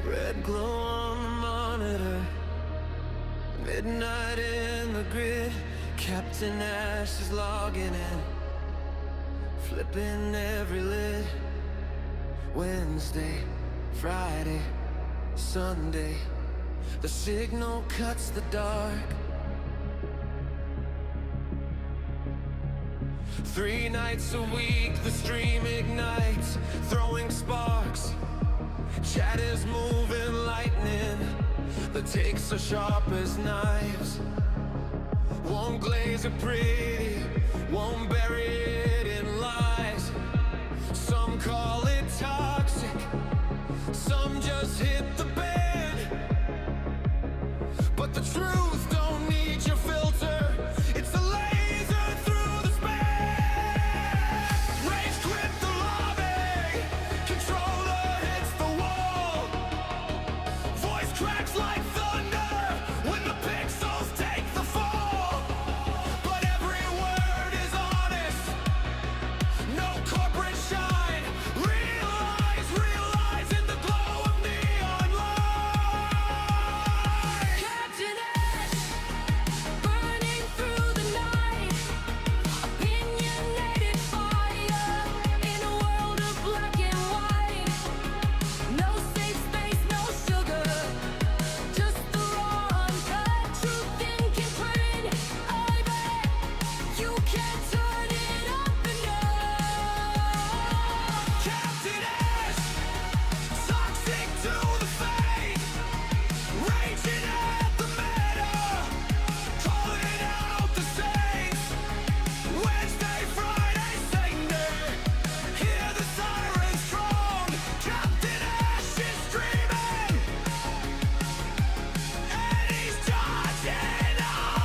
Red glow on the monitor, midnight in the grid. Captain Ash is logging in, flipping every lid. Wednesday, Friday, Sunday, the signal cuts the dark. 3 nights a week, the stream ignites, throwing sparks. Chat is moving lightning, the takes are sharp as knives. Won't glaze it pretty, won't bury it in lies. Some call it toxic, some just hit the bed. But the truth don't need your filter, it's a laser through the span. Rage quit the lobby, controller hits the wall. Voice cracks like thunder when the pixels take the fall. But every word is honest, no corporate shine. Realize in the glow of neon light. Captain Ash, burning through the night. Opinionated fire in a world of black and white. No safe space, no sugar, just the raw uncut truth in print. I bet you can't turn it up enough. Captain Ash, toxic to the fate, raging at the meta, calling out the saints. Wednesday, Friday, Sunday, hear the sirens strong. Captain Ash is streaming, and he's dodging on.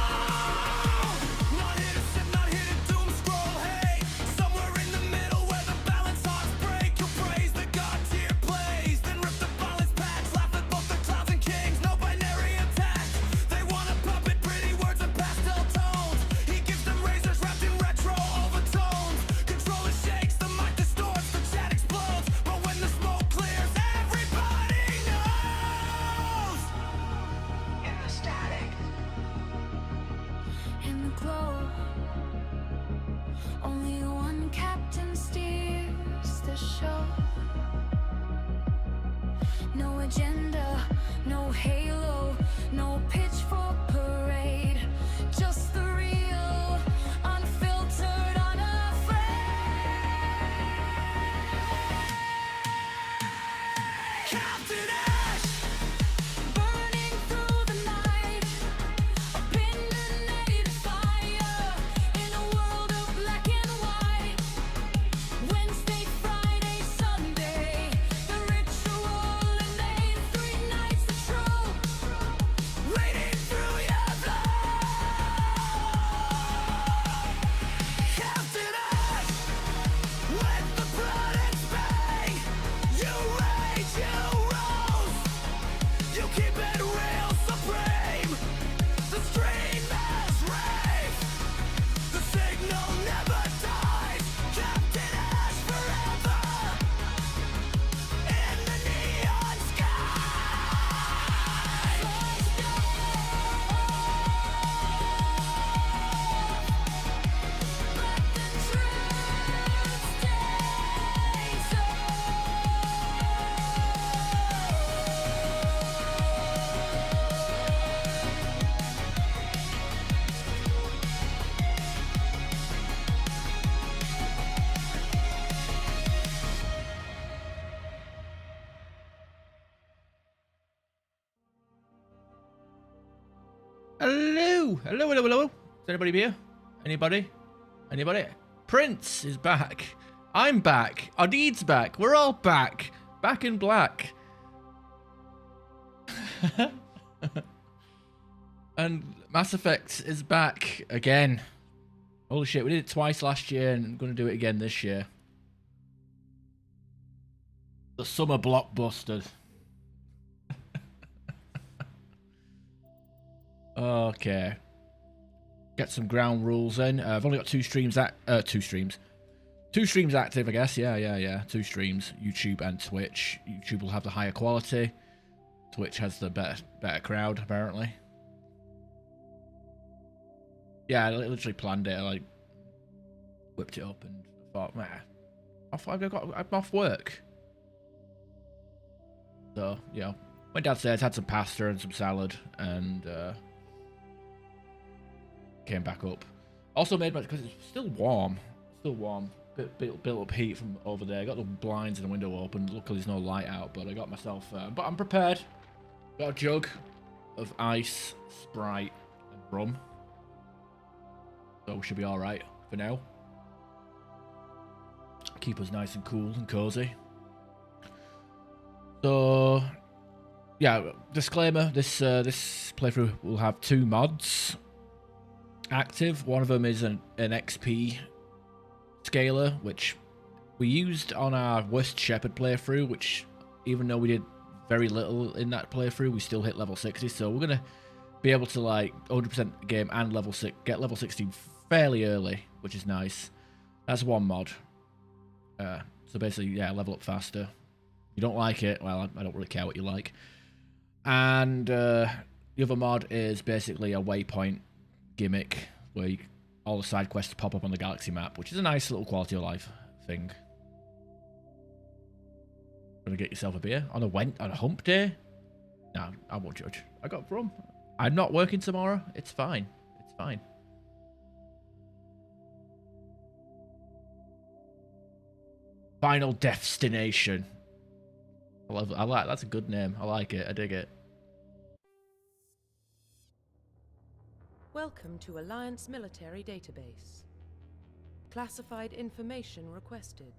Not here to sip, not here to doom scroll. Hey, somewhere in the middle where the balance hearts break. You'll praise the god tier plays, then rip the balance patch. Laugh at both the clouds and kings, no binary attack. They want a puppet, pretty words and pastel tones. He gives them razors wrapped in retro overtones. Controller shakes, the mic distorts, the chat explodes. But when the smoke clears, everybody knows. In the static, in the glow, only one captain steers the show. No agenda, no halo, no pitchfork parade. Just the real, unfiltered, unafraid. Captain Ash, burning through the night. Opinionated fire in a world of black and white. Wednesday, Friday, Sunday, the ritual and they 3 nights of truth, bleeding through your blood. Captain Ash, let the planets bang. You rage, you rose, you keep it real supreme. The stream is rave, the signal never dies. Captain Ash forever in the neon sky. But the truth stays Hello, hello, hello, hello. Is anybody here? Anybody? Anybody? Prince is back. I'm back. Adid's back. We're all back. Back in black. And Mass Effect is back again. Holy shit, we did it twice last year and I'm going to do it again this year. The summer blockbusters. Okay. Get some ground rules in. I've only got two streams active, I guess. Yeah. 2 streams, YouTube and Twitch. YouTube will have the higher quality. Twitch has the better crowd, apparently. Yeah, I literally planned it. I like whipped it up and thought, man, I'm off work. So, you know, went downstairs, had some pasta and some salad, and came back up. Also made my, because it's still warm. Built up heat from over there. Got the blinds and the window open. Luckily there's no light out, but I got myself, but I'm prepared. Got a jug of ice, Sprite, and rum. So we should be alright for now. Keep us nice and cool and cozy. So, yeah, disclaimer, this playthrough will have 2 mods active. One of them is an XP scaler, which we used on our worst Shepard playthrough, which even though we did very little in that playthrough, we still hit level 60. So we're going to be able to like 100% game and get level 60 fairly early, which is nice. That's one mod. So basically, yeah, level up faster. You don't like it, well, I don't really care what you like. And the other mod is basically a waypoint gimmick where all the side quests pop up on the galaxy map, which is a nice little quality of life thing. Gonna get yourself a beer on a hump day? No, I won't judge. I got rum. I'm not working tomorrow. It's fine. It's fine. Final Destination. I like that's a good name. I like it. I dig it. Welcome to Alliance Military Database. Classified information requested.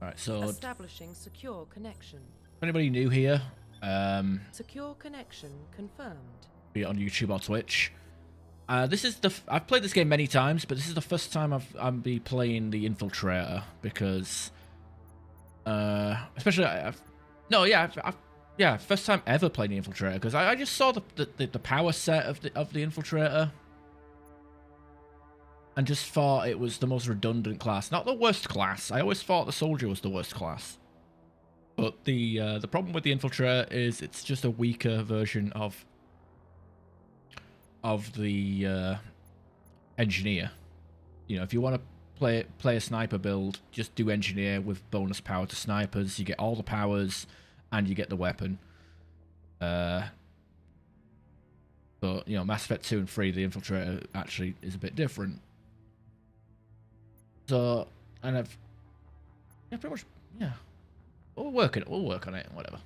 Alright, so Establishing secure connection. anybody new here, Secure connection confirmed. be it on YouTube or Twitch. This is I've played this game many times, but this is the first time I'm be playing the Infiltrator because, especially first time ever playing the Infiltrator because I just saw the power set of the Infiltrator and just thought it was the most redundant class, not the worst class. I always thought the Soldier was the worst class, but the problem with the Infiltrator is it's just a weaker version of the Engineer. You know, if you want to play a sniper build, just do Engineer with bonus power to snipers. You get all the powers and you get the weapon. But you know, Mass Effect 2 and 3, the Infiltrator actually is a bit different. So, and pretty much, yeah. We'll work on it, whatever.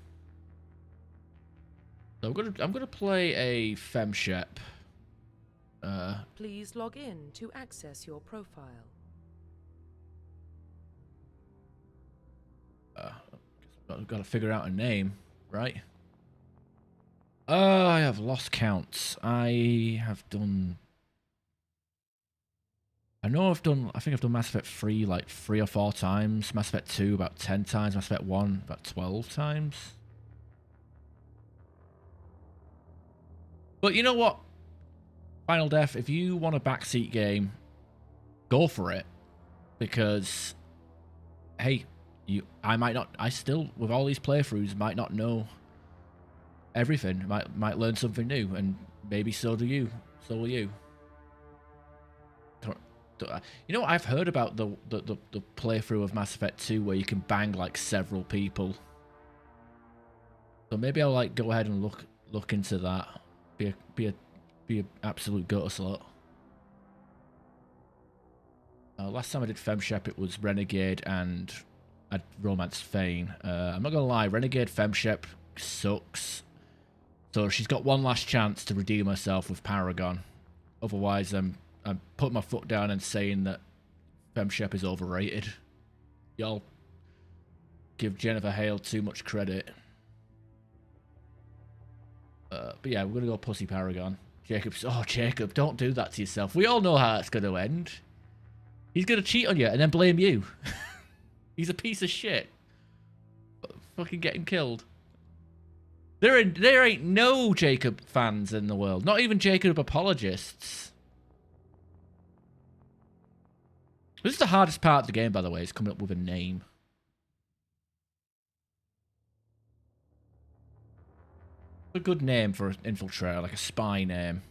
So I'm gonna play a FemShep. Please log in to access your profile. I've got to figure out a name, right? I have lost counts. I know I've done Mass Effect 3 like 3 or 4 times. Mass Effect 2 about 10 times. Mass Effect 1 about 12 times. But you know what? Final Death, if you want a backseat game, go for it. Because, hey, I still, with all these playthroughs, might not know everything. Might learn something new, and maybe so do you. So will you. You know, I've heard about the playthrough of Mass Effect 2 where you can bang like several people. So maybe I'll like go ahead and look into that. Be an absolute gutter slut. Last time I did FemShep, it was Renegade and I romanced Fane. I'm not gonna lie, Renegade FemShep sucks. So she's got one last chance to redeem herself with Paragon. Otherwise, I'm putting my foot down and saying that FemShep is overrated. Y'all give Jennifer Hale too much credit. But yeah, we're gonna go Pussy Paragon. Jacob, don't do that to yourself. We all know how it's gonna end. He's gonna cheat on you and then blame you. He's a piece of shit. Fucking getting killed. There ain't no Jacob fans in the world. Not even Jacob apologists. This is the hardest part of the game, by the way, is coming up with a name. A good name for an infiltrator, like a spy name.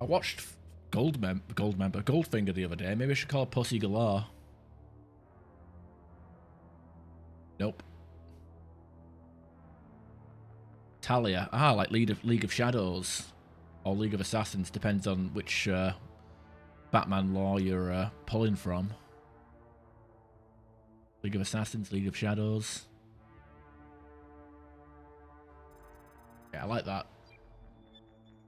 I watched Goldfinger the other day. Maybe I should call her Pussy Galore. Nope. Talia. Ah, like League of Shadows. Or League of Assassins. Depends on which Batman law you're pulling from. League of Assassins, League of Shadows. Yeah, I like that.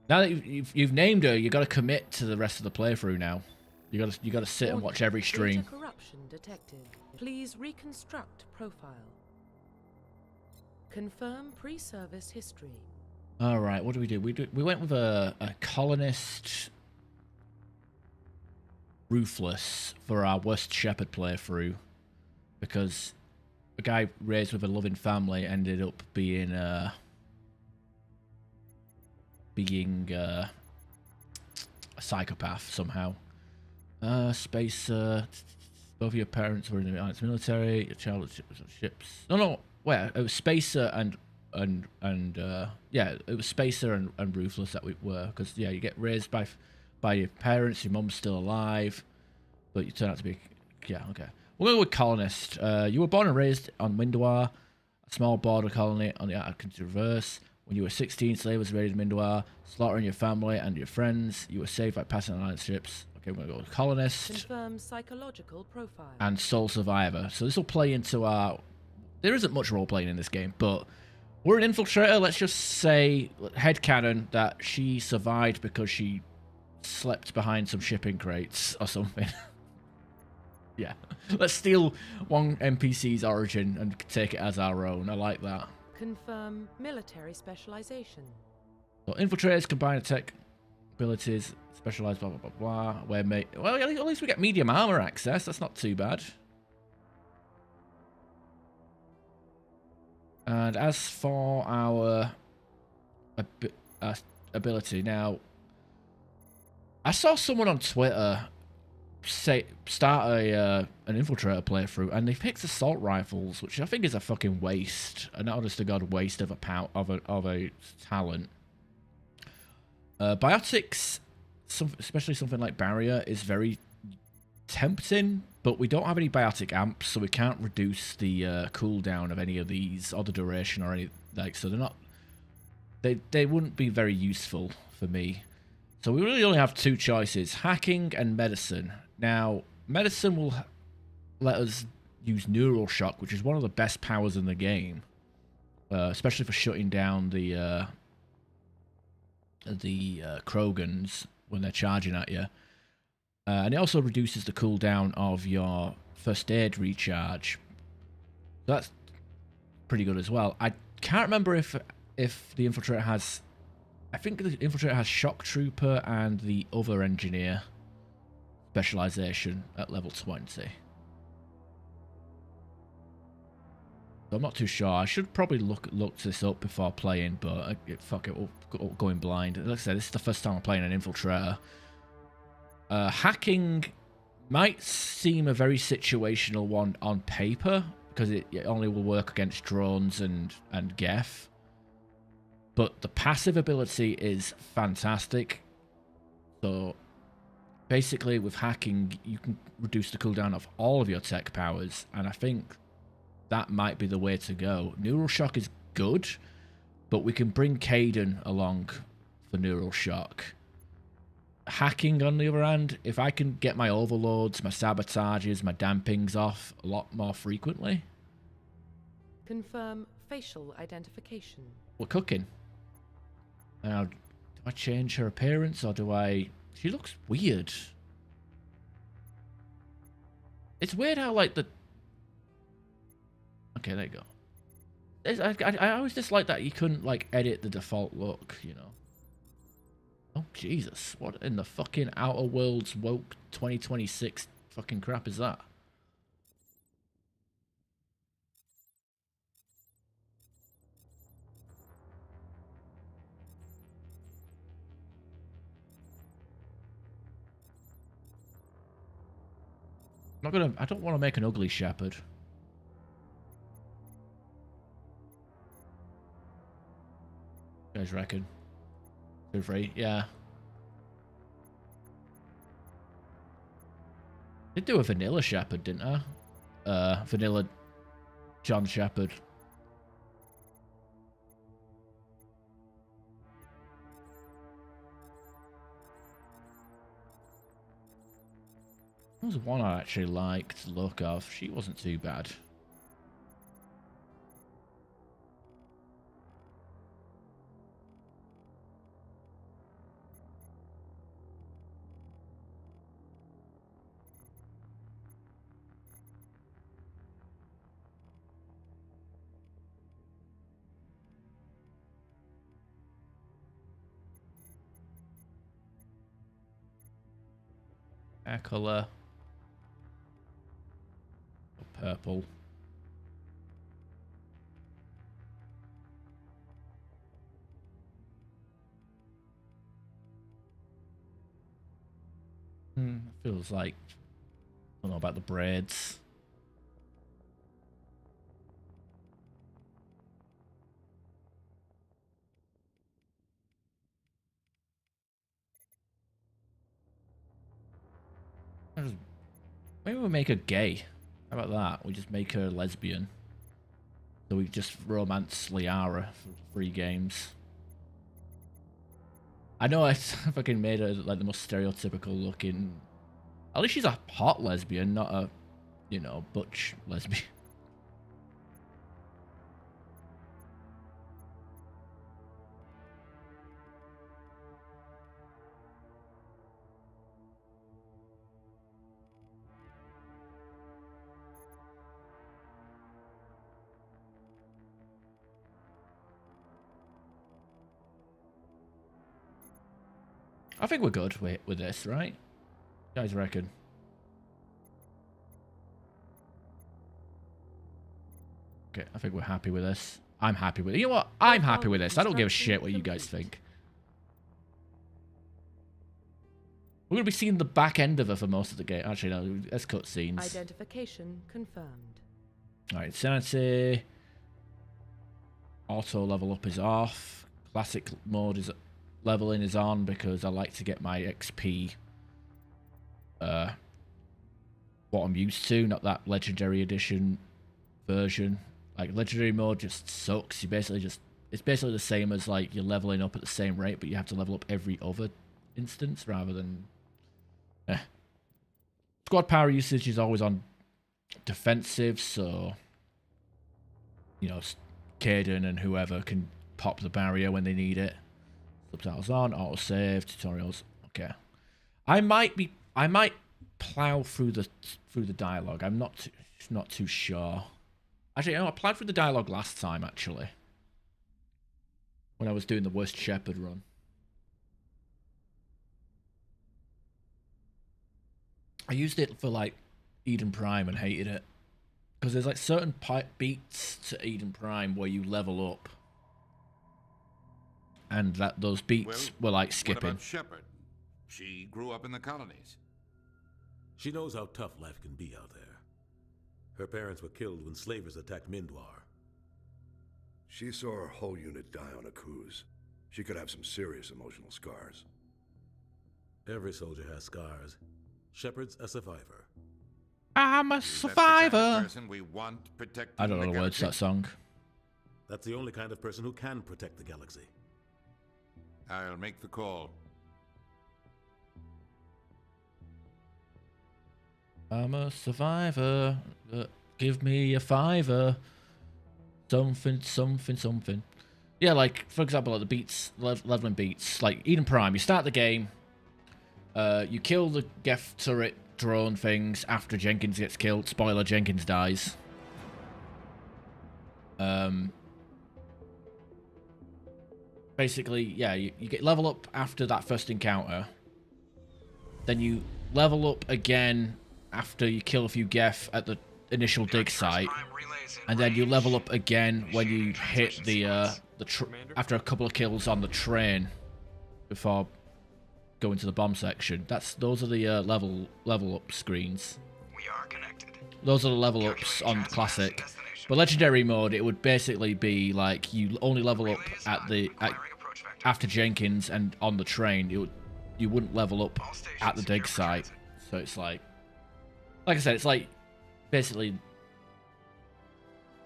Now that you've named her, you got to commit to the rest of the playthrough now. You got to sit and watch every stream. Data corruption detected. Please reconstruct profile. Confirm pre-service history. All right, what do? We went with a colonist, ruthless for our worst Shepard playthrough, because a guy raised with a loving family ended up being a psychopath somehow. Spacer. Both of your parents were in the Alliance military. Your child was ships. No. Where it was Spacer and yeah, it was Spacer and Ruthless that we were, because yeah, you get raised by your parents. Your mum's still alive, but you turn out to be okay. We'll go with colonist. You were born and raised on Mindoir, a small border colony on the Atlantic Reverse. When you were 16, slave was raided Mindoir, slaughtering your family and your friends. You were saved by passing alliance ships. Okay, we're going to go with colonist. Confirm psychological profile. And sole survivor. So this will play into our... There isn't much role playing in this game, but we're an infiltrator. Let's just say, headcanon, that she survived because she slept behind some shipping crates or something. Yeah. Let's steal one NPC's origin and take it as our own. I like that. Confirm military specialization. So infiltrators combine attack abilities, specialized blah blah blah blah. Well, at least we get medium armor access. That's not too bad. And as for our ability, now I saw someone on Twitter start an infiltrator playthrough, and they picked assault rifles, which I think is a fucking waste, an honest to god waste of a talent. Biotics, especially something like barrier, is very tempting, but we don't have any biotic amps, so we can't reduce the cooldown of any of these or the duration or any so they're not. They wouldn't be very useful for me. So we really only have two choices: hacking and medicine. Now, medicine will let us use neural shock, which is one of the best powers in the game, especially for shutting down the Krogans when they're charging at you. And it also reduces the cooldown of your first aid recharge. So that's pretty good as well. I can't remember if the infiltrator has... I think the infiltrator has shock trooper and the other engineer specialization at level 20. So I'm not too sure. I should probably look this up before playing, but fuck it, we'll go in blind. Like I said, this is the first time I'm playing an infiltrator. Hacking might seem a very situational one on paper, because it only will work against drones and Geth. But the passive ability is fantastic. So basically with hacking, you can reduce the cooldown of all of your tech powers, and I think that might be the way to go. Neural shock is good, but we can bring Caden along for neural shock. Hacking, on the other hand, if I can get my overloads, my sabotages, my dampings off a lot more frequently. Confirm facial identification. We're cooking. Now, do I change her appearance, or do I... She looks weird. It's weird how, like, the... Okay, there you go. I always dislike that you couldn't, like, edit the default look, you know. Oh, Jesus. What in the fucking Outer Worlds woke 2026 fucking crap is that? I don't want to make an ugly Shepard. You guys reckon? 2, 3, yeah. Did do a vanilla Shepard, didn't I? Vanilla John Shepard. There was one I actually liked the look of. She wasn't too bad. Hair colour. Purple. Feels like, I don't know about the braids. Maybe we'll make her gay. How about that? We just make her lesbian. So we just romance Liara for 3 games. I know I fucking made her like the most stereotypical looking. At least she's a hot lesbian, not a, you know, butch lesbian. I think we're good with this, right? You guys reckon? Okay, I think we're happy with this. I'm happy with it. You know what? I'm happy with this. I don't give a shit what you guys think. We're going to be seeing the back end of her for most of the game. Actually, no, let's cut scenes. Identification confirmed. Alright, sanity. Auto level up is off. Classic mode is leveling is on because I like to get my XP what I'm used to, not that legendary edition version. Like legendary mode just sucks. You basically just, it's basically the same as like you're leveling up at the same rate, but you have to level up every other instance rather than Squad power usage is always on defensive, so you know Caden and whoever can pop the barrier when they need it. Subtitles on, autosave, tutorials. Okay. I might plow through the dialogue. I'm not too sure. Actually, I plowed through the dialogue last time actually. When I was doing the worst Shepard run. I used it for like Eden Prime and hated it. Because there's like certain beats to Eden Prime where you level up. And that those beats were like skipping. What about Shepard? She grew up in the colonies. She knows how tough life can be out there. Her parents were killed when slavers attacked Mindwar. She saw her whole unit die on a cruise. She could have some serious emotional scars. Every soldier has scars. Shepard's a survivor. I'm a Is that the kind survivor. of person we want protecting I don't know the words to that song. That's the only kind of person who can protect the galaxy. I'll make the call. I'm a survivor. Give me a $5. Something. Yeah, like for example, like the beats, leveling beats. Like Eden Prime, you start the game. You kill the Geth turret drone things after Jenkins gets killed. Spoiler: Jenkins dies. Basically, yeah, you get level up after that first encounter. Then you level up again after you kill a few Geth at the initial dig site, and then you level up again when you hit the after a couple of kills on the train before going to the bomb section. Those are the level up screens. We are connected. Those are the level ups on classic. But legendary mode, it would basically be like you only level up at after Jenkins and on the train, you wouldn't level up at the dig site. So it's like I said, it's like basically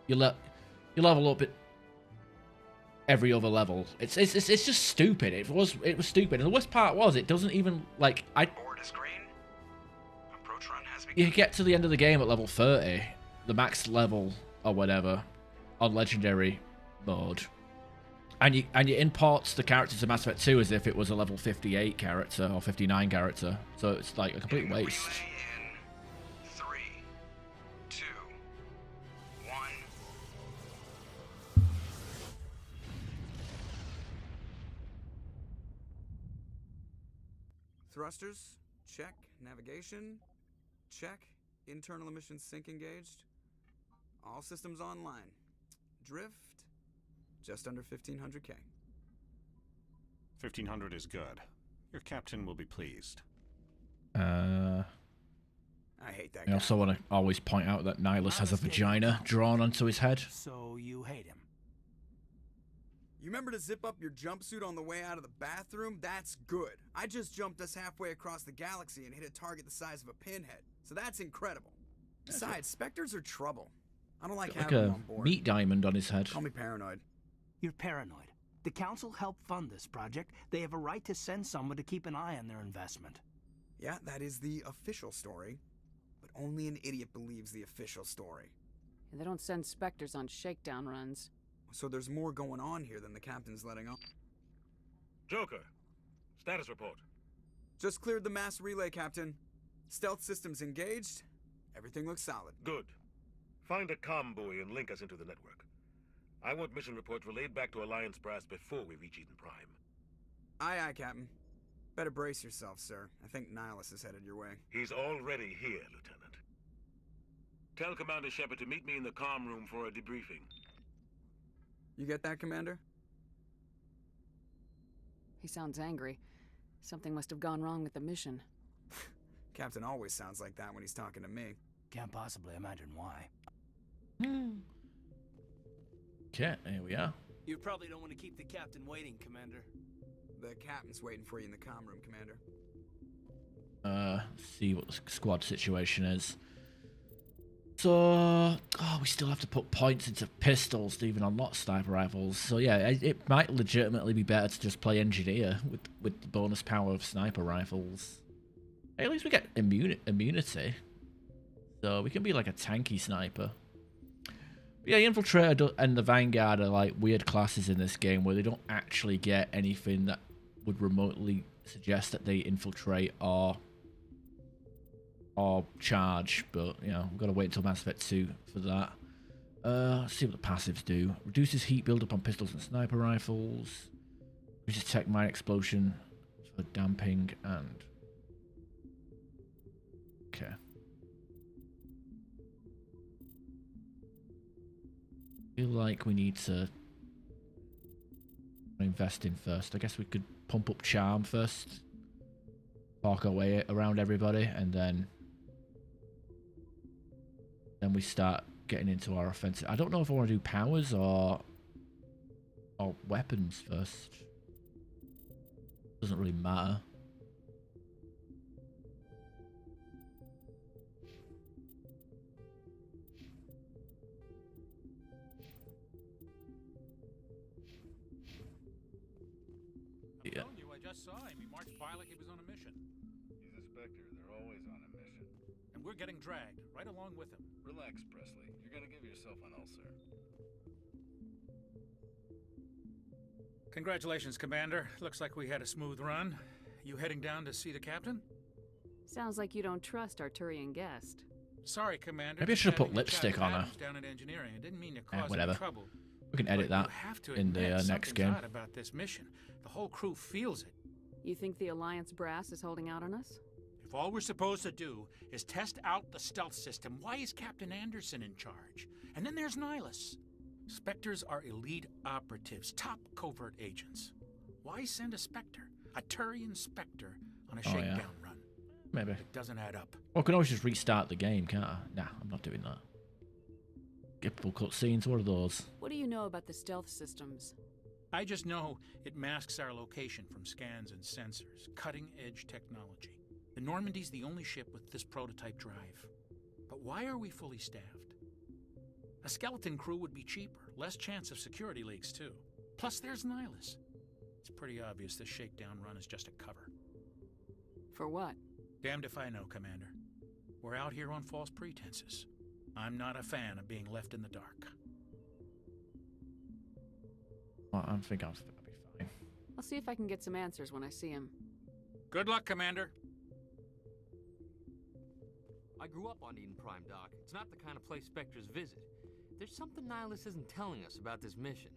you level up at every other level. It's just stupid. It was stupid. And the worst part was it doesn't even like Board is green. Approach run has begun. you get to the end of the game at level 30, the max level or whatever on legendary mode. And you import the character to Mass Effect 2 as if it was a level 58 character or 59 character. So it's like a complete waste. Relay in 3, 2, 1. Thrusters, check. Navigation, check. Internal emissions sync engaged. All systems online. Drift, just under 1500K. 1500 is good. Your captain will be pleased. I hate that I guy. also want to always point out that Nihilus has a vagina drawn onto his head. So you hate him? You remember to zip up your jumpsuit on the way out of the bathroom? That's good. I just jumped us halfway across the galaxy and hit a target the size of a pinhead. So that's incredible. Besides, Spectres are trouble. I don't like Like having them a on board. meat diamond on his head. Call me paranoid. You're paranoid. The Council helped fund this project. They have a right to send someone to keep an eye on their investment. Yeah, that is the official story. But only an idiot believes the official story. They don't send Spectres on shakedown runs. So there's more going on here than the captain's letting on. Joker, status report. Just cleared the mass relay, Captain. Stealth systems engaged. Everything looks solid. Good. Find a comm buoy and link us into the network. I want mission reports relayed back to Alliance brass before we reach Eden Prime. Aye, aye, Captain. Better brace yourself, sir. I think Nihilus is headed your way. He's already here, Lieutenant. Tell Commander Shepard to meet me in the comm room for a debriefing. You get that, Commander? He sounds angry. Something must have gone wrong with the mission. Captain always sounds like that when he's talking to me. Can't possibly imagine why. Okay, here we are. You probably don't want to keep the captain waiting, Commander. The captain's waiting for you in the comm room, Commander. See what the squad situation is. So, we still have to put points into pistols to even unlock sniper rifles. So yeah, it might legitimately be better to just play engineer with the bonus power of sniper rifles. At least we get immunity, so we can be like a tanky sniper. But yeah, the Infiltrator and the Vanguard are like weird classes in this game where they don't actually get anything that would remotely suggest that they infiltrate or charge, but you know, we've got to wait until Mass Effect 2 for that. Let's see what the passives do. Reduces heat buildup on pistols and sniper rifles. Reduces tech mine explosion for damping and... Okay. Feel like we need to invest in first. I guess we could pump up charm first. Park our way around everybody, and then we start getting into our offensive. I don't know if I want to do powers or weapons first. Doesn't really matter. Yeah. I'm telling you, I just saw him. He marched by like he was on a mission. He's a Spectre. They're always on a mission. And we're getting dragged right along with him. Relax, Presley. You're gonna give yourself an ulcer. Congratulations, Commander. Looks like we had a smooth run. You heading down to see the captain? Sounds like you don't trust our Turian guest. Sorry, Commander. Maybe I should have put Having a chat lipstick with on her. Adams down at engineering. I didn't mean to cause whatever. any trouble. We can edit But that you have to in the admit next something's game. odd about this mission. The whole crew feels it. You think the Alliance brass is holding out on us? If all we're supposed to do is test out the stealth system, why is Captain Anderson in charge? And then there's Nihilus. Spectres are elite operatives, top covert agents. Why send a Spectre, a Turian Spectre, on a Oh, yeah. shakedown run? Maybe. It doesn't add up. Well, I can always just restart the game, can't I? Nah, I'm not doing that. Skip full cutscenes, what are those? What do you know about the stealth systems? I just know it masks our location from scans and sensors. Cutting-edge technology. The Normandy's the only ship with this prototype drive. But why are we fully staffed? A skeleton crew would be cheaper, less chance of security leaks too. Plus there's Nihilus. It's pretty obvious this shakedown run is just a cover. For what? Damned if I know, Commander. We're out here on false pretenses. I'm not a fan of being left in the dark. Well, I think I'll be fine. I'll see if I can get some answers when I see him. Good luck, Commander. I grew up on Eden Prime, Doc. It's not the kind of place Spectres visit. There's something Nihilus isn't telling us about this mission.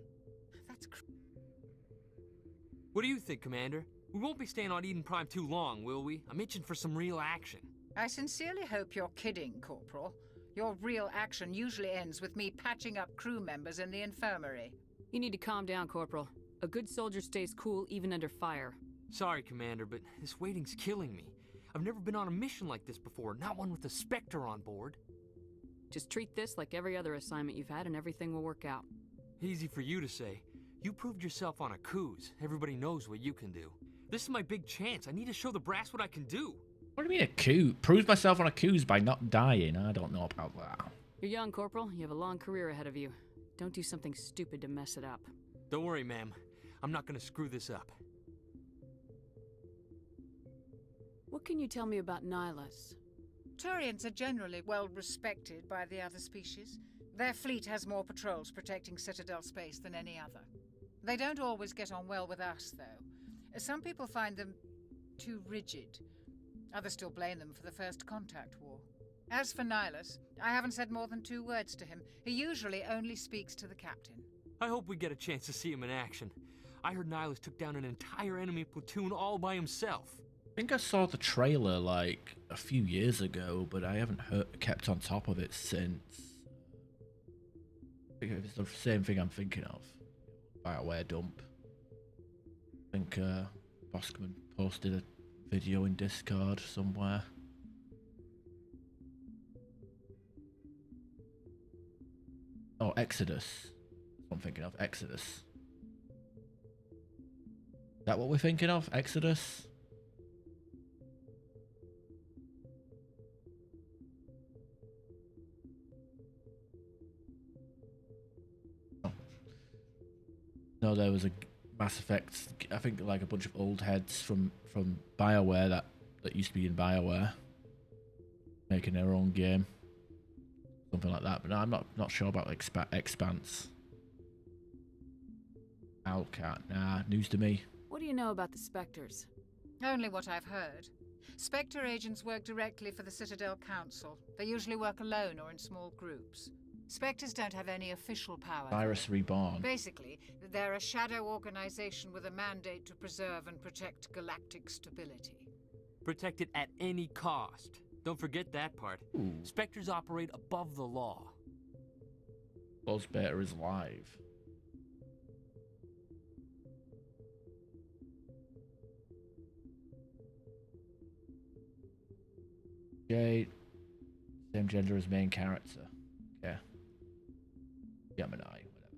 What do you think, Commander? We won't be staying on Eden Prime too long, will we? I'm itching for some real action. I sincerely hope you're kidding, Corporal. Your real action usually ends with me patching up crew members in the infirmary. You need to calm down, Corporal. A good soldier stays cool even under fire. Sorry, Commander, but this waiting's killing me. I've never been on a mission like this before, not one with a Spectre on board. Just treat this like every other assignment you've had and everything will work out. Easy for you to say. You proved yourself on a cruise. Everybody knows what you can do. This is my big chance. I need to show the brass what I can do. What do you mean a coup? Prove myself on a coup by not dying. I don't know about that. You're young, Corporal. You have a long career ahead of you. Don't do something stupid to mess it up. Don't worry, ma'am. I'm not gonna screw this up. What can you tell me about Nihilus? Turians are generally well respected by the other species. Their fleet has more patrols protecting Citadel space than any other. They don't always get on well with us, though. Some people find them too rigid. Others still blame them for the First Contact War. As for Nihilus, I haven't said more than 2 words to him. He usually only speaks to the captain. I hope we get a chance to see him in action. I heard Nihilus took down an entire enemy platoon all by himself. I think I saw the trailer like a few years ago, but I haven't kept on top of it since. I think it's the same thing I'm thinking of. BioWare dump. I think Boscman posted a video in Discord somewhere. Oh, Exodus. That's what I'm thinking of. Exodus. Is that what we're thinking of? Exodus? No, there was a Mass Effect, I think like a bunch of old heads from BioWare that used to be in BioWare making their own game. Something like that, but no, I'm not sure about Expanse. Owlcat, nah, news to me. What do you know about the Spectres? Only what I've heard. Spectre agents work directly for the Citadel Council. They usually work alone or in small groups. Spectres don't have any official power. Virus Reborn. Basically, they're a shadow organization with a mandate to preserve and protect galactic stability. Protect it at any cost. Don't forget that part. Ooh. Spectres operate above the law. Buzz Beta is live. Jade, same gender as main character. Yeah. Gemini, whatever.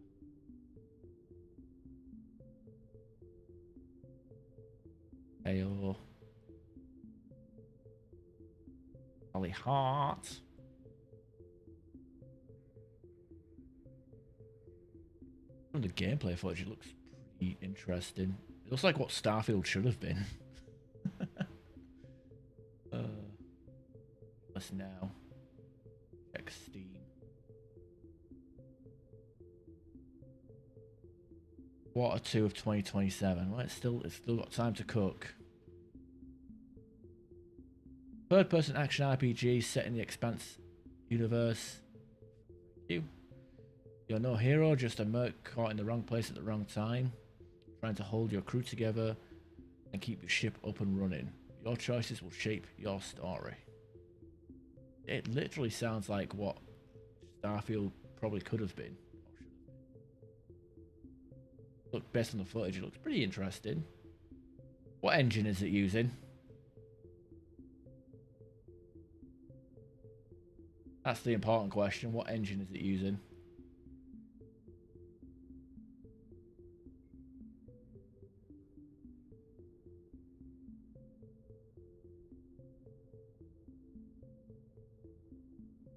Ayo. Holly Hart. From the gameplay footage, it looks pretty interesting. It looks like what Starfield should have been. Let's now check Steam. Q2 of 2027. Well, it's still got time to cook. Third-person action RPG set in the Expanse universe. You're no hero, just a merc caught in the wrong place at the wrong time, trying to hold your crew together and keep your ship up and running. Your choices will shape your story. It literally sounds like what Starfield probably could have been. Look, based on the footage, it looks pretty interesting. What engine is it using? That's the important question. What engine is it using?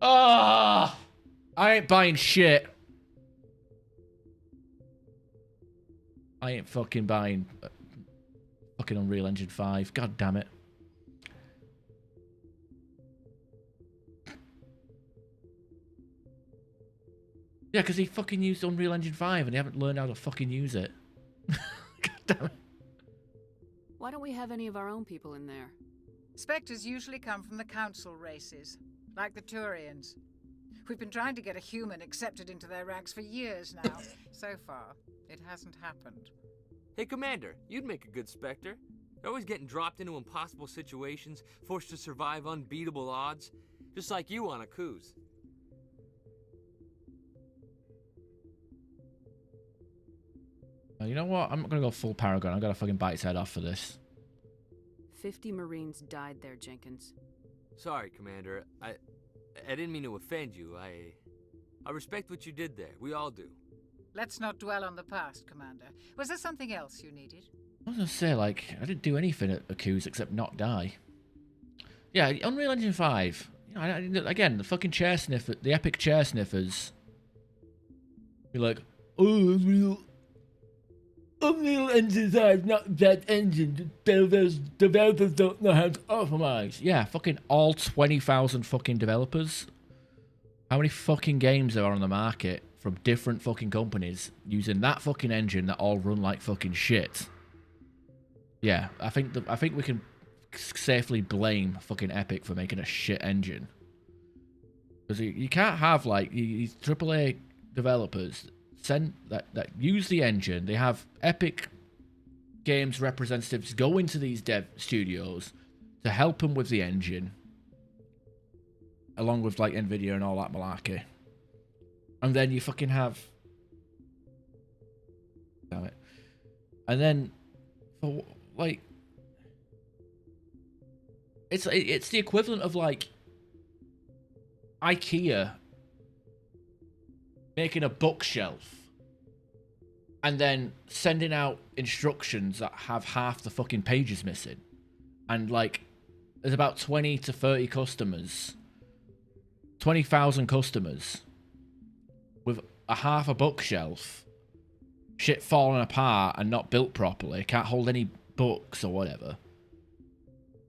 Ah, I ain't buying shit. I ain't fucking buying fucking Unreal Engine 5. God damn it. Yeah, because he fucking used Unreal Engine 5 and they haven't learned how to fucking use it. God damn it. Why don't we have any of our own people in there? Spectres usually come from the council races, like the Turians. We've been trying to get a human accepted into their ranks for years now. So far, it hasn't happened. Hey, Commander, you'd make a good Spectre. They're always getting dropped into impossible situations, forced to survive unbeatable odds, just like you on a cruise. You know what? I'm not gonna go full Paragon. I gotta fucking bite his head off for this. 50 Marines died there, Jenkins. Sorry, Commander. I didn't mean to offend you. I respect what you did there. We all do. Let's not dwell on the past, Commander. Was there something else you needed? I was gonna say, like, I didn't do anything at Accuse except not die. Yeah, Unreal Engine 5. You know, again, the fucking chair sniffer, the epic chair sniffers. You're like, oh, Unreal Engine 5, not that engine. Developers don't know how to optimize. Yeah, fucking all 20,000 fucking developers. How many fucking games there are on the market from different fucking companies using that fucking engine that all run like fucking shit? Yeah, I think we can safely blame fucking Epic for making a shit engine. Because you can't have like these AAA developers that use the engine. They have Epic Games representatives go into these dev studios to help them with the engine, along with like Nvidia and all that malarkey. And then you fucking have, damn it, and then for like it's the equivalent of like IKEA making a bookshelf and then sending out instructions that have half the fucking pages missing, and like there's about 20 to 30 customers, 20,000 customers with a half a bookshelf, shit falling apart and not built properly, can't hold any books or whatever.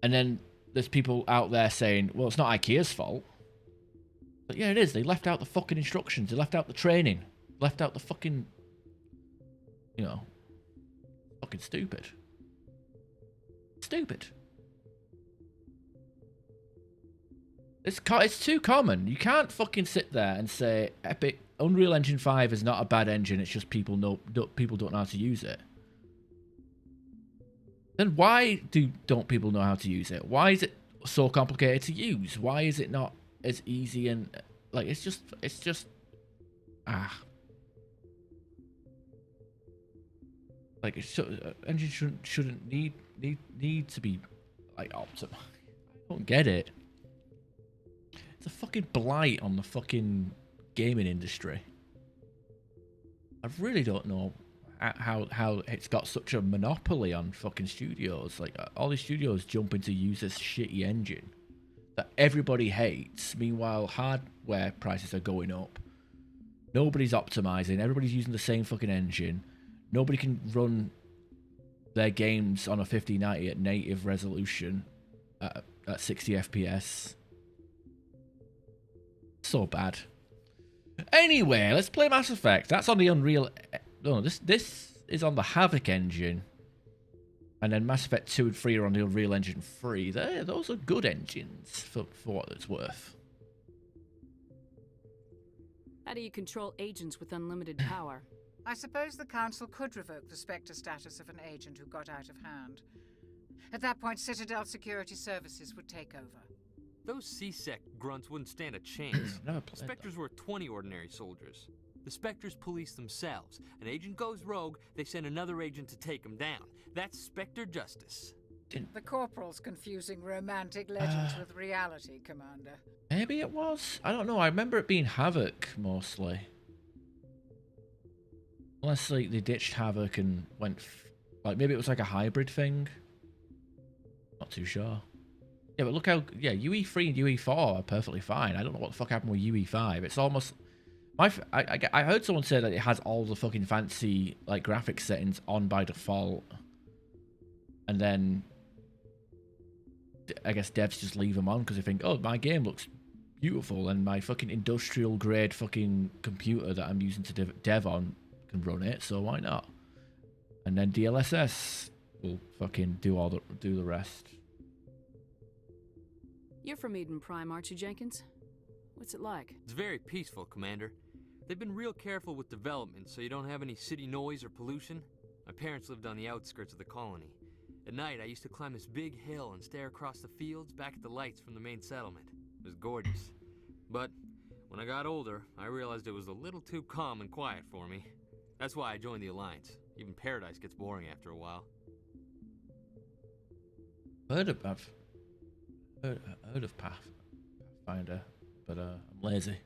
And then there's people out there saying, well, it's not IKEA's fault. But yeah, it is. They left out the fucking instructions. They left out the training. Left out the fucking, you know, fucking stupid. Stupid. It's too common. You can't fucking sit there and say Epic Unreal Engine 5 is not a bad engine. It's just people don't know how to use it. Then why don't people know how to use it? Why is it so complicated to use? Why is it not as easy and like it's just like engine shouldn't need to be like optimal. I don't get it. It's a fucking blight on the fucking gaming industry. I really don't know how it's got such a monopoly on fucking studios. Like all these studios jumping to use this shitty engine that everybody hates. Meanwhile, hardware prices are going up. Nobody's optimizing. Everybody's using the same fucking engine. Nobody can run their games on a 5090 at native resolution at 60 FPS. So bad. Anyway, let's play Mass Effect. That's on the Unreal. No, this is on the Havoc engine, and then Mass Effect 2 and 3 are on the Unreal Engine 3. Those are good engines for what it's worth. How do you control agents with unlimited power? I suppose the Council could revoke the Spectre status of an agent who got out of hand. At that point, Citadel Security Services would take over. Those C-Sec grunts wouldn't stand a chance. Spectres were 20 ordinary soldiers. The Spectres police themselves. An agent goes rogue, they send another agent to take him down. That's Spectre justice. The Corporal's confusing romantic legends with reality, Commander. Maybe it was. I don't know. I remember it being Havoc mostly. Unless like they ditched Havoc and went like maybe it was like a hybrid thing. Not too sure. Yeah, but look how UE3 and UE4 are perfectly fine. I don't know what the fuck happened with UE5. It's almost I heard someone say that it has all the fucking fancy like graphics settings on by default, and then I guess devs just leave them on because they think, oh, my game looks beautiful and my fucking industrial grade fucking computer that I'm using to dev on can run it, so why not? And then DLSS will fucking do the rest. You're from Eden Prime, aren't you, Jenkins? What's it like? It's very peaceful, Commander. They've been real careful with development, so you don't have any city noise or pollution. My parents lived on the outskirts of the colony. At night, I used to climb this big hill and stare across the fields back at the lights from the main settlement. It was gorgeous. But when I got older, I realized it was a little too calm and quiet for me. That's why I joined the Alliance. Even Paradise gets boring after a while. Heard of Pathfinder, but I'm lazy.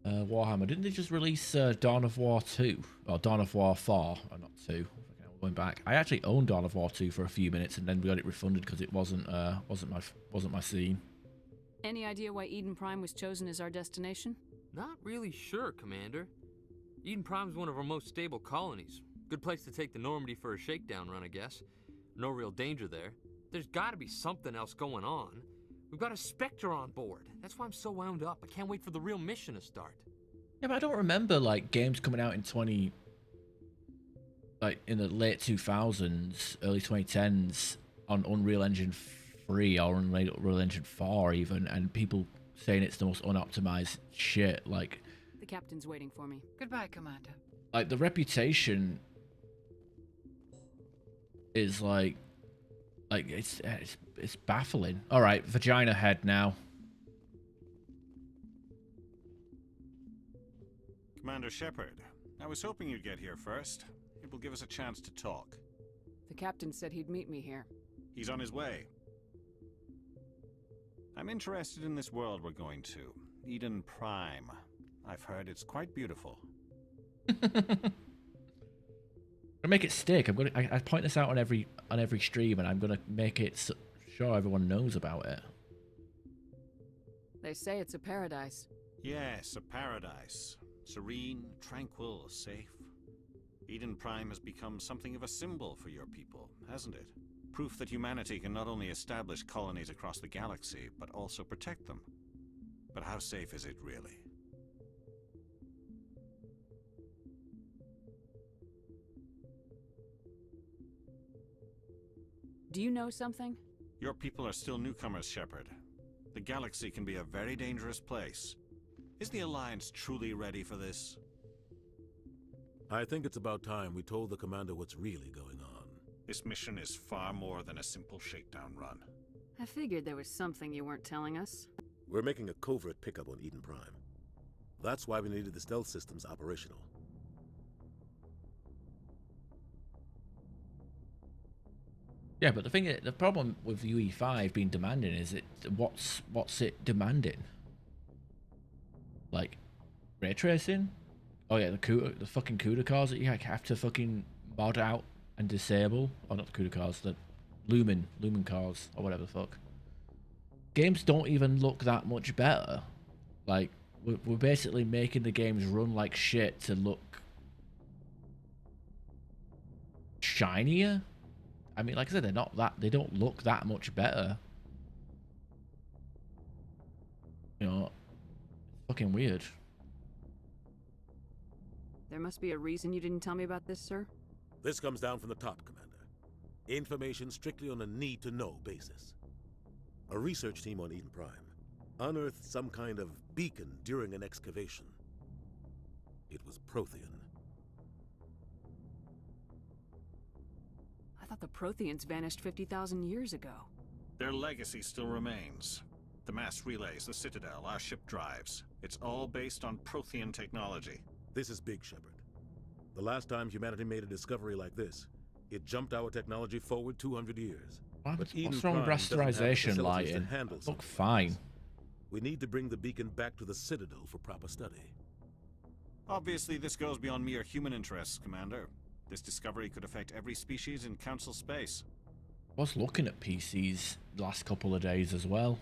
Warhammer, didn't they just release Dawn of War 2 or Dawn of War 4? Or not 2. Going back, I actually owned Dawn of War 2 for a few minutes, and then we got it refunded because it wasn't my scene. Any idea why Eden Prime was chosen as our destination? Not really sure, Commander. Eden Prime's one of our most stable colonies. Good place to take the Normandy for a shakedown run, I guess. No real danger there. There's gotta be something else going on. We've got a Spectre on board. That's why I'm so wound up. I can't wait for the real mission to start. Yeah, but I don't remember like games coming out in in the late 2000s, early 2010s on Unreal Engine 3 or Unreal Engine 4 even, and people saying it's the most unoptimized shit. Like, the captain's waiting for me. Goodbye, Commander. Like, the reputation is like it's baffling. All right, vagina head now. Commander Shepard, I was hoping you'd get here first. It will give us a chance to talk. The captain said he'd meet me here. He's on his way. I'm interested in this world we're going to, Eden Prime. I've heard it's quite beautiful. I'm gonna make it stick. I point this out on every stream, and I'm gonna make it sure everyone knows about it. They say it's a paradise. Yes, a paradise. Serene, tranquil, safe. Eden Prime has become something of a symbol for your people, hasn't it? Proof that humanity can not only establish colonies across the galaxy, but also protect them. But how safe is it really? Do you know something? Your people are still newcomers, Shepard. The galaxy can be a very dangerous place. Is the Alliance truly ready for this? I think it's about time we told the Commander what's really going on. This mission is far more than a simple shakedown run. I figured there was something you weren't telling us. We're making a covert pickup on Eden Prime. That's why we needed the stealth systems operational. Yeah, but the problem with UE5 being demanding is what's it demanding? Like ray tracing? Oh yeah, the fucking CUDA cars that you have to fucking mod out and disable. Oh, not the CUDA cars, the Lumen cars or whatever the fuck. Games don't even look that much better. Like we're basically making the games run like shit to look shinier. I mean, like I said, they don't look that much better. You know, it's fucking weird. There must be a reason you didn't tell me about this, sir? This comes down from the top, Commander. Information strictly on a need-to-know basis. A research team on Eden Prime unearthed some kind of beacon during an excavation. It was Prothean. I thought the Protheans vanished 50,000 years ago. Their legacy still remains. The mass relays, the Citadel, our ship drives. It's all based on Prothean technology. This is big, Shepard. The last time humanity made a discovery like this, it jumped our technology forward 200 years. What's wrong with rasterization lighting? Look fine. We need to bring the beacon back to the Citadel for proper study. Obviously, this goes beyond mere human interests, Commander. This discovery could affect every species in Council space. I was looking at PCs the last couple of days as well.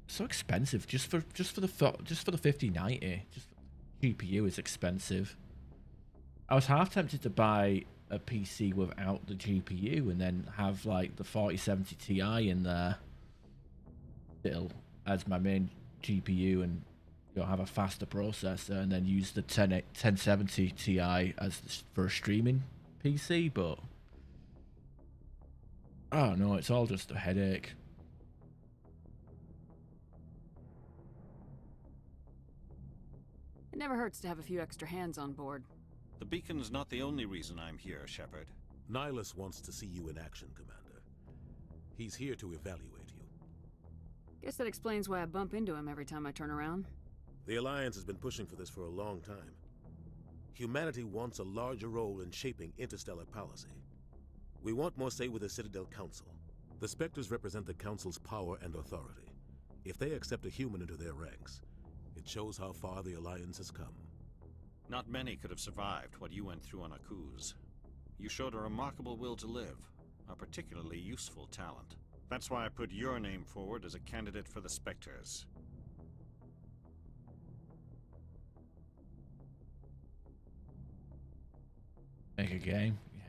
So expensive just for the 5090. Just GPU is expensive. I was half tempted to buy a PC without the GPU and then have like the 4070 Ti in there still as my main GPU, and have a faster processor, and then use the 1070 Ti as for a streaming PC. But oh no, it's all just a headache. It never hurts to have a few extra hands on board. The beacon's not the only reason I'm here, Shepard. Nihilus wants to see you in action, Commander. He's here to evaluate you. Guess that explains why I bump into him every time I turn around. The Alliance has been pushing for this for a long time. Humanity wants a larger role in shaping interstellar policy. We want more say with the Citadel Council. The Spectres represent the Council's power and authority. If they accept a human into their ranks, it shows how far the Alliance has come. Not many could have survived what you went through on Akuz. You showed a remarkable will to live, a particularly useful talent. That's why I put your name forward as a candidate for the Spectres. Make a game? Yeah.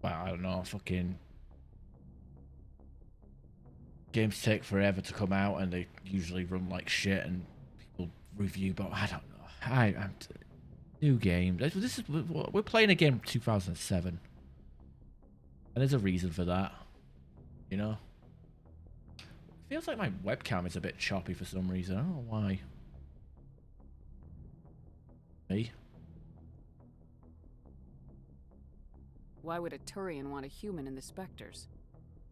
Well, I don't know, fucking... Games take forever to come out and they usually run like shit and people review, but I don't know. I'm new game. This is we're playing a game from 2007. And there's a reason for that. You know? It feels like my webcam is a bit choppy for some reason. I don't know why. Me? Why would a Turian want a human in the Spectres?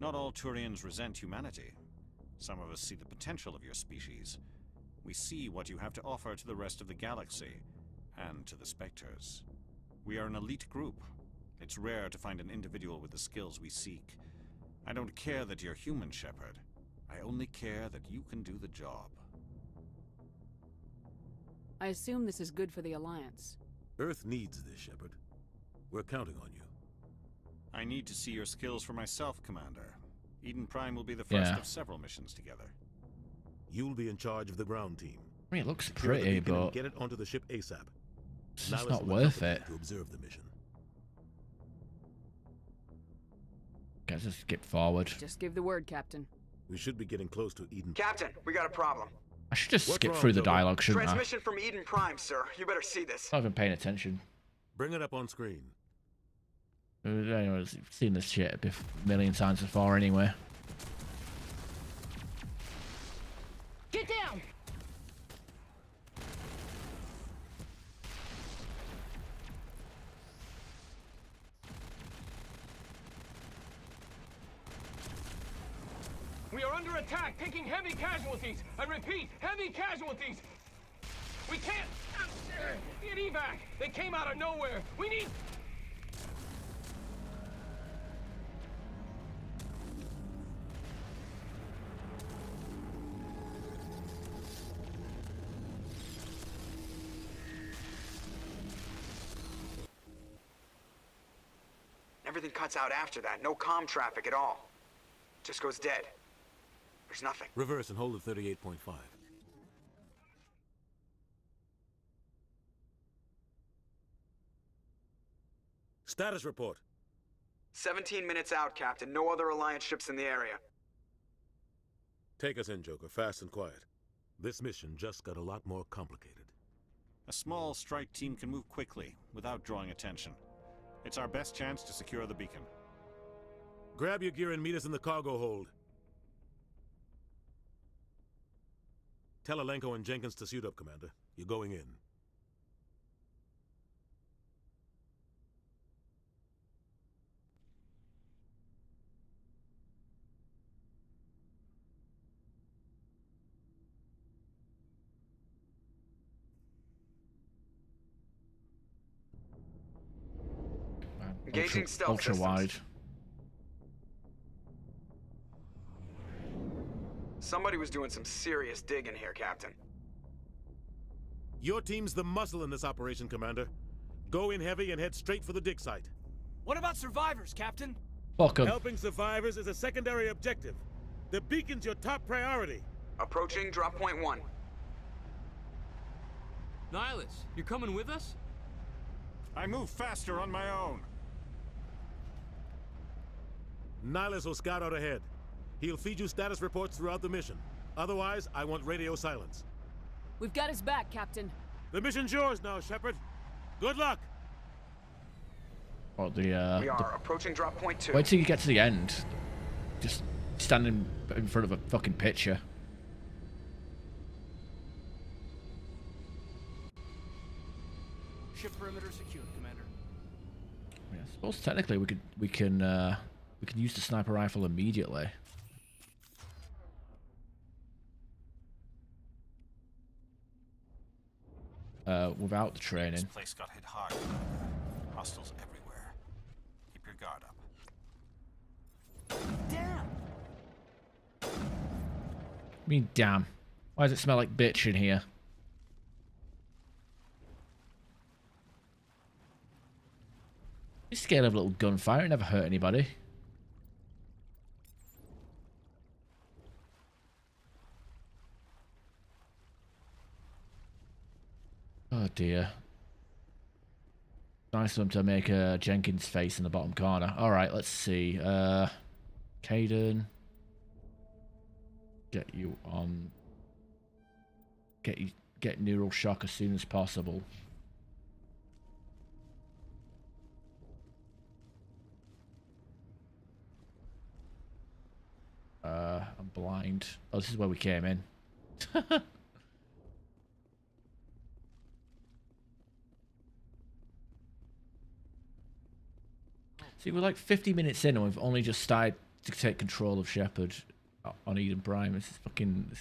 Not all Turians resent humanity. Some of us see the potential of your species. We see what you have to offer to the rest of the galaxy, and to the Spectres. We are an elite group. It's rare to find an individual with the skills we seek. I don't care that you're human, Shepard. I only care that you can do the job. I assume this is good for the Alliance. Earth needs this, Shepard. We're counting on you. I need to see your skills for myself, Commander. Eden Prime will be the first of several missions together. You'll be in charge of the ground team. I mean, it looks pretty, but... Get it onto the ship ASAP. It's just not worth it. To observe the mission. Guys, just skip forward. Just give the word, Captain. We should be getting close to Eden. Captain, we got a problem. I should just skip through the dialogue, shouldn't I? Transmission from Eden Prime, sir. You better see this. Not even paying attention. Bring it up on screen. I've seen this shit a million times before anyway. Get down! We are under attack, taking heavy casualties. I repeat, heavy casualties. We can't get evac. They came out of nowhere. We need... Everything cuts out after that. No comm traffic at all. Just goes dead. There's nothing. Reverse and hold at 38.5. Status report. 17 minutes out, Captain. No other Alliance ships in the area. Take us in, Joker. Fast and quiet. This mission just got a lot more complicated. A small strike team can move quickly, without drawing attention. It's our best chance to secure the beacon. Grab your gear and meet us in the cargo hold. Tell Alenko and Jenkins to suit up, Commander. You're going in. Engaging stealth ultra systems. wide. Somebody was doing some serious digging here, Captain. Your team's the muscle in this operation, Commander. Go in heavy and head straight for the dig site. What about survivors, Captain? Fuck 'em. Helping survivors is a secondary objective. The beacon's your top priority. Approaching drop point 1. Nihilus, you're coming with us? I move faster on my own. Nihilus will scout out ahead. He'll feed you status reports throughout the mission. Otherwise, I want radio silence. We've got his back, Captain. The mission's yours now, Shepard. Good luck. Oh, We are approaching drop point 2. Wait till you get to the end. Just standing in front of a fucking picture. Ship perimeter secured, Commander. Yeah, I suppose technically we can use the sniper rifle immediately. Without the training. This place got hit hard. Hostiles everywhere. Keep your guard up. Damn! I mean, damn. Why does it smell like bitch in here? You're scared of a little gunfire. It never hurt anybody. Oh dear. Nice of them to make a Jenkins face in the bottom corner. Alright, let's see. Caden. Get you on. Get neural shock as soon as possible. I'm blind. Oh, this is where we came in. See, we're like 50 minutes in and we've only just started to take control of Shepard on Eden Prime. This is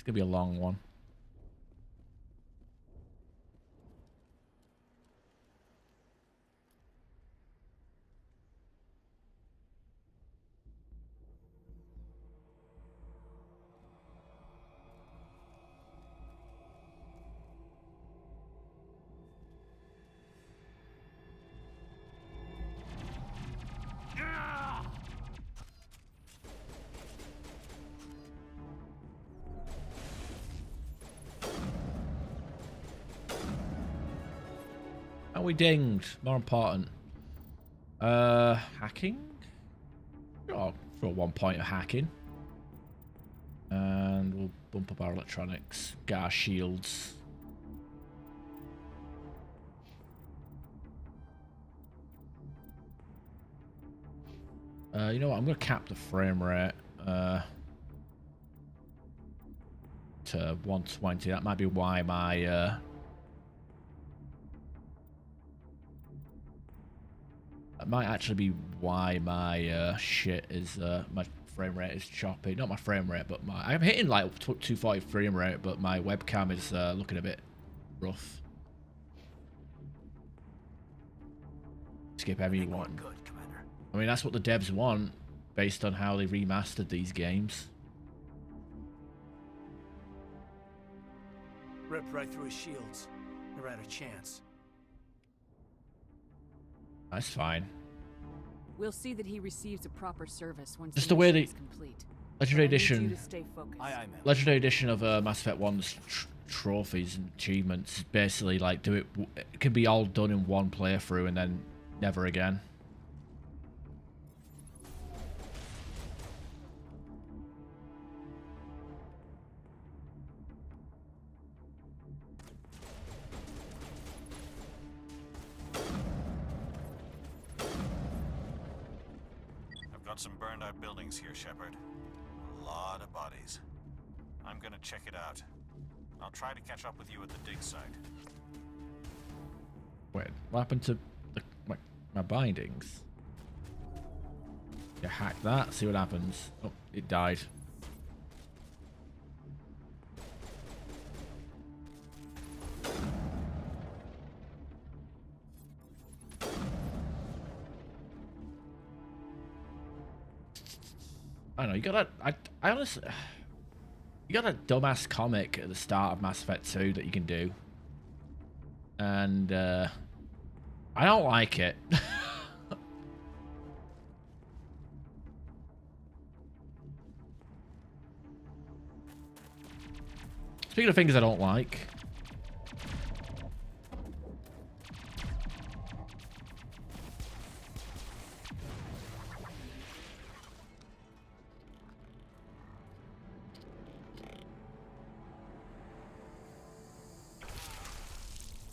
gonna be a long one. And we dinged. More important. Hacking? Oh, for 1 point of hacking. And we'll bump up our electronics. Get our shields. You know what? I'm going to cap the frame rate to 120. That might be why my that might actually be why my shit is my frame rate is choppy. Not my frame rate, but I'm hitting like 240 frame rate, but my webcam is looking a bit rough. Skip every one. I mean, that's what the devs want, based on how they remastered these games. Ripped right through his shields. Never had a chance. That's fine. We'll see that he receives a proper service once Just the way mission the is complete. Legendary But I need you Edition, to stay focused. Aye, aye, ma'am. Legendary Edition of Mass Effect 1's trophies and achievements, basically like it can be all done in one playthrough and then never again. Some burned out buildings here, Shepard. A lot of bodies. I'm gonna check it out. I'll try to catch up with you at the dig site. Wait, what happened to my bindings? You hack that, see what happens. Oh, it died. I don't know, you got that. I honestly, you got a dumbass comic at the start of Mass Effect 2 that you can do, and I don't like it. Speaking of things I don't like.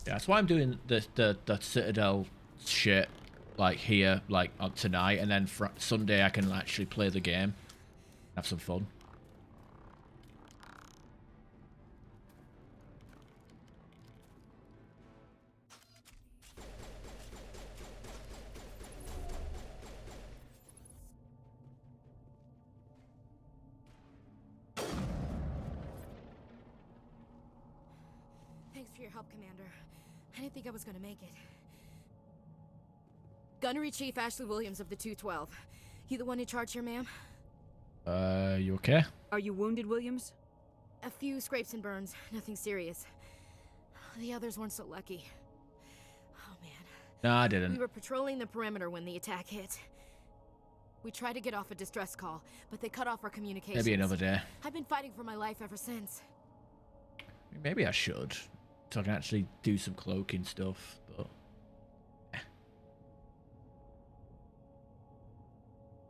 Yeah, that's why I'm doing the Citadel shit, like here, like on tonight, and then Sunday I can actually play the game, have some fun. Thanks for your help, Commander. I didn't think I was gonna make it. Gunnery Chief Ashley Williams of the 212. You the one in charge here, ma'am? You okay? Are you wounded, Williams? A few scrapes and burns, nothing serious. The others weren't so lucky. Oh, man. No, I didn't. We were patrolling the perimeter when the attack hit. We tried to get off a distress call, but they cut off our communications. Maybe another day. I've been fighting for my life ever since. Maybe I should, so I can actually do some cloaking stuff, but...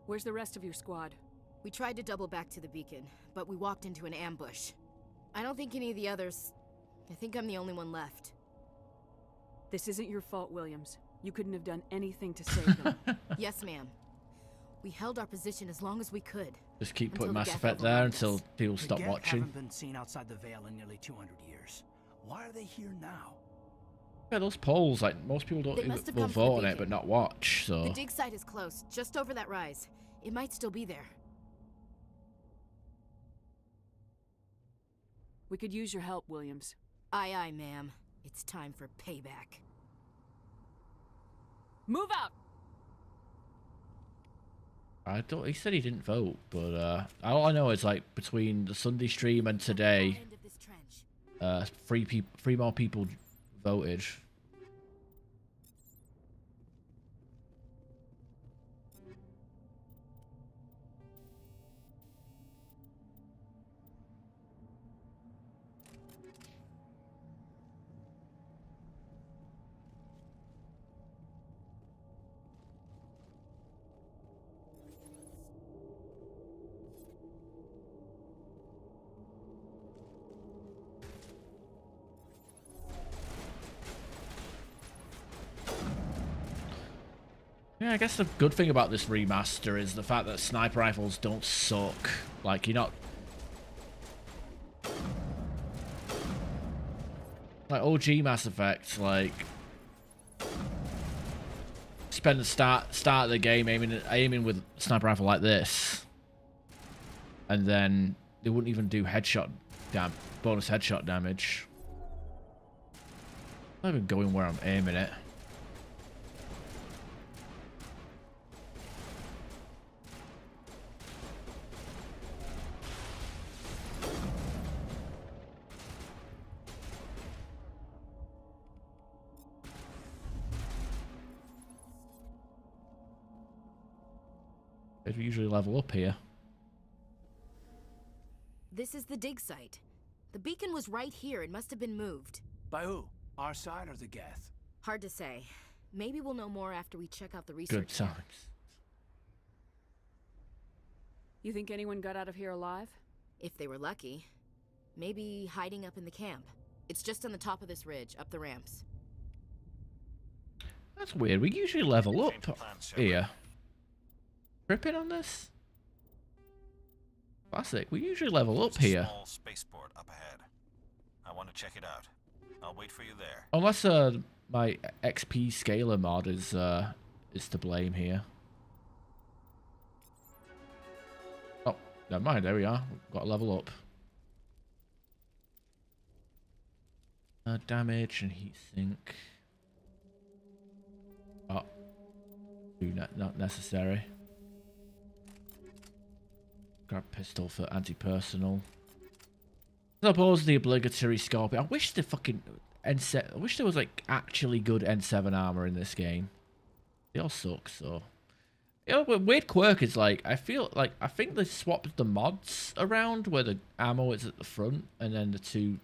Where's the rest of your squad? We tried to double back to the beacon, but we walked into an ambush. I don't think any of the others... I think I'm the only one left. This isn't your fault, Williams. You couldn't have done anything to save them. Yes, ma'am. We held our position as long as we could. Just keep putting the Mass Geth Effect there overwhelmed until us. people The stop Geth watching. haven't been seen outside the Veil in nearly 200 years. Why are they here now? Yeah, those polls, like, most people don't They must have will come for the vote on it, beacon. but not watch, so... The dig site is close, just over that rise. It might still be there. We could use your help, Williams. Aye, aye, ma'am. It's time for payback. Move out! I don't. He said he didn't vote, but all I know is like between the Sunday stream and today, three more people voted. Yeah, I guess the good thing about this remaster is the fact that sniper rifles don't suck. Like, you're not... Like, OG Mass Effect, like... Spend the start of the game aiming with a sniper rifle like this. And then they wouldn't even do bonus headshot damage. I'm not even going where I'm aiming it. They usually level up here. This is the dig site. The beacon was right here. It must have been moved. By who? Our side or the Geth? Hard to say. Maybe we'll know more after we check out the research. Good times. You think anyone got out of here alive? If they were lucky. Maybe hiding up in the camp. It's just on the top of this ridge, up the ramps. That's weird. We usually level up here. Tripping on this? Classic. We usually level up here. Small spaceport up ahead. I want to check it out. I'll wait for you there. Unless my XP scaler mod is to blame here. Oh, never mind. There we are. We've got to level up. Damage and heat sink. Oh, not necessary. Grab pistol for anti-personal. I suppose the obligatory scorpion. I wish the fucking N7. I wish there was like actually good N7 armor in this game. They all suck. So You know, weird quirk is like, I think they swapped the mods around where the ammo is at the front and then the two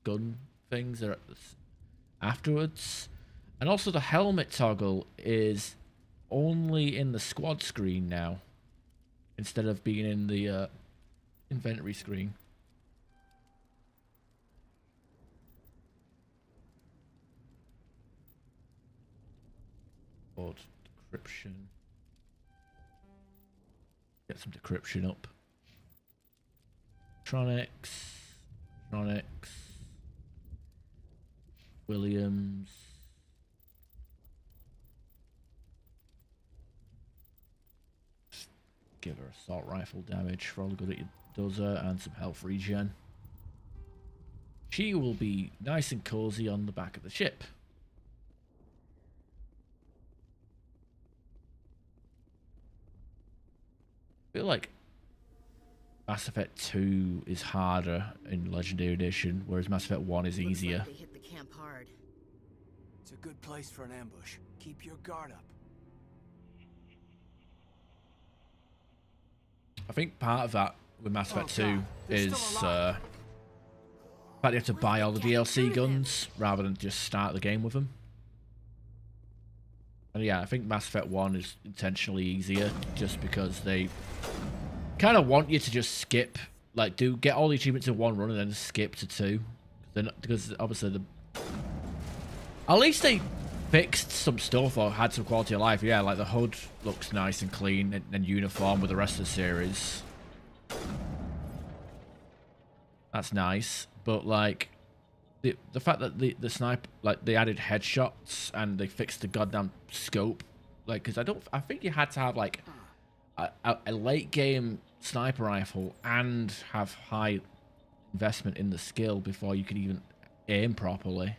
gun things are afterwards. And also the helmet toggle is only in the squad screen now instead of being in the inventory screen. Or decryption. Get some decryption up. Tronics. Williams. Just give her assault rifle damage for all the good it does her and some health regen. She will be nice and cozy on the back of the ship. I feel like Mass Effect 2 is harder in Legendary Edition, whereas Mass Effect 1 is easier. Looks like they hit the camp hard. It's a good place for an ambush. Keep your guard up. I think part of that with Mass Effect 2 is fact you have to buy all the DLC guns rather than just start the game with them. And yeah, I think Mass Effect 1 is intentionally easier just because they kind of want you to just skip, like, get all the achievements in one run and then skip to 2. Because obviously at least they fixed some stuff or had some quality of life. Yeah, like the HUD looks nice and clean and uniform with the rest of the series. That's nice, but like the fact that the sniper, like, they added headshots and they fixed the goddamn scope, like, because I think you had to have like a late game sniper rifle and have high investment in the skill before you could even aim properly.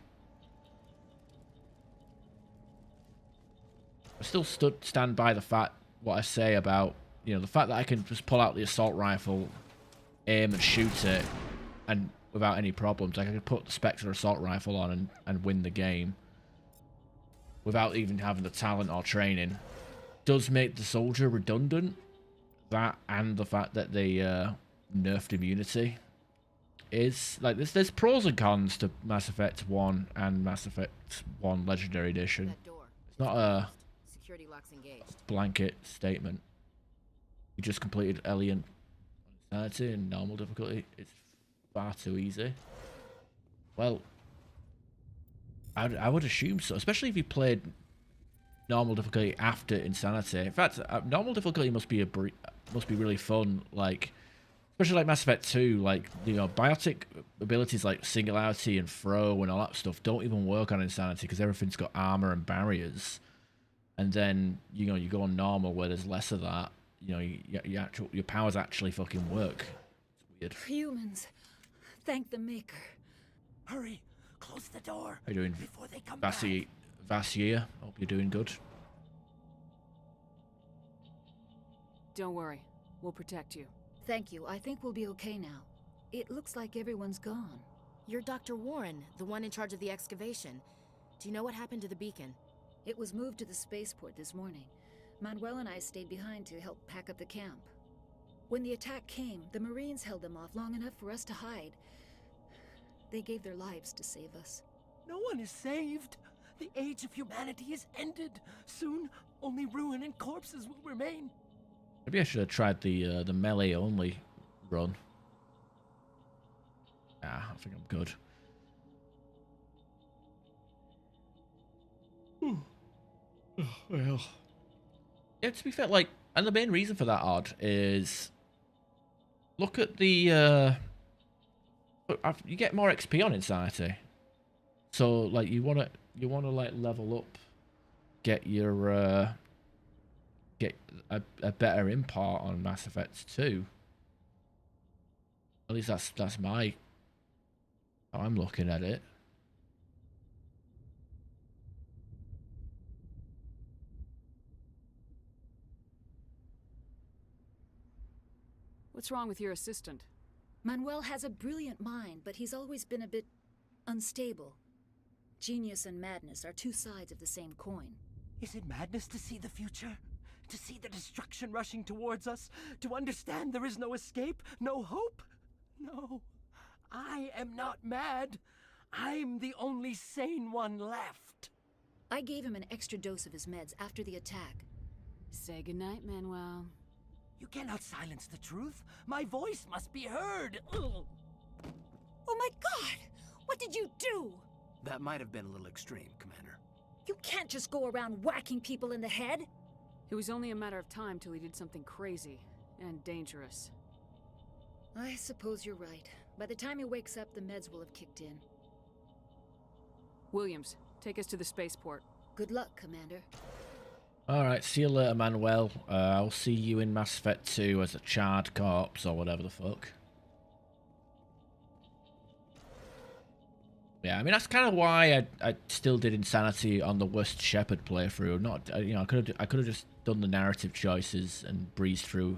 I still stand by the fact, what I say about, you know, the fact that I can just pull out the assault rifle, aim and shoot it, and without any problems. Like, I could put the Spectre assault rifle on and win the game without even having the talent or training. Does make the soldier redundant. That and the fact that they nerfed immunity is like, there's pros and cons to Mass Effect 1 and Mass Effect 1 Legendary Edition. It's not a Security locks engaged. blanket statement. You just completed Alien Insanity in normal difficulty. It's far too easy. Well, I would assume so, especially if you played normal difficulty after Insanity. In fact, normal difficulty must be really fun. Like, especially like Mass Effect 2, like, you know, biotic abilities like Singularity and Throw and all that stuff don't even work on Insanity because everything's got armor and barriers. And then, you know, you go on normal where there's less of that. You know, your powers actually fucking work. It's weird. Humans, thank the Maker. Hurry, close the door. How you doing, before they come Vasir? Hope you're doing good. Don't worry, we'll protect you. Thank you. I think we'll be okay now. It looks like everyone's gone. You're Dr. Warren, the one in charge of the excavation. Do you know what happened to the beacon? It was moved to the spaceport this morning. Manuel and I stayed behind to help pack up the camp. When the attack came, the Marines held them off long enough for us to hide. They gave their lives to save us. No one is saved. The age of humanity is ended. Soon, only ruin and corpses will remain. Maybe I should have tried the melee only run. I think I'm good. Well, yeah, to be fair, like, and the main reason for that, Odd, is look at the you get more XP on Insanity, so like you wanna like level up, get your get a better import on Mass Effect 2. At least that's my how I'm looking at it. What's wrong with your assistant? Manuel has a brilliant mind, but he's always been a bit unstable. Genius and madness are two sides of the same coin. Is it madness to see the future? To see the destruction rushing towards us? To understand there is no escape? No hope? No. I am not mad. I'm the only sane one left. I gave him an extra dose of his meds after the attack. Say goodnight, Manuel. You cannot silence the truth. My voice must be heard. Ugh. Oh my God! What did you do? That might have been a little extreme, Commander. You can't just go around whacking people in the head. It was only a matter of time till he did something crazy and dangerous. I suppose you're right. By the time he wakes up, the meds will have kicked in. Williams, take us to the spaceport. Good luck, Commander. Alright, see you later, Manuel. I'll see you in Mass Effect 2 as a charred corpse or whatever the fuck. Yeah, I mean, that's kind of why I still did Insanity on the worst Shepard playthrough. Not, you know, I could have just done the narrative choices and breezed through.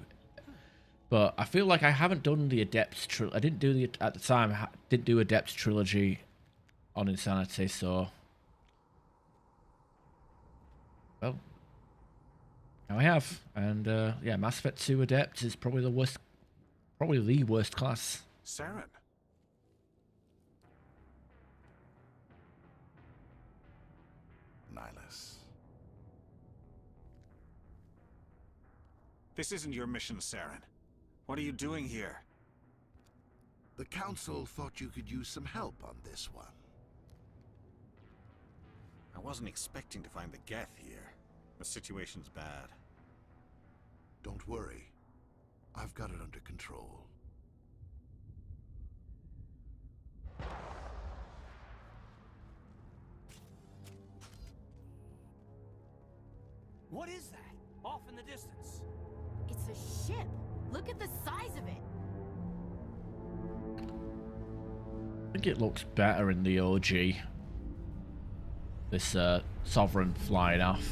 But I feel like I haven't done the Adepts trilogy. I didn't do the, at the time, I didn't do Adepts trilogy on Insanity, so... Well, now I have. And, yeah, Mass Effect 2 Adept is probably the worst class. Saren. Nihilus. This isn't your mission, Saren. What are you doing here? The Council thought you could use some help on this one. I wasn't expecting to find the Geth here. The situation's bad. Don't worry. I've got it under control. What is that? Off in the distance. It's a ship. Look at the size of it. I think it looks better in the OG. This Sovereign flying off.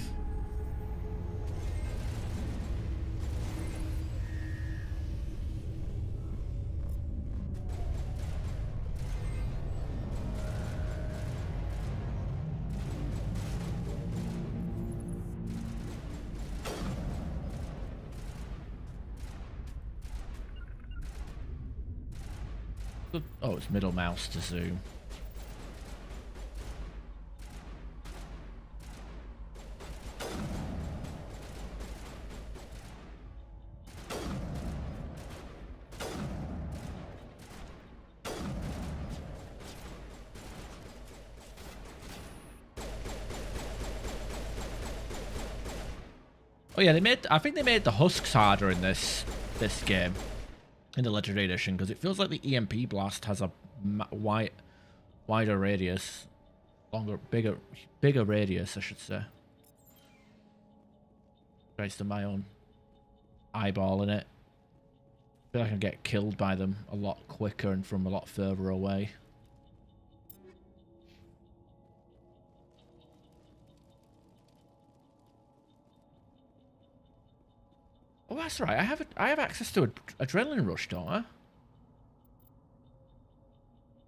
Oh, it's middle mouse to zoom. Oh yeah, I think they made the husks harder in this game. In the Legendary Edition, because it feels like the EMP blast has a wider radius, bigger radius, I should say. Based on my own eyeballing it, I feel like I can get killed by them a lot quicker and from a lot further away. Oh, that's right. I have access to Adrenaline Rush, don't I?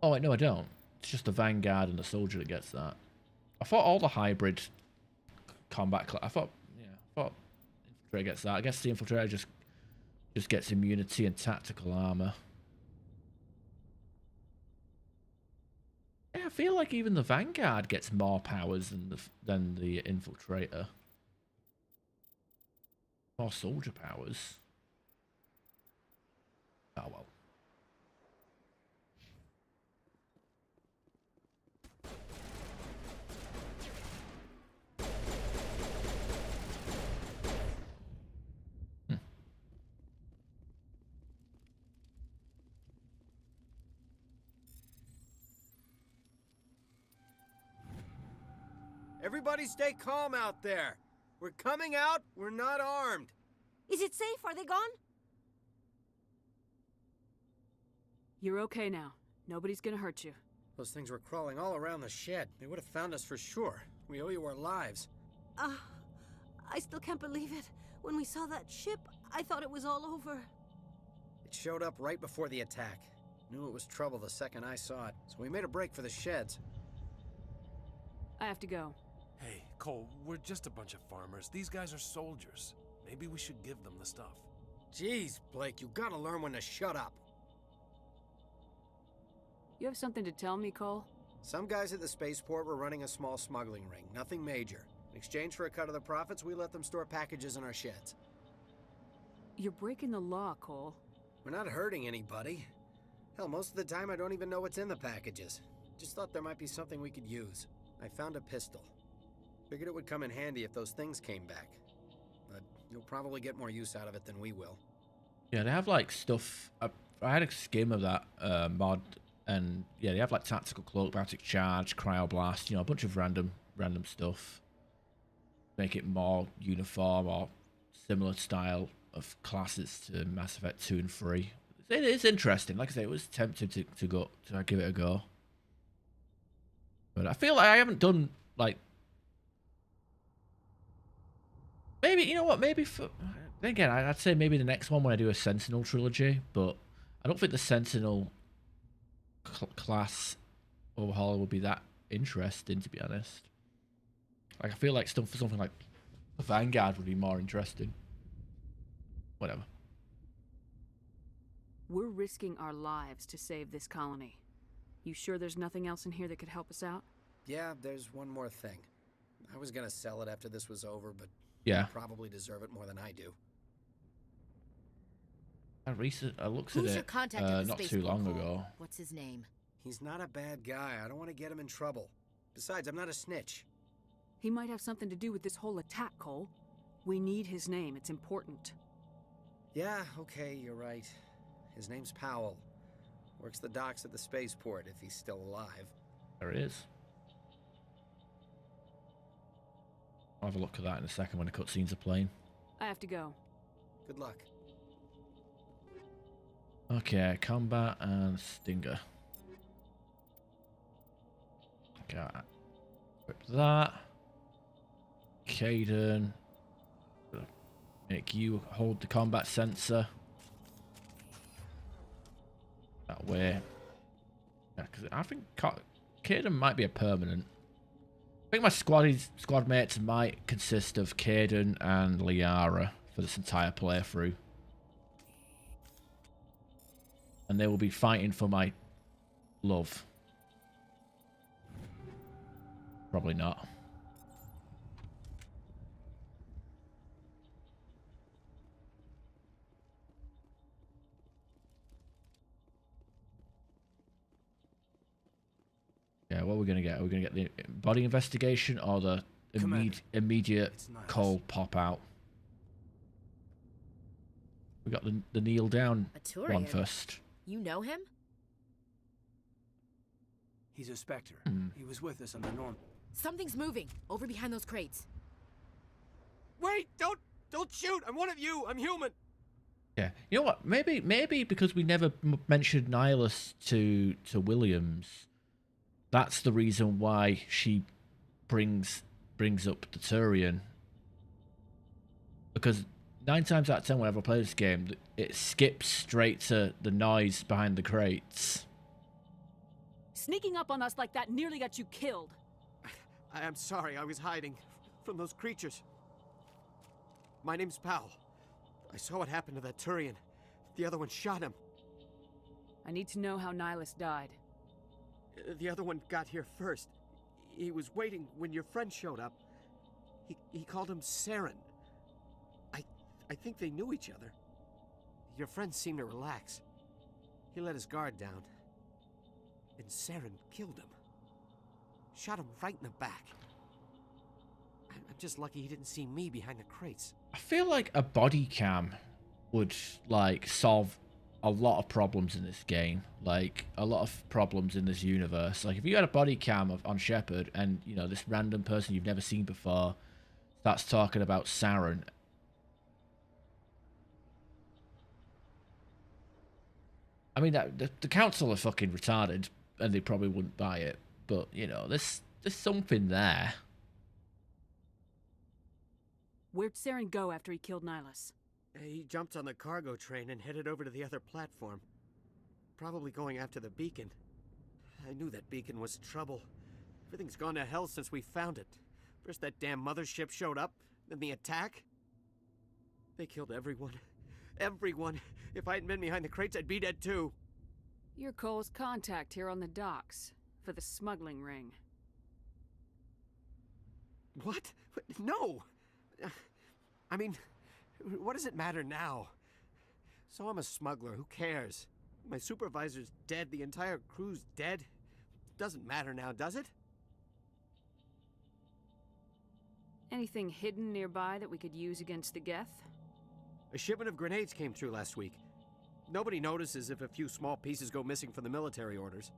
Oh, wait, no, I don't. It's just the Vanguard and the Soldier that gets that. I thought all the hybrid combat... I thought Infiltrator gets that. I guess the Infiltrator just gets immunity and tactical armor. Yeah, I feel like even the Vanguard gets more powers than the Infiltrator. More soldier powers. Oh well. Everybody stay calm out there. We're coming out. We're not armed. Is it safe? Are they gone? You're okay now. Nobody's gonna hurt you. Those things were crawling all around the shed. They would have found us for sure. We owe you our lives. I still can't believe it. When we saw that ship, I thought it was all over. It showed up right before the attack. Knew it was trouble the second I saw it, so we made a break for the sheds. I have to go. Hey, Cole, we're just a bunch of farmers. These guys are soldiers. Maybe we should give them the stuff. Jeez, Blake, you gotta learn when to shut up. You have something to tell me, Cole? Some guys at the spaceport were running a small smuggling ring, nothing major. In exchange for a cut of the profits, we let them store packages in our sheds. You're breaking the law, Cole. We're not hurting anybody. Hell, most of the time I don't even know what's in the packages. Just thought there might be something we could use. I found a pistol. Figured it would come in handy if those things came back. But you'll probably get more use out of it than we will. Yeah, they have like stuff. I had a skim of that mod, and yeah, they have like tactical cloak, biotic charge, cryoblast, you know, a bunch of random stuff. Make it more uniform or similar style of classes to Mass Effect 2 and 3. It is interesting. Like I say, it was tempted to give it a go. But I feel like I haven't done, like... Maybe, you know what, maybe for... Again, I'd say maybe the next one when I do a Sentinel trilogy, but I don't think the Sentinel class overhaul would be that interesting, to be honest. Like, I feel like something like Vanguard would be more interesting. Whatever. We're risking our lives to save this colony. You sure there's nothing else in here that could help us out? Yeah, there's one more thing. I was gonna sell it after this was over, but yeah, you probably deserve it more than I do. I looked at it not too long ago. What's his name? He's not a bad guy. I don't want to get him in trouble. Besides, I'm not a snitch. He might have something to do with this whole attack, Cole. We need his name. It's important. Yeah, okay, you're right. His name's Powell. Works the docks at the spaceport, if he's still alive. There he is. I'll have a look at that in a second when the cutscenes are playing. I have to go. Good luck. Okay, combat and Stinger. Okay, equip that. Caden. Make you hold the combat sensor. That way. Yeah, because I think Caden might be a permanent. I think my squad mates might consist of Caden and Liara for this entire playthrough. And they will be fighting for my love. Probably not. Yeah, what are we going to get? Are we going to get the body investigation or the immediate cold pop out? We got the kneel down one first. You know him? He's a Spectre. He was with us on the Norm. Something's moving over behind those crates. Wait! Don't shoot! I'm one of you! I'm human! Yeah. You know what? Maybe because we never mentioned Nihilus to Williams, that's the reason why she brings up the Turian. Because 9 times out of 10 whenever I play this game, it skips straight to the noise behind the crates. Sneaking up on us like that nearly got you killed. I am sorry, I was hiding from those creatures. My name's Powell. I saw what happened to that Turian. The other one shot him. I need to know how Nihilus died. The other one got here first. He was waiting when your friend showed up. He called him Saren. I think they knew each other. Your friend seemed to relax. He let his guard down. And Saren killed him. Shot him right in the back. I'm just lucky he didn't see me behind the crates. I feel like a body cam would, like, solve a lot of problems in this game. Like, a lot of problems in this universe. Like, if you had a body cam on Shepard and, you know, this random person you've never seen before starts talking about Saren. I mean, the council are fucking retarded, and they probably wouldn't buy it. But, you know, there's something there. Where'd Saren go after he killed Nihilus? He jumped on the cargo train and headed over to the other platform. Probably going after the beacon. I knew that beacon was trouble. Everything's gone to hell since we found it. First that damn mothership showed up, then the attack. They killed everyone. Everyone. If I hadn't been behind the crates, I'd be dead too. You're Cole's contact here on the docks for the smuggling ring. What? No! I mean, what does it matter now? So I'm a smuggler, who cares? My supervisor's dead, the entire crew's dead. Doesn't matter now, does it? Anything hidden nearby that we could use against the Geth? A shipment of grenades came through last week. Nobody notices if a few small pieces go missing from the military orders.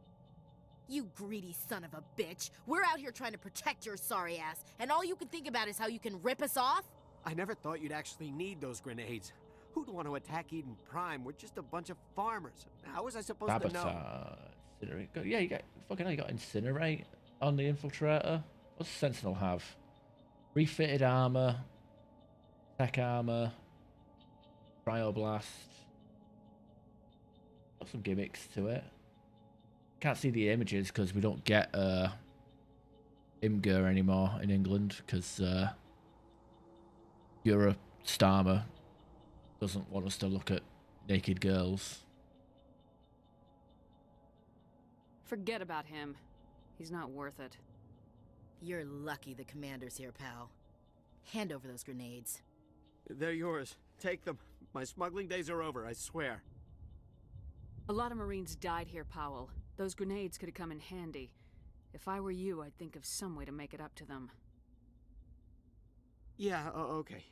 You greedy son of a bitch. We're out here trying to protect your sorry ass, and all you can think about is how you can rip us off? I never thought you'd actually need those grenades. Who'd want to attack Eden Prime? We're just a bunch of farmers. How was I supposed to know? Incinerate. Yeah, you got fucking hell, you got Incinerate on the Infiltrator. What's Sentinel have? Refitted armor, tech armor, cryoblast. Got some gimmicks to it. Can't see the images because we don't get Imgur anymore in England because Euro Starmer doesn't want us to look at naked girls. Forget about him. He's not worth it. You're lucky the commander's here, pal. Hand over those grenades. They're yours. Take them. My smuggling days are over, I swear. A lot of Marines died here, Powell. Those grenades could have come in handy. If I were you, I'd think of some way to make it up to them. Yeah, okay.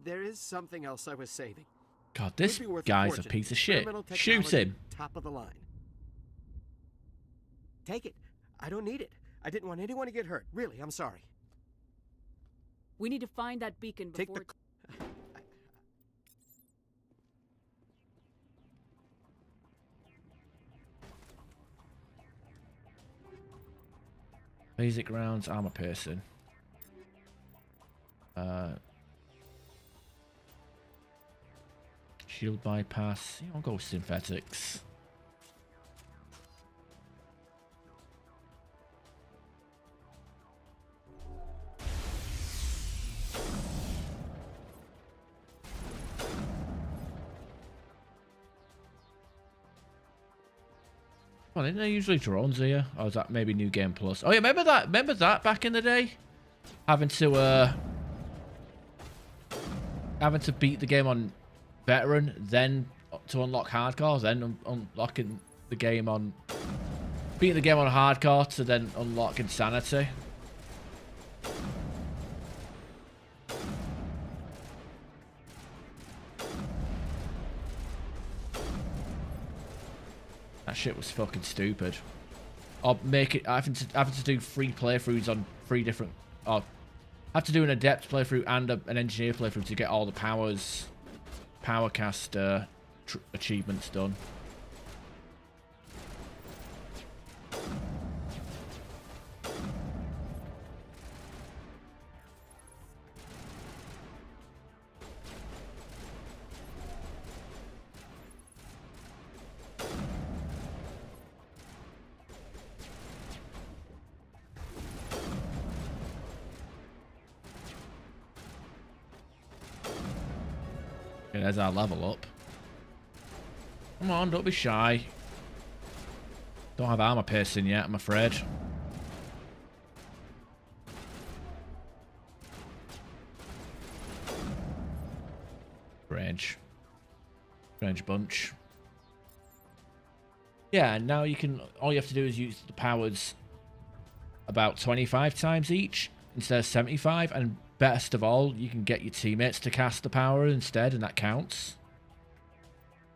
There is something else I was saving. God, this guy's a piece of shit. Shoot him. Top of the line. Take it. I don't need it. I didn't want anyone to get hurt. Really, I'm sorry. We need to find that beacon before... Take the... Basic rounds, armor piercing. Shield bypass. I'll go with synthetics. Well, isn't there usually drones here? Or is that maybe New Game Plus? Oh yeah, remember that? Remember that back in the day? Having to beat the game on veteran, then to unlock hardcore, then unlocking the game on beating the game on hardcore to then unlock insanity. That shit was fucking stupid. Or make it having to do 3 playthroughs on 3 different, or have to do an adept playthrough and an engineer playthrough to get all the powercast achievements done. Okay, there's our level up. Come on, don't be shy. Don't have armor piercing yet, I'm afraid. Strange bunch. Yeah, and now you can, all you have to do is use the powers about 25 times each instead of 75, and best of all, you can get your teammates to cast the power instead, and that counts.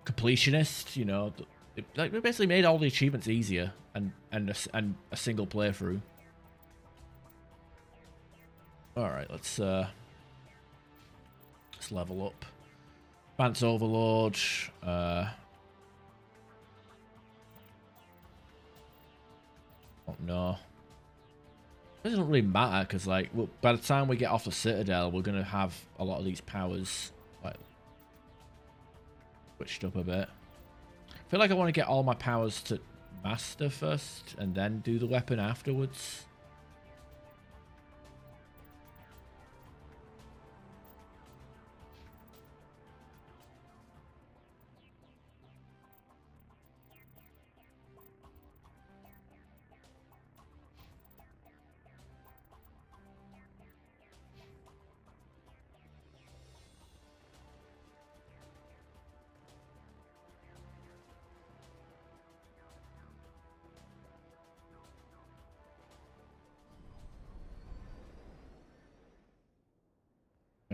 Completionist, you know, we basically made all the achievements easier and a single playthrough. All right, let's level up. Advanced Overlord. Oh no. It doesn't really matter because, like, well, by the time we get off the Citadel, we're gonna have a lot of these powers like switched up a bit. I feel like I want to get all my powers to master first and then do the weapon afterwards.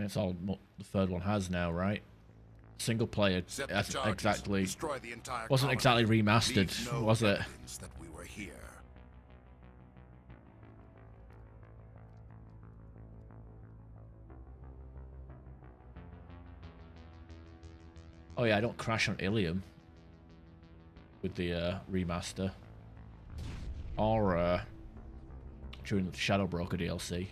And it's all the third one has now, right? Single player, exactly. Wasn't exactly remastered, was it? That we were here. Oh yeah, I don't crash on Ilium with the remaster, or during the Shadow Broker DLC.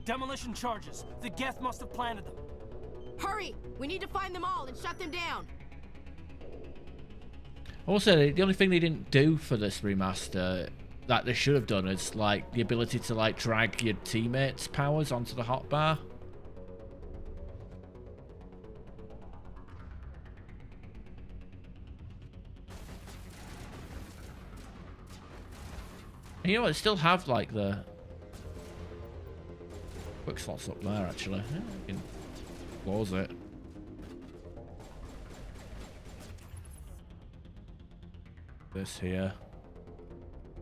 Demolition charges. The Geth must have planted them. Hurry! We need to find them all and shut them down. Also, the only thing they didn't do for this remaster that they should have done is like the ability to like drag your teammates' powers onto the hotbar. And you know what? They still have like the quick slots up there, actually. Yeah, you can close it. This here.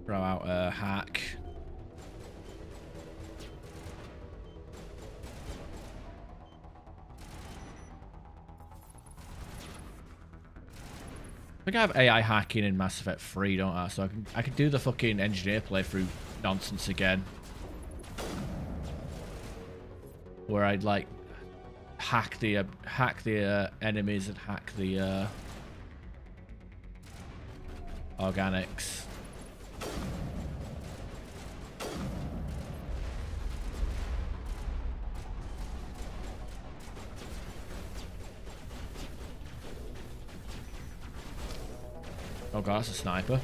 Throw out a hack. I think I have AI hacking in Mass Effect 3, don't I? So I can do the fucking engineer playthrough nonsense again. Where I'd like hack the enemies and hack the organics. Oh god, that's a sniper.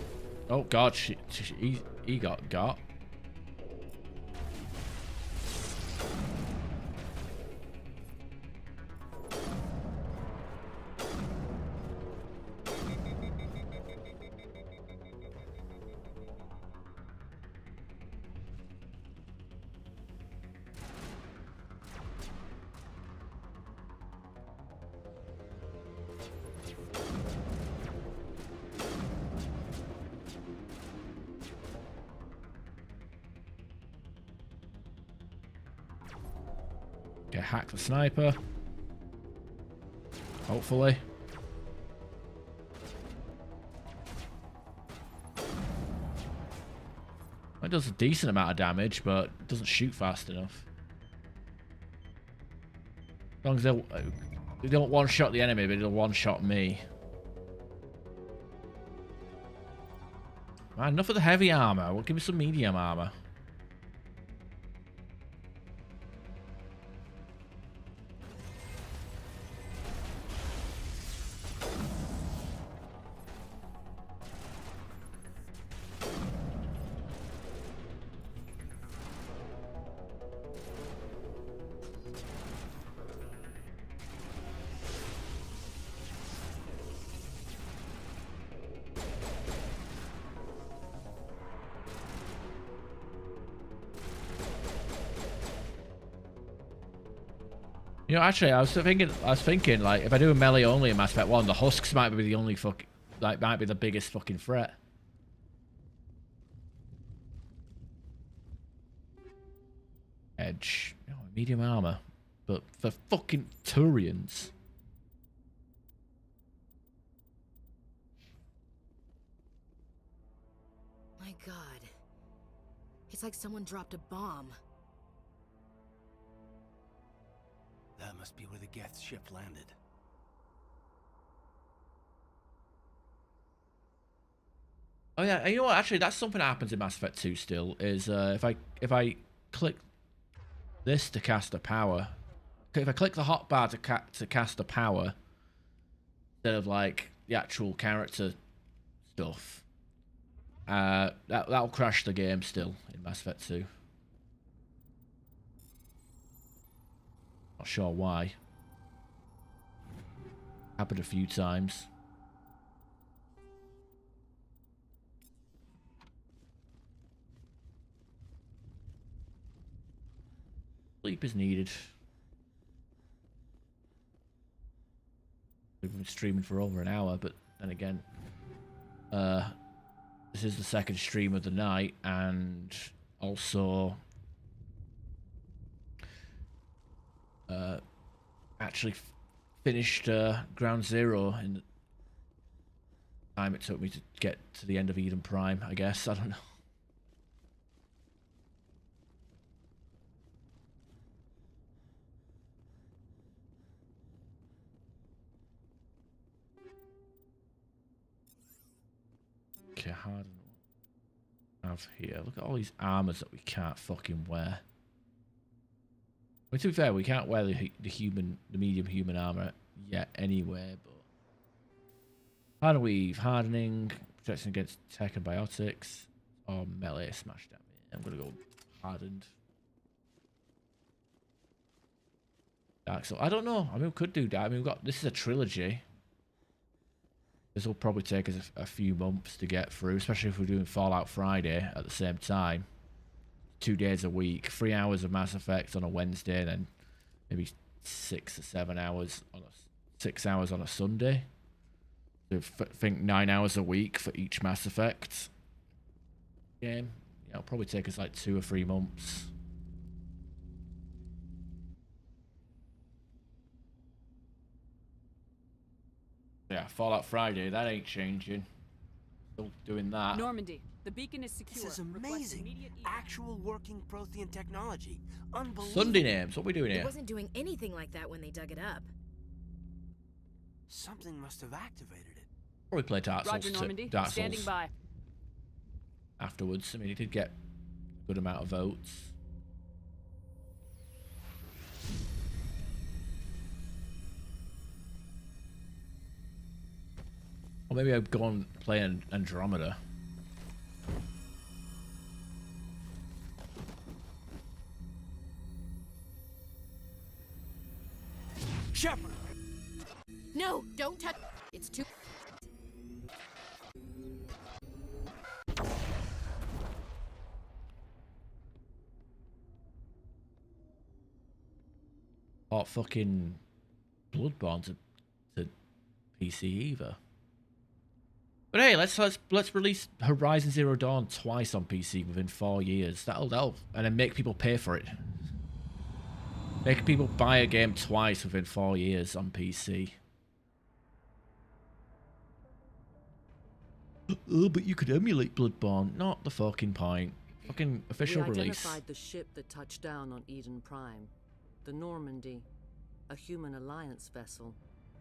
Oh god, he got. Okay, hack the sniper. Hopefully. It does a decent amount of damage, but it doesn't shoot fast enough. As long as they don't one-shot the enemy, but they'll one-shot me. Man, enough of the heavy armor. Well, give me some medium armor. You know, actually, I was thinking, like, if I do a melee only in Mass Effect 1, the husks might be the only might be the biggest fucking threat. Edge, oh, medium armor, but for fucking Turians. My god, it's like someone dropped a bomb. That must be where the Geth ship landed. Oh yeah, you know what? Actually, that's something that happens in Mass Effect 2 still. Is if I click this to cast a power, if I click the hotbar to cast a power instead of like the actual character stuff, that'll crash the game still in Mass Effect 2. Not sure why. Happened a few times. Sleep is needed. We've been streaming for over an hour, but then again, this is the second stream of the night, and also actually finished Ground Zero in the time it took me to get to the end of Eden Prime, I guess. I don't know. Okay, hard have here. Look at all these armors that we can't fucking wear. Well, to be fair, we can't wear the medium human armor yet anyway, but harder weave, hardening, protection against tech and biotics, or melee smash damage. I'm gonna go hardened. Dark Soul. I don't know. I mean, we could do that. I mean, this is a trilogy. This will probably take us a few months to get through, especially if we're doing Fallout Friday at the same time. 2 days a week, 3 hours of Mass Effect on a Wednesday, then maybe 6 or 7 hours on 6 hours on a Sunday. So think 9 hours a week for each Mass Effect game. Yeah, it'll probably take us like 2 or 3 months. Yeah, Fallout Friday, that ain't changing. Still doing that. Normandy, the beacon is secure. This is amazing. Actual working Prothean technology. Unbelievable. Sunday names, what are we doing here? It wasn't doing anything like that when they dug it up. Something must have activated it. Probably play Dark Souls. Roger, Normandy. Dark Standing Souls by. afterwards. I mean, he did get a good amount of votes. Or maybe I'd go and play Andromeda. Shepard! No, don't touch. It's too. Or fucking Bloodborne to PC either. But hey, let's release Horizon Zero Dawn twice on PC within 4 years. That'll help, and then make people pay for it. Make people buy a game twice within 4 years on PC. Oh, but you could emulate Bloodborne. Not the fucking point. Fucking official we release. identified the ship that touched down on Eden Prime, the Normandy, a human alliance vessel.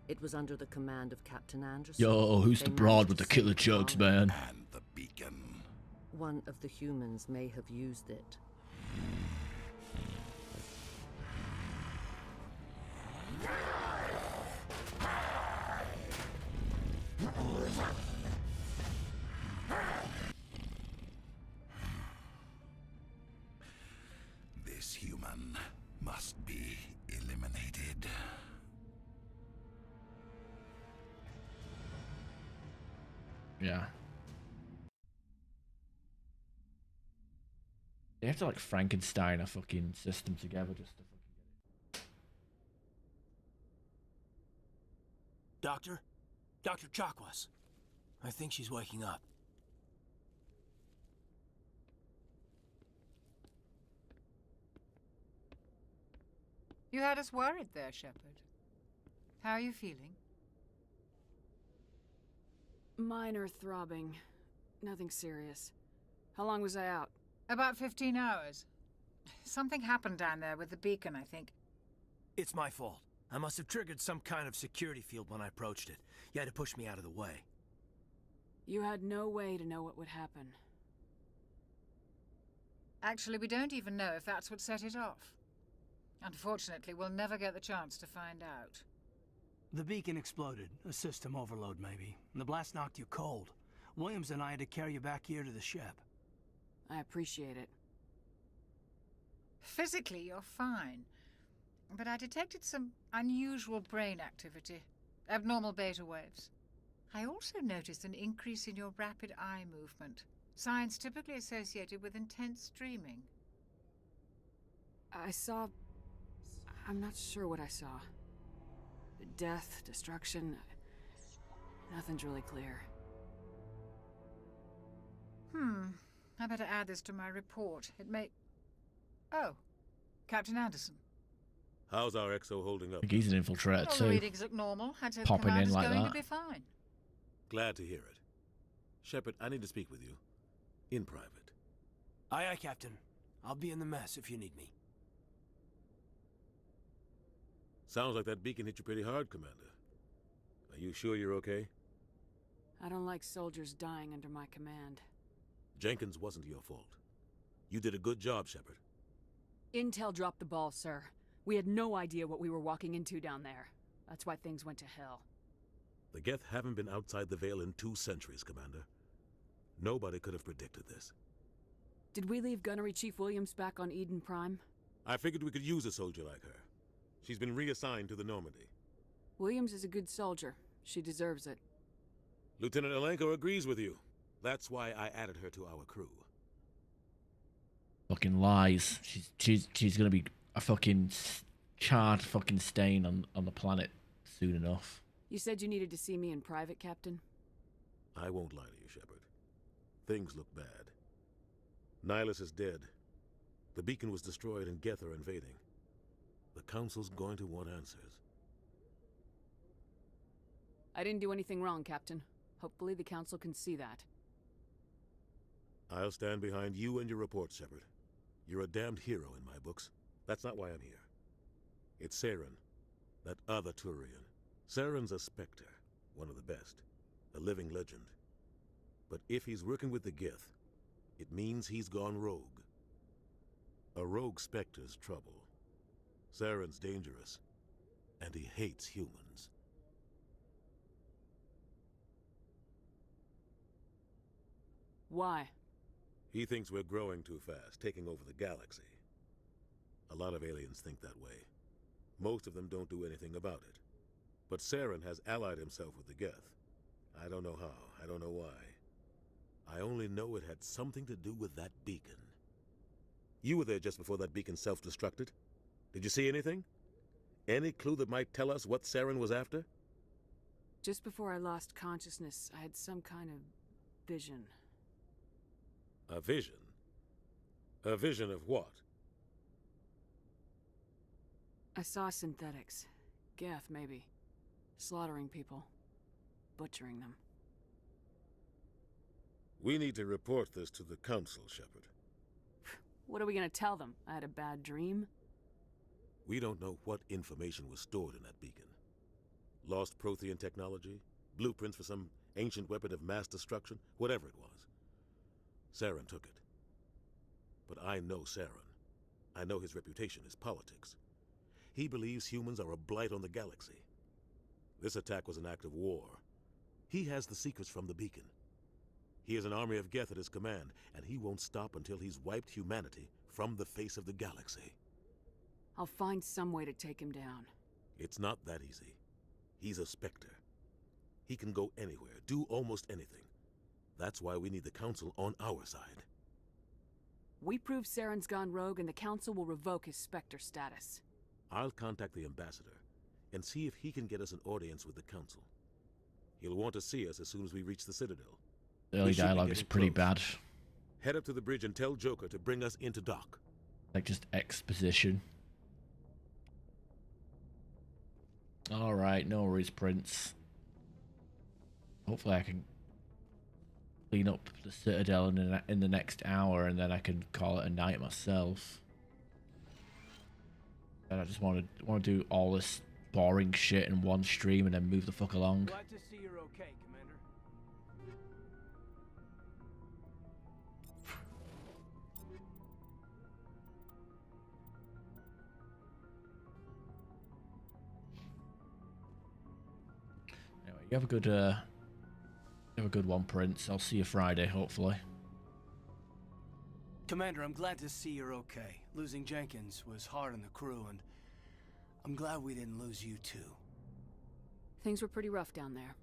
It was under the command of Captain Anderson. Yo, who's the broad with the killer jugs, man? And the beacon. One of the humans may have used it. This human must be eliminated. Yeah. They have to like Frankenstein a fucking system together just to fucking get it. Doctor? Dr. Chakwas. I think she's waking up. You had us worried there, Shepard. How are you feeling? Minor throbbing. Nothing serious. How long was I out? About 15 hours. Something happened down there with the beacon, I think. It's my fault. I must have triggered some kind of security field when I approached it. You had to push me out of the way. You had no way to know what would happen. Actually, we don't even know if that's what set it off. Unfortunately, we'll never get the chance to find out. The beacon exploded. A system overload, maybe. And the blast knocked you cold. Williams and I had to carry you back here to the ship. I appreciate it. Physically, you're fine. But I detected some unusual brain activity. Abnormal beta waves. I also noticed an increase in your rapid eye movement. Signs typically associated with intense dreaming. I saw I'm not sure what I saw. Death, destruction... Nothing's really clear. I better add this to my report. It may... Oh, Captain Anderson. How's our XO holding up? I think he's an infiltrator All too. the readings look normal. I'd say the Popping command in is like going that. to be fine. Glad to hear it. Shepard, I need to speak with you. In private. Aye, aye, Captain. I'll be in the mess if you need me. Sounds like that beacon hit you pretty hard, Commander. Are you sure you're okay? I don't like soldiers dying under my command. Jenkins wasn't your fault. You did a good job, Shepard. Intel dropped the ball, sir. We had no idea what we were walking into down there. That's why things went to hell. The Geth haven't been outside the Veil in 2 centuries, Commander. Nobody could have predicted this. Did we leave Gunnery Chief Williams back on Eden Prime? I figured we could use a soldier like her. She's been reassigned to the Normandy. Williams is a good soldier. She deserves it. Lieutenant Alenko agrees with you. That's why I added her to our crew. Fucking lies. She's gonna be a fucking charred fucking stain on the planet soon enough. You said you needed to see me in private, Captain? I won't lie to you, Shepard. Things look bad. Nihilus is dead. The beacon was destroyed and Geth are invading. The Council's going to want answers. I didn't do anything wrong, Captain. Hopefully the Council can see that. I'll stand behind you and your report, Shepard. You're a damned hero in my books. That's not why I'm here. It's Saren, that other Turian. Saren's a Spectre, one of the best, a living legend. But if he's working with the Geth, it means he's gone rogue. A rogue Spectre's trouble. Saren's dangerous, and he hates humans. Why? He thinks we're growing too fast, taking over the galaxy. A lot of aliens think that way. Most of them don't do anything about it. But Saren has allied himself with the Geth. I don't know how, I don't know why. I only know it had something to do with that beacon. You were there just before that beacon self-destructed. Did you see anything? Any clue that might tell us what Saren was after? Just before I lost consciousness, I had some kind of vision. A vision? A vision of what? I saw synthetics. Geth, maybe. Slaughtering people. Butchering them. We need to report this to the Council, Shepard. What are we gonna tell them? I had a bad dream? We don't know what information was stored in that beacon. Lost Prothean technology? Blueprints for some ancient weapon of mass destruction? Whatever it was. Saren took it. But I know Saren. I know his reputation is politics. He believes humans are a blight on the galaxy. This attack was an act of war. He has the secrets from the beacon. He has an army of Geth at his command, and he won't stop until he's wiped humanity from the face of the galaxy. I'll find some way to take him down. It's not that easy. He's a Spectre. He can go anywhere, do almost anything. That's why we need the Council on our side. We prove Saren's gone rogue and the Council will revoke his Spectre status. I'll contact the Ambassador and see if he can get us an audience with the Council. He'll want to see us as soon as we reach the Citadel. Early dialogue is pretty bad. Head up to the bridge and tell Joker to bring us into dock. Like just exposition. Alright, no worries, Prince. Hopefully I can clean up the Citadel in the next hour and then I can call it a night myself. And I just want to do all this boring shit in one stream and then move the fuck along. Glad to see you're okay, Commander. Anyway, you have a good one, Prince. I'll see you Friday, hopefully. Commander, I'm glad to see you're okay. Losing Jenkins was hard on the crew, and I'm glad we didn't lose you too. Things were pretty rough down there.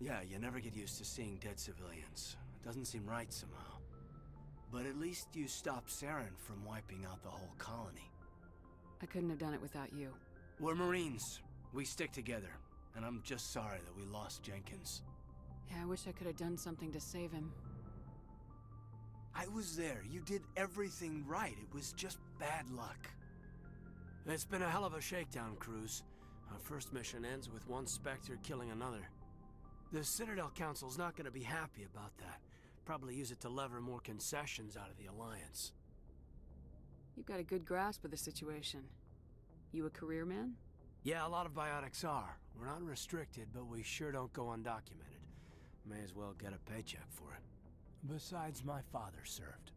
Yeah, you never get used to seeing dead civilians. It doesn't seem right somehow. But at least you stopped Saren from wiping out the whole colony. I couldn't have done it without you. We're Marines. We stick together. And I'm just sorry that we lost Jenkins. Yeah, I wish I could have done something to save him. I was there. You did everything right. It was just bad luck. It's been a hell of a shakedown, Cruz. Our first mission ends with one Spectre killing another. The Citadel Council's not going to be happy about that. Probably use it to lever more concessions out of the Alliance. You've got a good grasp of the situation. You a career man? Yeah, a lot of biotics are. We're not restricted, but we sure don't go undocumented. May as well get a paycheck for it. Besides, my father served.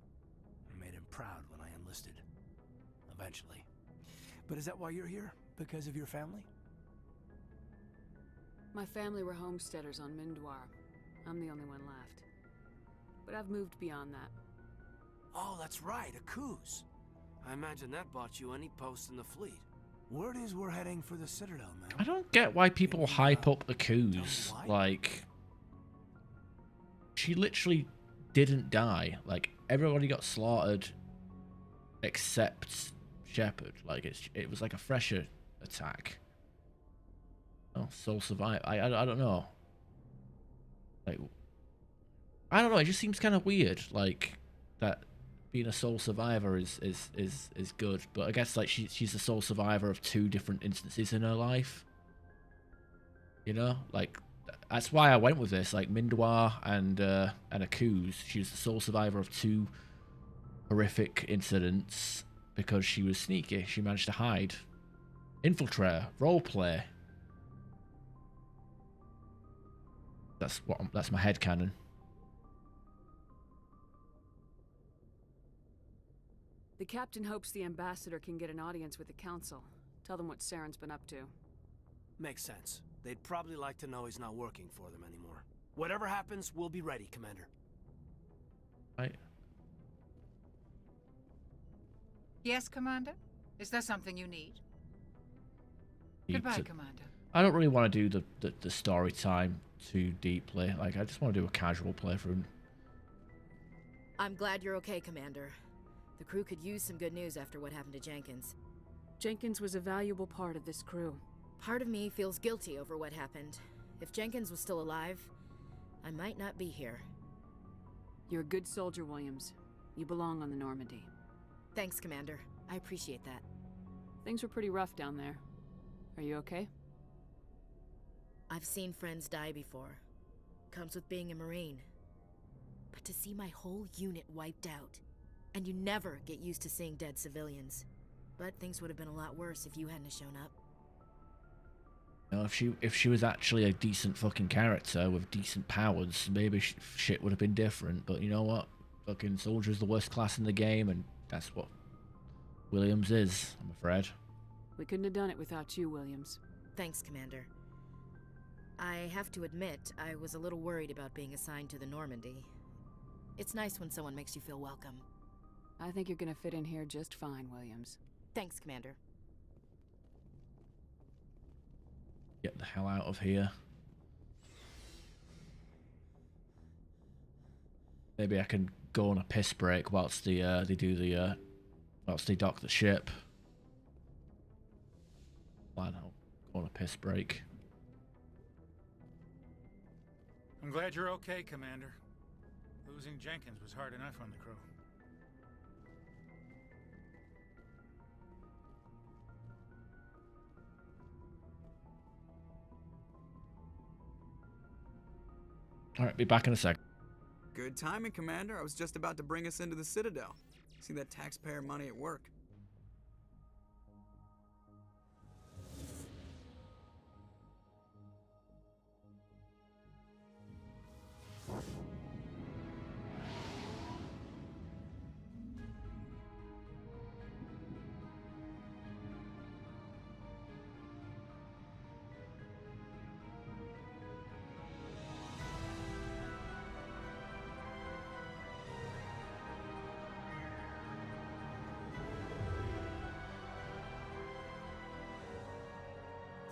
I made him proud when I enlisted. Eventually. But is that why you're here? Because of your family? My family were homesteaders on Mindwar. I'm the only one left. But I've moved beyond that. Oh, that's right, a Coos. I imagine that bought you any post in the fleet. Word is we're heading for the Citadel, man. I don't get why people hype up Akuz. Like, she literally didn't die. Like, everybody got slaughtered except Shepard. Like, it was like a fresher attack. Oh, sole survive. I don't know. Like, I don't know. It just seems kind of weird. Like that being a sole survivor is good, but I guess like she's the sole survivor of 2 different instances in her life. You know, like that's why I went with this. Like Mindwar and Akuz, she was the sole survivor of 2 horrific incidents because she was sneaky. She managed to hide, infiltrate, roleplay. That's my headcanon. The captain hopes the ambassador can get an audience with the council. Tell them what Saren's been up to. Makes sense. They'd probably like to know he's not working for them anymore. Whatever happens, we'll be ready, Commander. Right. Yes, Commander? Is there something you need? Goodbye, Commander. I don't really want to do the story time too deeply. Like, I just want to do a casual playthrough. I'm glad you're okay, Commander. The crew could use some good news after what happened to Jenkins. Jenkins was a valuable part of this crew. Part of me feels guilty over what happened. If Jenkins was still alive, I might not be here. You're a good soldier, Williams. You belong on the Normandy. Thanks, Commander. I appreciate that. Things were pretty rough down there. Are you okay? I've seen friends die before. Comes with being a Marine. But to see my whole unit wiped out, and you never get used to seeing dead civilians. But things would have been a lot worse if you hadn't shown up. You know, if she was actually a decent fucking character with decent powers, maybe shit would have been different. But you know what? Fucking soldier's the worst class in the game, and that's what Williams is, I'm afraid. We couldn't have done it without you, Williams. Thanks, Commander. I have to admit, I was a little worried about being assigned to the Normandy. It's nice when someone makes you feel welcome. I think you're gonna fit in here just fine, Williams. Thanks, Commander. Get the hell out of here. Maybe I can go on a piss break whilst they dock the ship. Why not go on a piss break? I'm glad you're okay, Commander. Losing Jenkins was hard enough on the crew. Alright, be back in a sec. Good timing, Commander. I was just about to bring us into the Citadel. See that taxpayer money at work.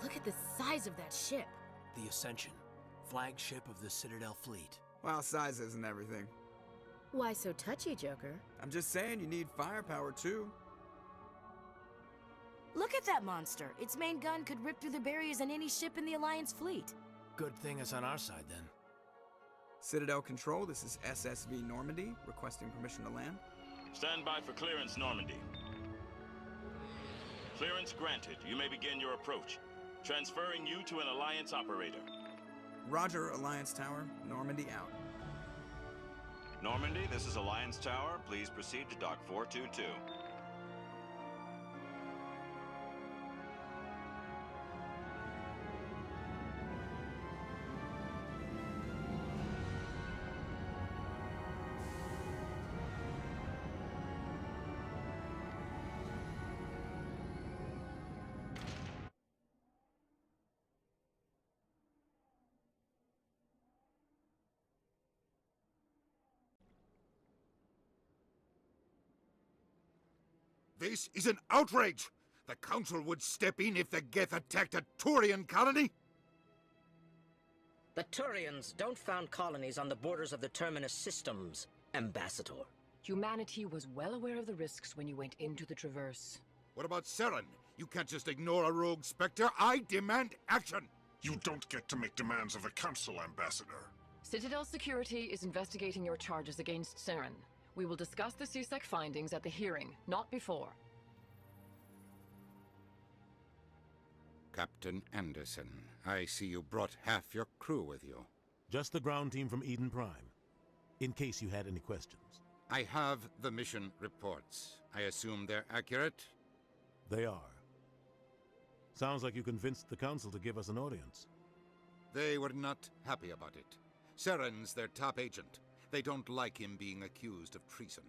Look at the size of that ship. The Ascension, flagship of the Citadel fleet. Well, size isn't everything. Why so touchy, Joker? I'm just saying you need firepower, too. Look at that monster. Its main gun could rip through the barriers in any ship in the Alliance fleet. Good thing it's on our side, then. Citadel Control, this is SSV Normandy, requesting permission to land. Stand by for clearance, Normandy. Clearance granted. You may begin your approach. Transferring you to an Alliance operator. Roger, Alliance Tower. Normandy out. Normandy, this is Alliance Tower. Please proceed to Dock 422. This is an outrage! The Council would step in if the Geth attacked a Turian colony? The Turians don't found colonies on the borders of the Terminus systems, Ambassador. Humanity was well aware of the risks when you went into the Traverse. What about Saren? You can't just ignore a rogue Spectre. I demand action! You don't get to make demands of the Council, Ambassador. Citadel Security is investigating your charges against Saren. We will discuss the CSEC findings at the hearing, not before. Captain Anderson, I see you brought half your crew with you. Just the ground team from Eden Prime, in case you had any questions. I have the mission reports. I assume they're accurate? They are. Sounds like you convinced the Council to give us an audience. They were not happy about it. Saren's their top agent. They don't like him being accused of treason.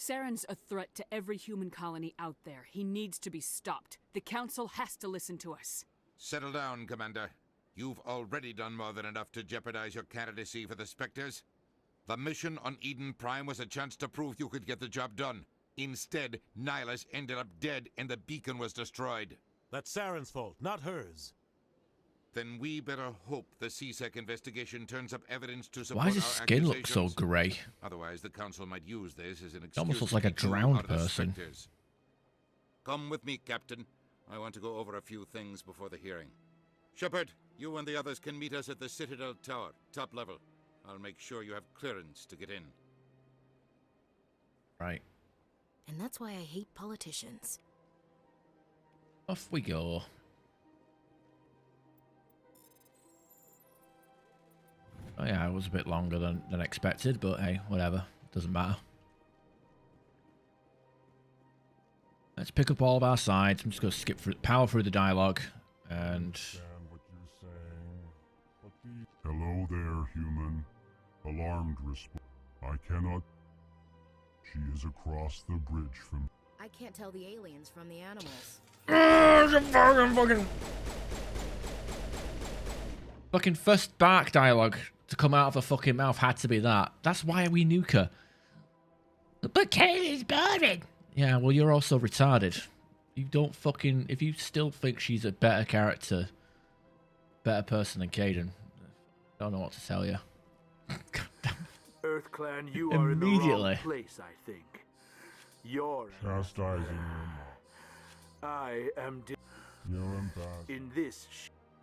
Saren's a threat to every human colony out there. He needs to be stopped. The Council has to listen to us. Settle down, Commander. You've already done more than enough to jeopardize your candidacy for the Spectres. The mission on Eden Prime was a chance to prove you could get the job done. Instead, Nihilus ended up dead and the beacon was destroyed. That's Saren's fault, not hers. Then we better hope the CSEC investigation turns up evidence to support Why does his skin look so grey? Otherwise, the Council might use this as an excuse. It almost looks to like a kick you drowned out of the person. Spectres. Come with me, Captain. I want to go over a few things before the hearing. Shepard, you and the others can meet us at the Citadel Tower, top level. I'll make sure you have clearance to get in. Right. And that's why I hate politicians. Off we go. Oh yeah, it was a bit longer than expected, but hey, whatever. Doesn't matter. Let's pick up all of our sides. I'm just going to skip through, power through the dialogue, and... Hello there, human. Alarmed response. I cannot... She is across the bridge from... I can't tell the aliens from the animals. Fucking first bark dialogue to come out of her fucking mouth had to be that. That's why we nuke her. But Kaylee's boring. Yeah, well, you're also retarded. You don't fucking... If you still think she's a better character, better person than Caden, I don't know what to tell you. EarthClan, you are in the wrong place, I think. You're chastising I am your ambassador. in this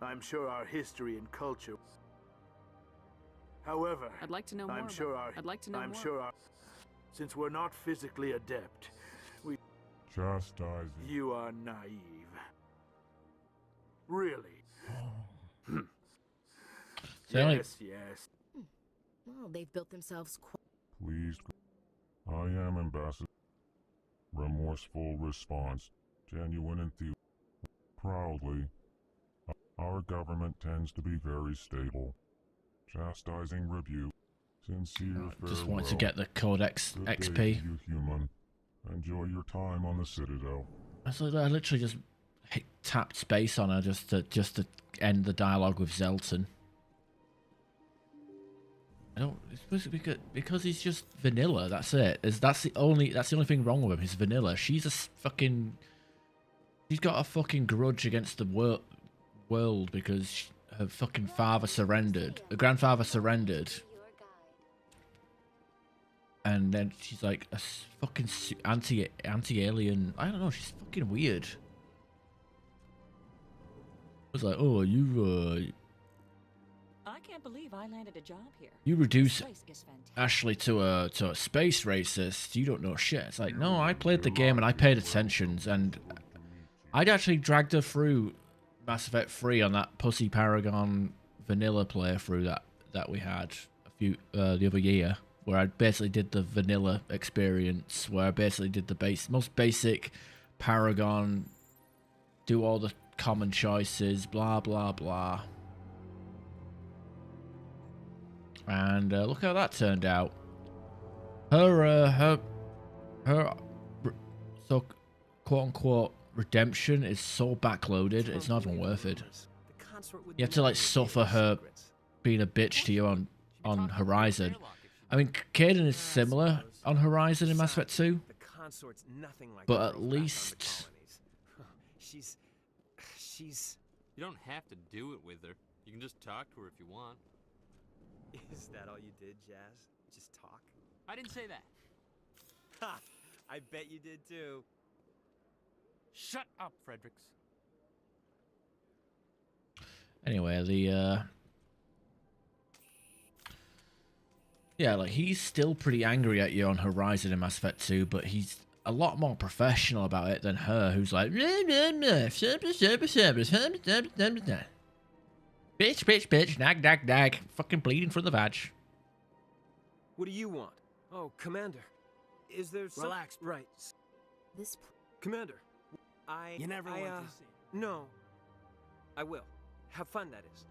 I'm sure our history and culture. However, I'd like to know more. I'd like to know more. Since we're not physically adept, we Chastising. You are naive. Really? Yes. Well, they've built themselves Please. I am ambassador. Remorseful response. Genuine enthusiasm. Proudly. Our government tends to be very stable. Chastising rebuke. Sincere farewell. Just wanted to get the Codex Good day XP. to you, human. Enjoy your time on the Citadel. I literally just tapped space on her just to end the dialogue with Zelton. I don't. It's supposed to be good because he's just vanilla. That's it. That's the only thing wrong with him. He's vanilla. She's a fucking. She's got a fucking grudge against the world because her fucking father surrendered. Her grandfather surrendered. And then she's like a fucking anti-alien. I don't know. She's fucking weird. I was like, oh, you I can't believe I landed a job here. you reduce This place is fantastic. Ashley to a space racist. You don't know shit. It's like, no, I played the game and I paid attention, and I'd actually dragged her through Mass Effect 3 on that Pussy Paragon vanilla playthrough that we had the other year, where I basically did the vanilla experience, where I basically did the most basic Paragon, do all the common choices, blah blah blah. And look how that turned out. Her so quote unquote redemption is so backloaded, it's not even worth it. You have to like suffer her being a bitch to you on Horizon. I mean, Kaidan is similar on Horizon in Mass Effect 2, but at least she's. You don't have to do it with her. You can just talk to her if you want. Is that all you did, Jazz? Just talk? I didn't say that. Ha! I bet you did too. Shut up, Fredericks. anyway, yeah, like he's still pretty angry at you on Horizon in Mass Effect 2, but he's a lot more professional about it than her, who's like bitch, nag, fucking bleeding from the vag. What do you want? Oh, Commander. Is there some... Relax. Right. This... Commander, You never want to see. No. I will. Have fun, that is.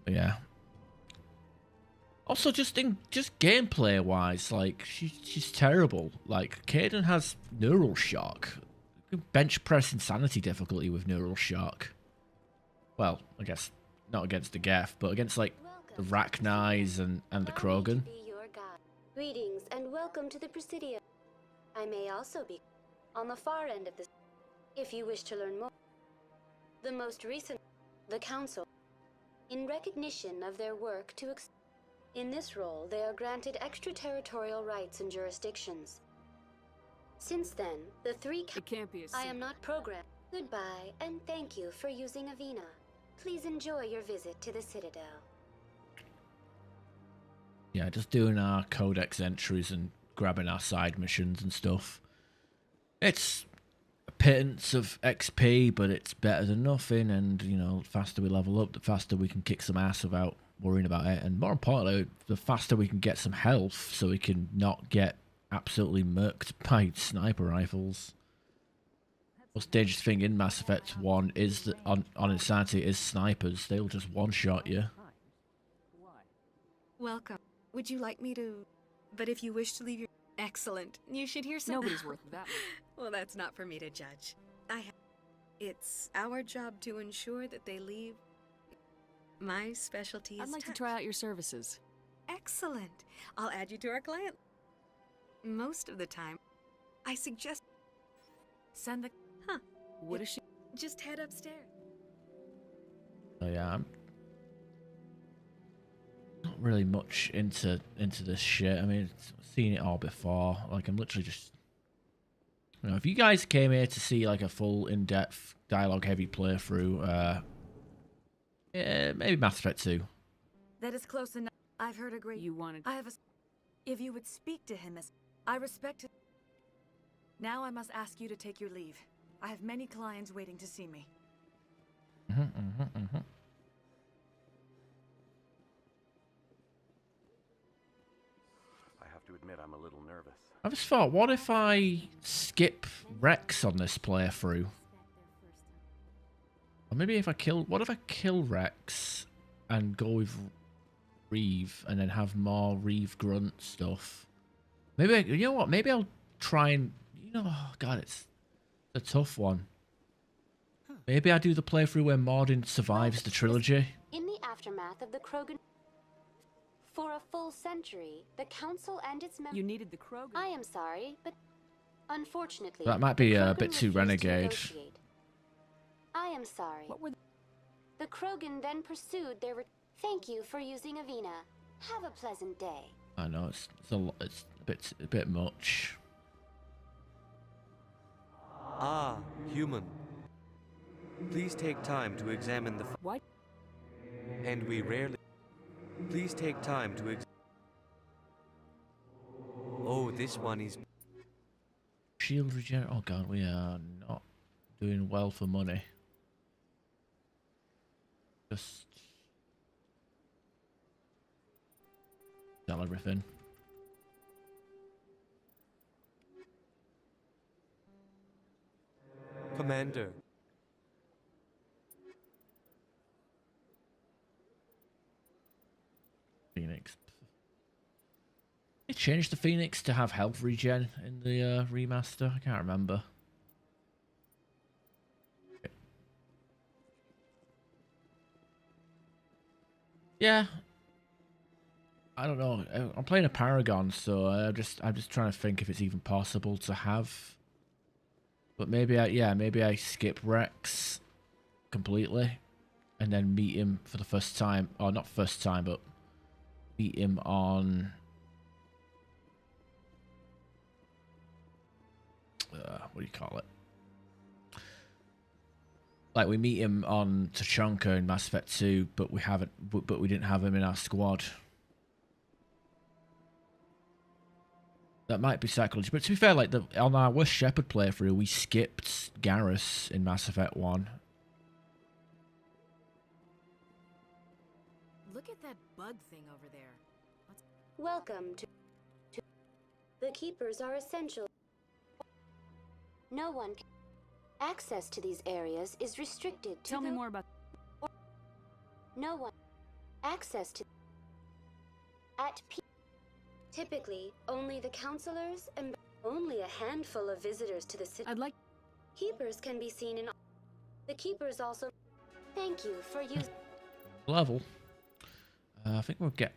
But yeah. Also, just gameplay wise, like she's terrible. Like Kaidan has neural shock. You can bench press insanity difficulty with neural shock. Well, I guess not against the Geth, but against like the Rachni's and the Krogan. Greetings and welcome to the Presidio. I may also be on the far end of this if you wish to learn more. The most recent, the Council, in recognition of their work to in this role, they are granted extraterritorial rights and jurisdictions. Since then, the three It can't be as I am not programmed. Goodbye, and thank you for using Avina. Please enjoy your visit to the Citadel. Yeah, just doing our codex entries and grabbing our side missions and stuff. It's a pittance of XP, but it's better than nothing, and, you know, the faster we level up, the faster we can kick some ass without worrying about it, and more importantly, the faster we can get some health so we can not get absolutely murked by sniper rifles. Most dangerous thing in Mass Effect 1 is that on Insanity is snipers. They'll just one-shot you. Welcome. Would you like me to... But if you wish to leave your... Excellent. You should hear some... Nobody's worth that. Well, that's not for me to judge. It's our job to ensure that they leave... My specialty is I'd like touch. to try out your services. Excellent. I'll add you to our client. Most of the time, I suggest... Send the... Huh. What is she... Just head upstairs. So yeah, I'm not really much into this shit. I mean, I've seen it all before. Like, I'm literally just... You know, if you guys came here to see, like, a full, in-depth, dialogue-heavy playthrough, yeah, maybe Mass Effect 2. That is close enough. I've heard a great... You wanted... I have a... If you would speak to him as... I respect it. Now I must ask you to take your leave. I have many clients waiting to see me. I have to admit, I'm a little nervous. I just thought, what if I skip Rex on this playthrough? Or maybe if I kill... What if I kill Rex and go with Reeve and then have more Reeve grunt stuff? Maybe, you know what? Maybe I'll try and... You know, oh God, it's a tough one. Maybe I do the playthrough where Mordin survives the trilogy. In the aftermath of the Krogan... For a full century, the Council and its members... You needed the Krogan. I am sorry, but unfortunately... That might be a Krogan bit too refused to renegade. negotiate. I am sorry. What were the Krogan then pursued their... Thank you for using Avina. Have a pleasant day. I know it's a bit much. Ah, human. Please take time to examine the... What? And we rarely... Please take time to Oh, this one is... Shield regen. Oh god, we are not doing well for money. Just sell everything. Commander. Phoenix. They changed the Phoenix to have health regen in the remaster. I can't remember. Yeah. I don't know. I'm playing a Paragon, so I'm just trying to think if it's even possible to have. But maybe I skip Rex completely, and then meet him for the first time, or not first time, but meet him on what do you call it? Like we meet him on Tachanka in Mass Effect 2, but we didn't have him in our squad. That might be sacrilege, but to be fair, like on our worst Shepard playthrough, we skipped Garrus in Mass Effect 1. Look at that bug thing over there. Welcome to... The Keepers are essential. No one can... Access to these areas is restricted to... Tell me more about... No one... Access to... At P... Typically, only the counselors and only a handful of visitors to the city. I'd like... Keepers can be seen in... The Keepers also... Thank you for using... Level. I think we'll get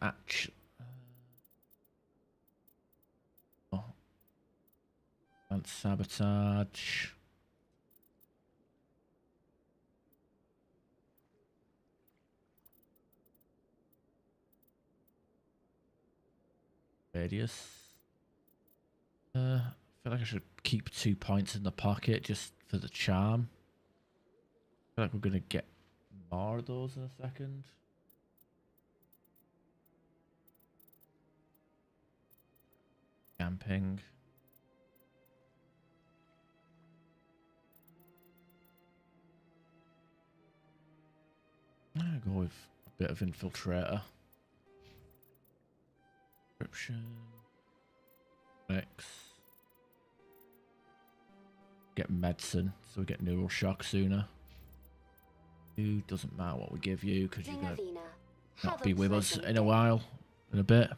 and sabotage. Radius. I feel like I should keep 2 points in the pocket just for the charm. I feel like we're gonna get more of those in a second. Camping. I'll go with a bit of infiltrator. Description. Next. Get medicine, so we get neural shock sooner. Doesn't matter what we give you, because you're gonna not be with us in a while, in a bit.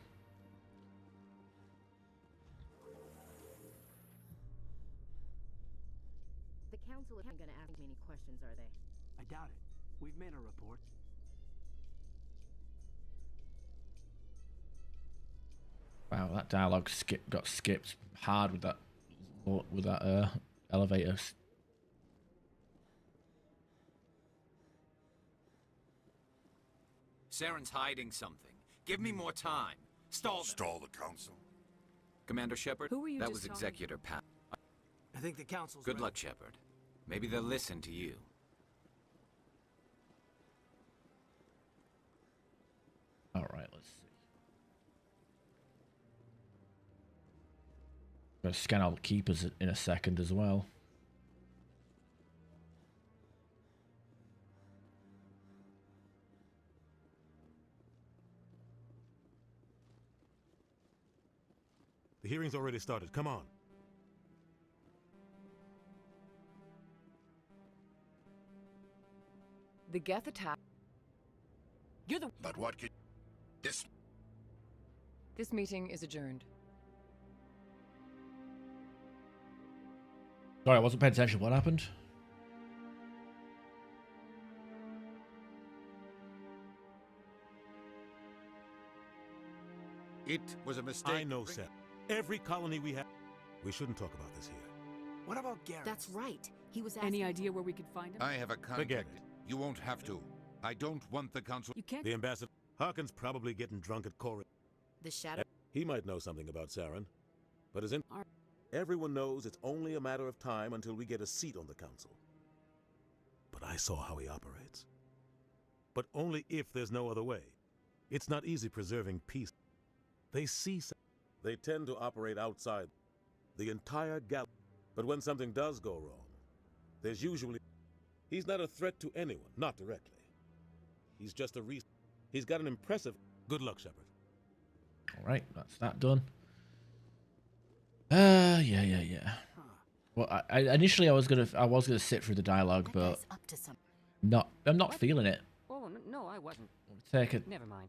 The council isn't going to ask me any questions, are they? I doubt it. We've made a report. Wow, that dialogue got skipped hard with that elevator. Saren's hiding something. Give me more time. Stall them. Stall the council. Commander Shepard, who were you that just was Executor Pat. I think the council's Good ready. luck, Shepard. Maybe they'll listen to you. Alright, let's see. Gotta scan all the keepers in a second as well. The hearing's already started. Come on. The Geth attack. You're the... But what could... This... This meeting is adjourned. Sorry, I wasn't paying attention. What happened? It was a mistake. I know, sir. Every colony we have... We shouldn't talk about this here. What about Garrett? That's right. He was asking... Any idea where we could find him? I have a contact. Forget it. You won't have to. I don't want the council... You can't... The ambassador... Harkin's probably getting drunk at Corin. The Shadow... He might know something about Saren. But as in... Everyone knows it's only a matter of time until we get a seat on the council. But I saw how he operates. But only if there's no other way. It's not easy preserving peace. They see... They tend to operate outside the entire galaxy. But when something does go wrong, there's usually... He's not a threat to anyone, not directly. He's just a reason. He's got an impressive... Good luck, Shepard. Alright, that's that done. Yeah. Well, I initially I was gonna sit through the dialogue, but I'm not feeling it. Oh no, I wasn't. Take a Never mind.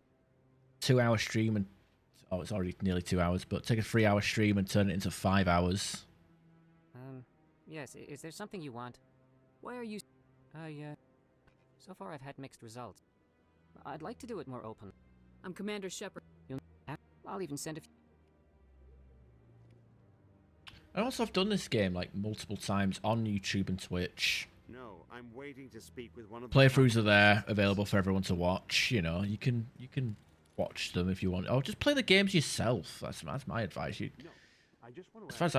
2-hour stream and it's already nearly 2 hours, but take a 3-hour stream and turn it into 5 hours. Yes. Is there something you want? Why are you? So far I've had mixed results. I'd like to do it more open. I'm Commander Shepard. I'll even send a few. I also have done this game like multiple times on YouTube and Twitch. No, I'm waiting to speak with one of Playthroughs are there, available for everyone to watch. You know, you can watch them if you want. Or just play the games yourself. That's my advice. As far as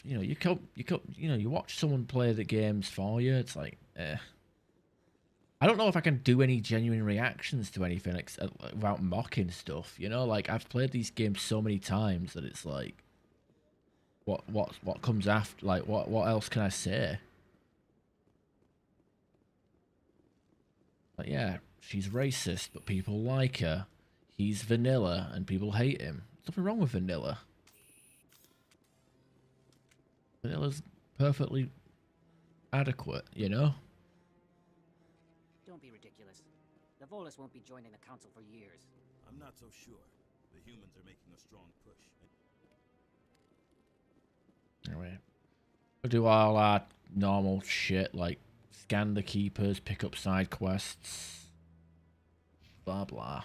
you know, you watch someone play the games for you. It's like, I don't know if I can do any genuine reactions to anything without mocking stuff. You know, like I've played these games so many times that it's like, what comes after? Like, what else can I say? Like, yeah, she's racist, but people like her. He's vanilla, and people hate him. There's nothing wrong with vanilla. Vanilla's perfectly adequate, you know? Don't be ridiculous. The Volus won't be joining the council for years. I'm not so sure. The humans are making a strong push. Anyway, we'll do all our normal shit, like scan the keepers, pick up side quests, blah blah.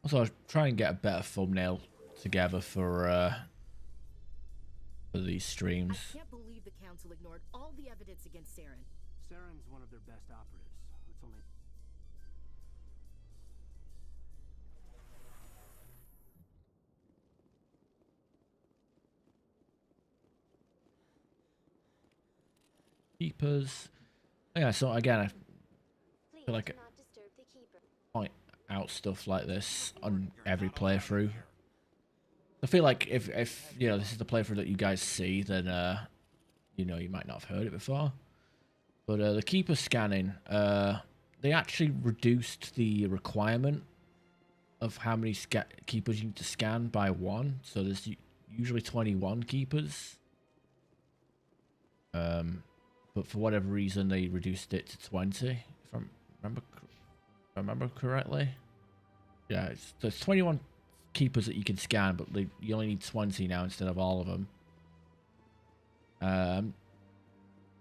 Also, I'll try and get a better thumbnail together for these streams. I can't believe the council ignored all the evidence against Saren. Saren's one of their best operatives. It's only... Keepers. Yeah, so again, I feel like I point out stuff like this on every playthrough. I feel like if you know this is the playthrough that you guys see, then you know you might not have heard it before. But the keeper scanning, they actually reduced the requirement of how many keepers you need to scan by 1. So there's usually 21 keepers. But for whatever reason they reduced it to 20. If I remember correctly. Yeah, there's 21 keepers that you can scan, but you only need 20 now instead of all of them.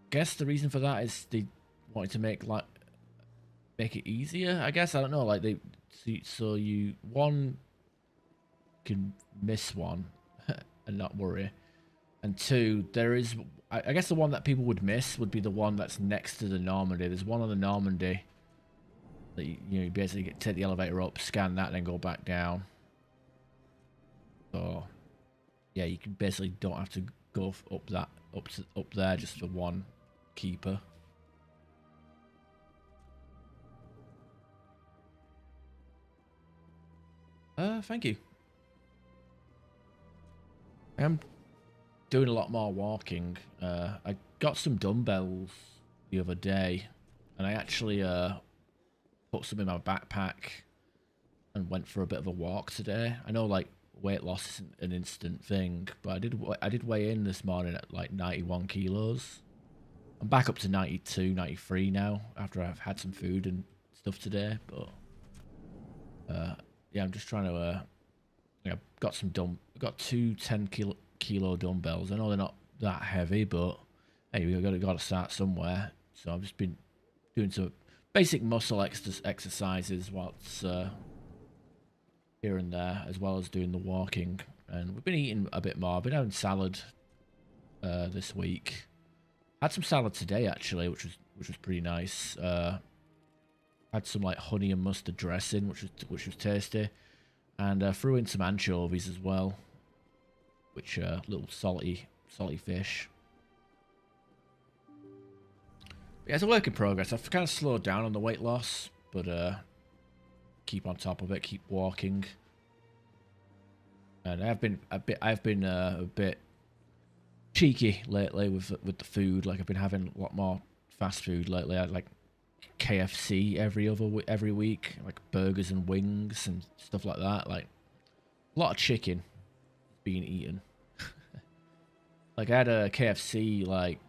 Guess the reason for that is they wanted to make it easier. I guess I don't know. Like so you can miss one and not worry, and 2 there is. I guess the one that people would miss would be the one that's next to the Normandy. There's one on the Normandy that you basically take the elevator up, scan that, and then go back down. So yeah, you can basically don't have to go up there just for one keeper. Thank you. I'm doing a lot more walking. I got some dumbbells the other day, and I actually put some in my backpack and went for a bit of a walk today. I know like weight loss isn't an instant thing, but I did weigh in this morning at like 91 kilos. I'm back up to 92, 93 now after I've had some food and stuff today. But yeah, I'm just trying to got two 10 kilo dumbbells. I know they're not that heavy, but hey, we've got to start somewhere. So I've just been doing some basic muscle exercises whilst here and there, as well as doing the walking. And we've been eating a bit more. I've been having salad this week. Had some salad today actually, which was pretty nice. Had some like honey and mustard dressing, which was tasty, and threw in some anchovies as well, which little salty fish. Yeah, it's a work in progress. I've kind of slowed down on the weight loss, but keep on top of it, keep walking. And I've been a bit cheeky lately with the food. Like I've been having a lot more fast food lately. I like KFC every week, like burgers and wings and stuff like that. Like a lot of chicken being eaten. Like I had a KFC like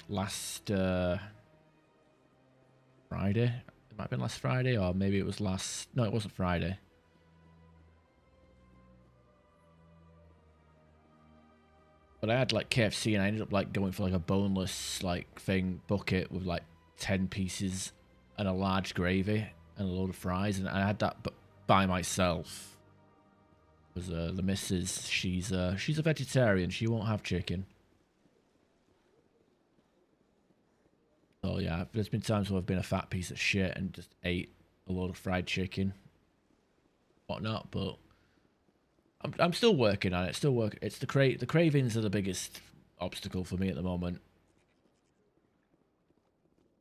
last Friday. It might have been last Friday, or maybe it was last. No, it wasn't Friday. But I had like KFC, and I ended up like going for like a boneless like thing bucket with like 10 pieces and a large gravy and a load of fries, and I had that by myself. Because the missus, she's a vegetarian. She won't have chicken. So yeah, there's been times where I've been a fat piece of shit and just ate a load of fried chicken, whatnot. But I'm still working on it. It's the cravings are the biggest obstacle for me at the moment.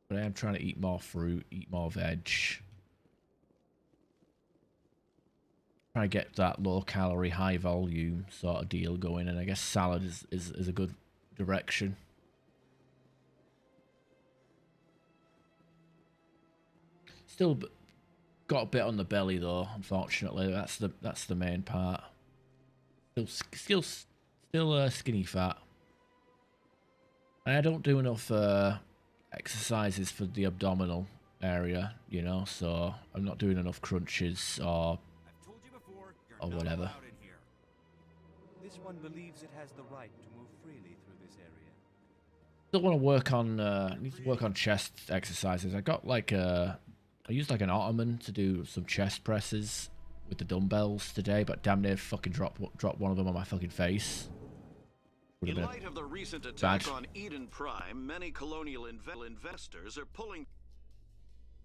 But I am trying to eat more fruit, eat more veg. Try to get that low calorie, high volume sort of deal going, and I guess salad is a good direction. Still got a bit on the belly though, unfortunately. That's the main part. Still skinny fat. And I don't do enough exercises for the abdominal area, you know, so I'm not doing enough crunches or whatever. This one believes it has the right to move freely through this area. Still want to work on need to work on chest exercises. I got like I used like an ottoman to do some chest presses with the dumbbells today, but damn near fucking dropped one of them on my fucking face. In light of the recent attack on Eden Prime, many colonial investors are pulling.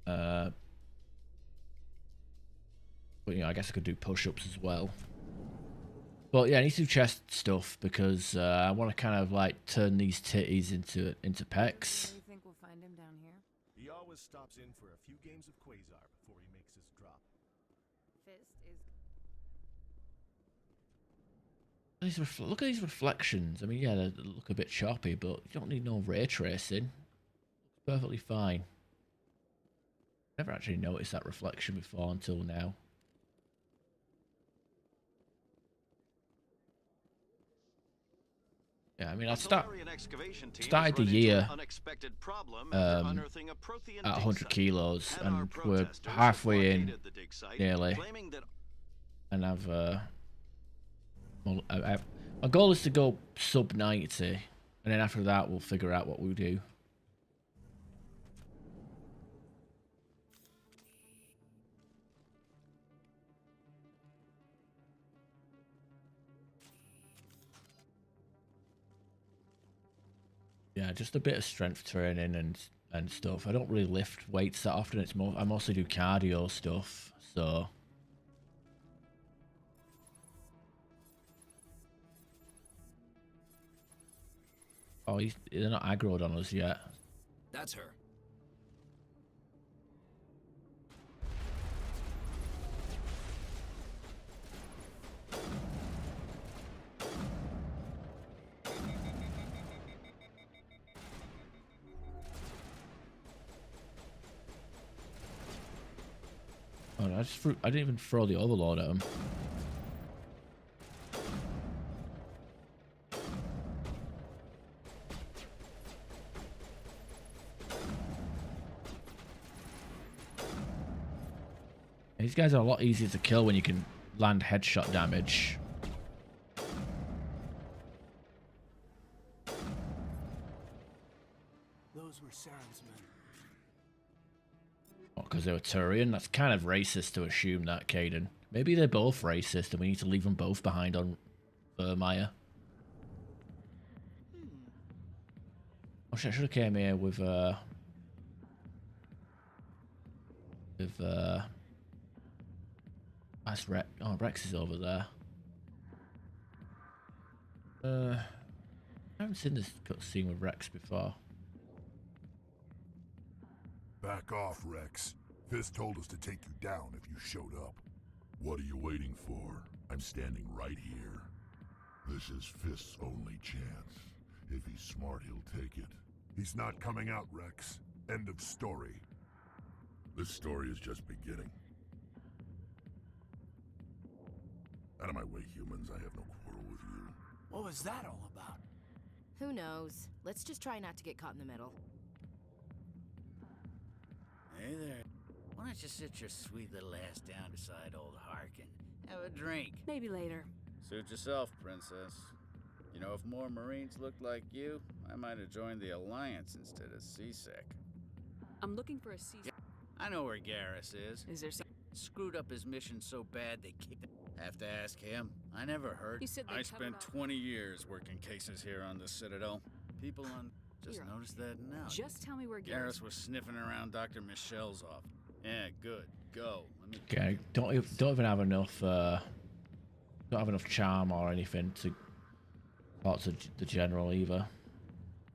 But you know, I guess I could do push-ups as well. But yeah, I need to do chest stuff because I want to kind of like turn these titties into pecs. You think we'll find him down here? He always stops in for a few games of Quasar before he makes his drop. Fist is. Look at these reflections. I mean, yeah, they look a bit choppy, but you don't need no ray tracing. It's perfectly fine. Never actually noticed that reflection before until now. Yeah, I mean, I started the year at 100 kilos, and we're halfway in, nearly. And my goal is to go sub 90, and then after that, we'll figure out what we do. Yeah, just a bit of strength training and stuff. I don't really lift weights that often. I mostly do cardio stuff, so. Oh, they're not aggroed on us yet. That's her. Oh, no, I didn't even throw the overload at him. These guys are a lot easier to kill when you can land headshot damage. Those were Saren's men. Because they were Turian? That's kind of racist to assume that, Caden. Maybe they're both racist and we need to leave them both behind on Vermeer. Oh shit, I should have came here with that's Rex. Oh, Rex is over there. I haven't seen this cutscene with Rex before. Back off, Rex. Fist told us to take you down if you showed up. What are you waiting for? I'm standing right here. This is Fist's only chance. If he's smart, he'll take it. He's not coming out, Rex. End of story. This story is just beginning. Out of my way, humans. I have no quarrel with you. What was that all about? Who knows? Let's just try not to get caught in the middle. Hey there. Why don't you sit your sweet little ass down beside old Harkin? Have a drink. Maybe later. Suit yourself, princess. You know, if more Marines looked like you, I might have joined the Alliance instead of CSEC. I'm looking for a CSEC. I know where Garrus is. Is there some... Screwed up his mission so bad they kicked him. Have to ask him. I never heard. You said they I spent 20 years working cases here on the Citadel. People on... Just noticed that now. Just tell me where Garrus was sniffing around Dr. Michelle's office. Yeah, good. Go. Let me... Okay, don't even have enough don't have enough charm or anything to talk to the general either.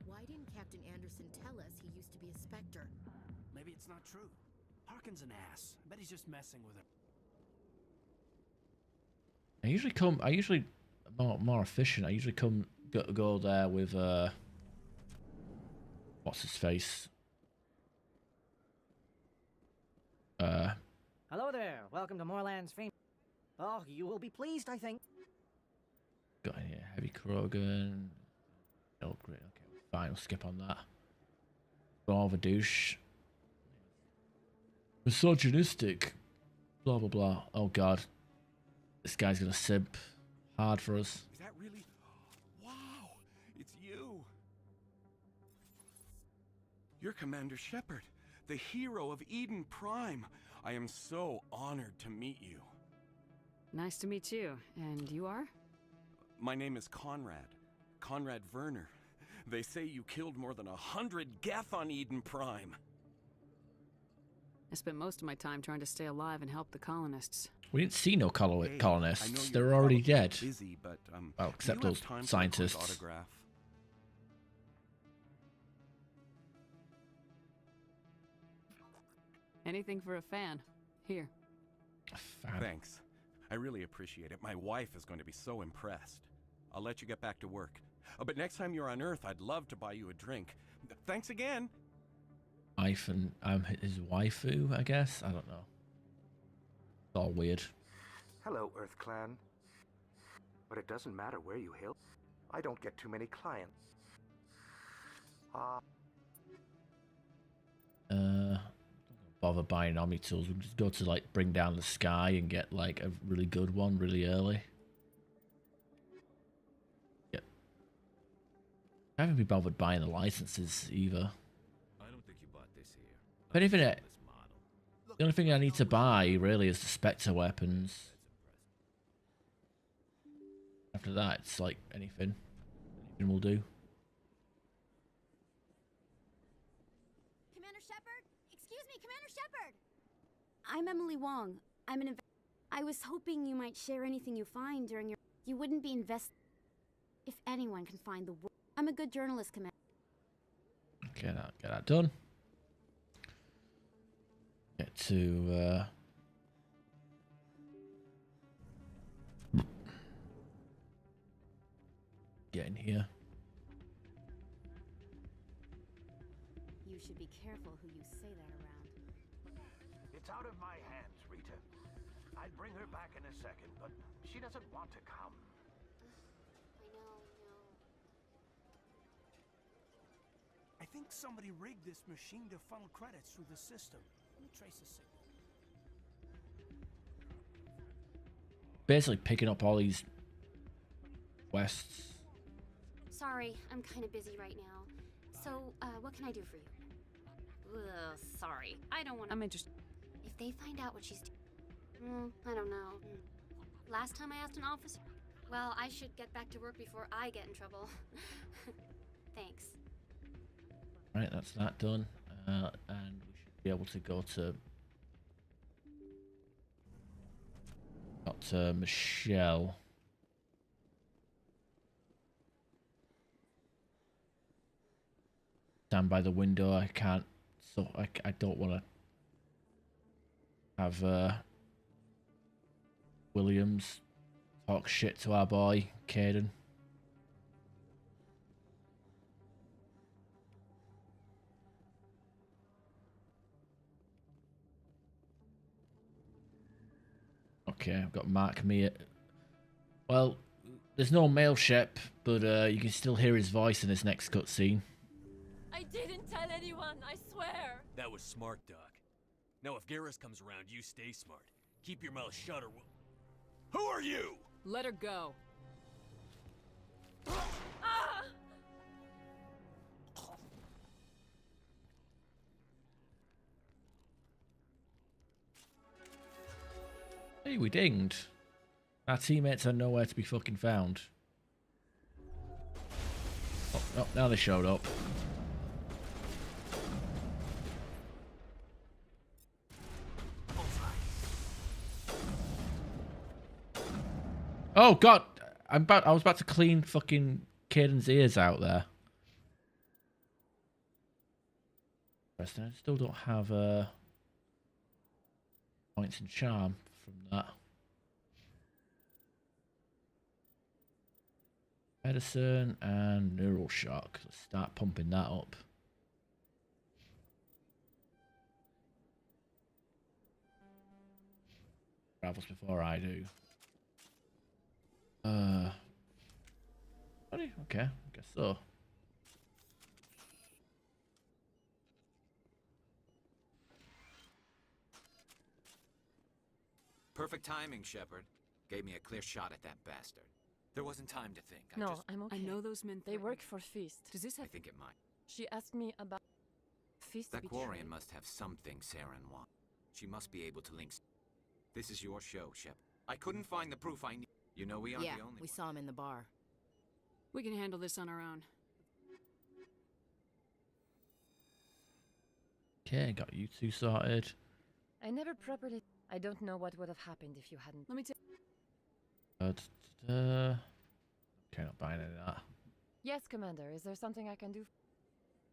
Why didn't Captain Anderson tell us he used to be a Spectre? Maybe it's not true. Harkin's an ass. I bet he's just messing with her. I usually more efficient. I usually go there with what's his face? Hello there. Welcome to Moorland's fame. Oh, you will be pleased, I think. Got in here. Heavy Krogan. Oh, great. Okay, fine. We'll skip on that. All of a douche. Misogynistic. Blah, blah, blah. Oh, God. This guy's gonna simp hard for us. Is that really? Wow, it's you. You're Commander Shepard, the hero of Eden Prime. I am so honored to meet you. Nice to meet you. And you are? My name is Conrad. Conrad Werner. They say you killed more than 100 Geth on Eden Prime. I spent most of my time trying to stay alive and help the colonists. We didn't see no colonists. They're already dead. Busy, but, well, except those scientists. Autograph? Anything for a fan. Here. Thanks. I really appreciate it. My wife is going to be so impressed. I'll let you get back to work. But next time you're on Earth, I'd love to buy you a drink. Thanks again. Wife and I'm his waifu, I guess. I don't know. It's all weird. Hello, Earth Clan. But it doesn't matter where you hail. I don't get too many clients. Don't bother buying Omni tools. We can just go to like bring down the sky and get like a really good one really early. Yep. I haven't been bothered buying the licenses either. I don't think you bought this here. If anything, the only thing I need to buy really is the Spectre weapons. After that, it's like anything. Anything will do. Commander Shepard? Excuse me, Commander Shepard! I'm Emily Wong. I'm an I was hoping you might share anything you find during your... You wouldn't be if anyone can find the world. I'm a good journalist, Commander. Get that done. Get to get in here. You should be careful who you say that around. It's out of my hands, Rita. I'd bring her back in a second, but she doesn't want to come. I know. I think somebody rigged this machine to funnel credits through the system. Let me trace the signal. basically picking up all these quests. Sorry, I'm kind of busy right now. So, what can I do for you? Ugh, sorry. I don't want to... I'm interested. If they find out what she's I don't know. Last time I asked an officer... Well, I should get back to work before I get in trouble. Thanks. Right, that's that done. And we should be able to go to... Dr. Michelle. Stand by the window. I can't... So I don't want to have Williams talk shit to our boy, Caden. Okay, I've got Mark Meir. Well, there's no mail Shep, but you can still hear his voice in this next cutscene. I didn't tell anyone, I swear. That was smart, Doc. Now if Garrus comes around, you stay smart. Keep your mouth shut or we'll... Who are you? Let her go. Ah! Hey, we dinged. Our teammates are nowhere to be fucking found. Oh, now they showed up. Oh god, I was about to clean fucking Caden's ears out there. I still don't have points in charm from that. Medicine and neural shock. Let's start pumping that up. Travels before I do. Buddy? Okay, I guess so. Perfect timing, Shepard. Gave me a clear shot at that bastard. There wasn't time to think. I'm okay. I know those men. They work for Feast. Does this have... I think it might. She asked me about Feast That betrayal. Quarian must have something Saren wants. She must be able to link. This is your show, Shepard. I couldn't find the proof I need. You know we aren't the only we saw him in the bar. We can handle this on our own. Okay, got you two sorted. I never properly... I don't know what would have happened if you hadn't... Let me tell... Okay, not buying any of that. Yes, Commander. Is there something I can do?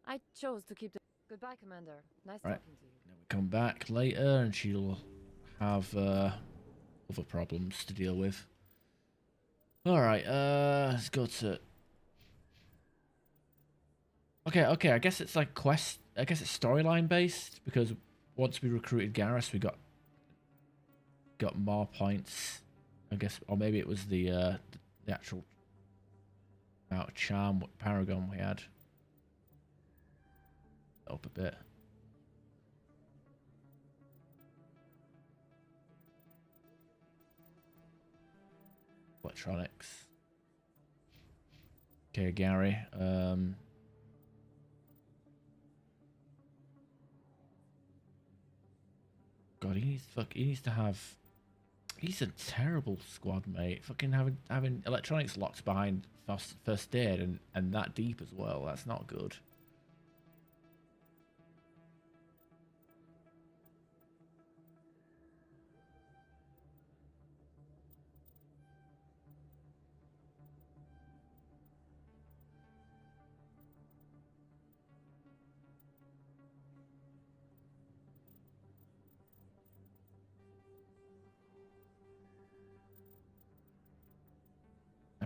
I chose to keep the... Goodbye, Commander. Nice Right. talking to you. Then we come back later and she'll have other problems to deal with. Alright, let's go to... Okay, I guess it's like quest... I guess it's storyline based, because once we recruited Garrus, we got more points, I guess, or maybe it was the actual amount of charm Paragon we had. Up a bit. Electronics. Okay, Gary. God, he needs to have. He's a terrible squad mate. Fucking having electronics locked behind first aid and that deep as well. That's not good.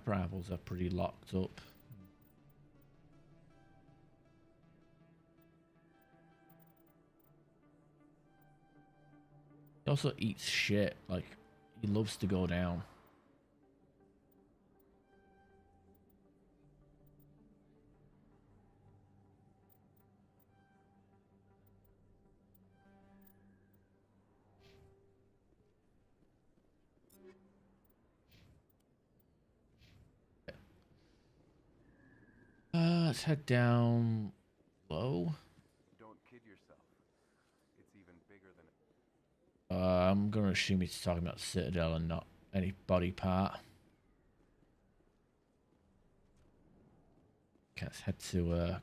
Rivals are pretty locked up. He also eats shit. Like, he loves to go down. Let's head down low. Don't kid yourself. It's even bigger than... I'm gonna assume he's talking about the Citadel and not any body part. Okay, let's head to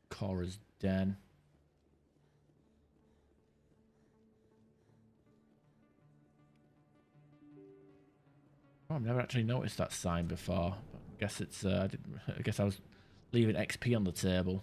Cora's den. Oh, I've never actually noticed that sign before. I guess it's I guess I was leaving XP on the table.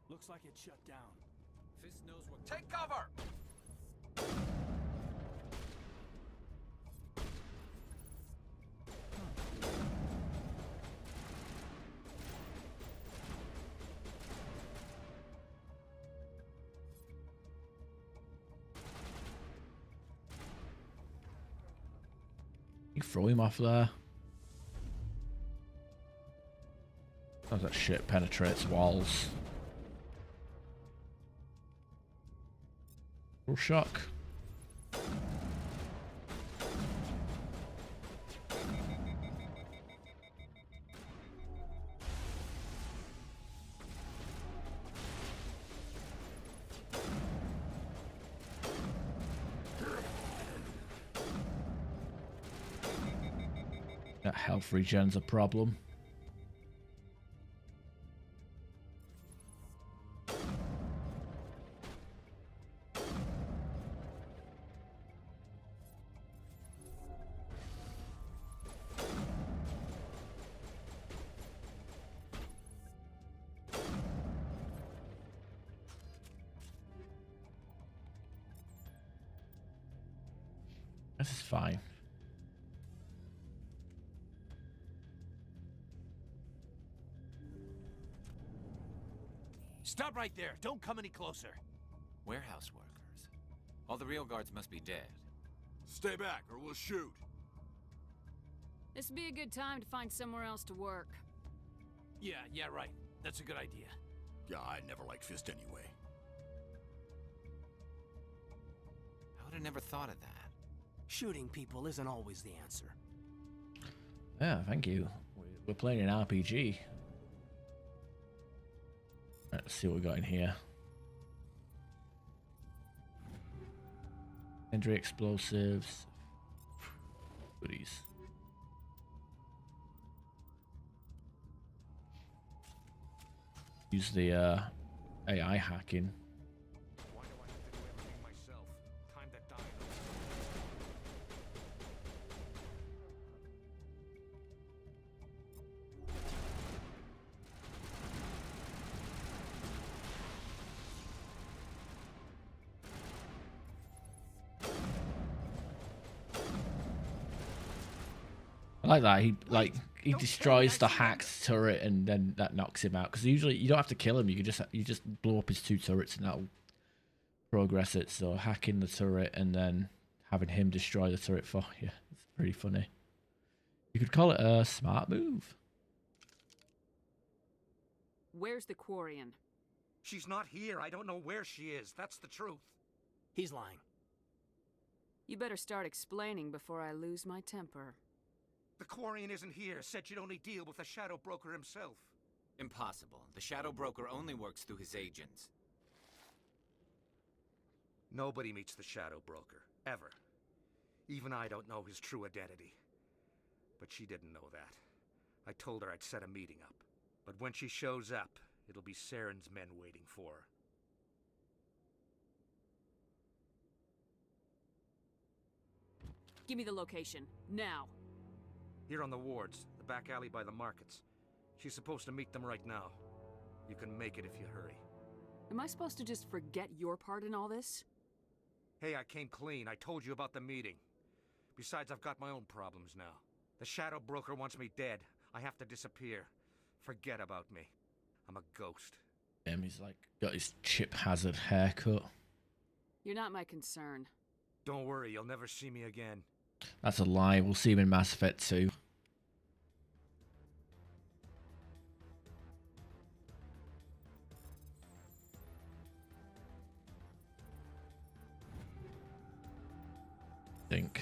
Looks like it's shut down. Fist knows what. Take cover! You throw him off there. How's that shit penetrates walls? Full shock. That health regen's a problem. This is fine. Stop right there. Don't come any closer. Warehouse workers. All the real guards must be dead. Stay back or we'll shoot. This would be a good time to find somewhere else to work. Yeah, right. That's a good idea. Yeah, I never liked Fist anyway. I would have never thought of that. Shooting people isn't always the answer. Yeah, thank you. We're playing an RPG. Let's see what we got in here. Injury explosives. Goodies. Use the AI hacking. Why do I have to do everything myself? Time to die. I like that. He destroys the hacked turret and then that knocks him out. Because usually you don't have to kill him. You just blow up his two turrets and that'll progress it. So hacking the turret and then having him destroy the turret for you. It's pretty funny. You could call it a smart move. Where's the Quarian? She's not here. I don't know where she is. That's the truth. He's lying. You better start explaining before I lose my temper. The Quarian isn't here. Said she'd only deal with the Shadow Broker himself. Impossible. The Shadow Broker only works through his agents. Nobody meets the Shadow Broker. Ever. Even I don't know his true identity. But she didn't know that. I told her I'd set a meeting up. But when she shows up, it'll be Saren's men waiting for her. Give me the location. Now. Here on the wards, the back alley by the markets. She's supposed to meet them right now. You can make it if you hurry. Am I supposed to just forget your part in all this? Hey, I came clean. I told you about the meeting. Besides, I've got my own problems now. The Shadow Broker wants me dead. I have to disappear. Forget about me. I'm a ghost. He's like got his Chip Hazard haircut. You're not my concern. Don't worry, you'll never see me again. That's a lie. We'll see him in Mass Effect 2. Think.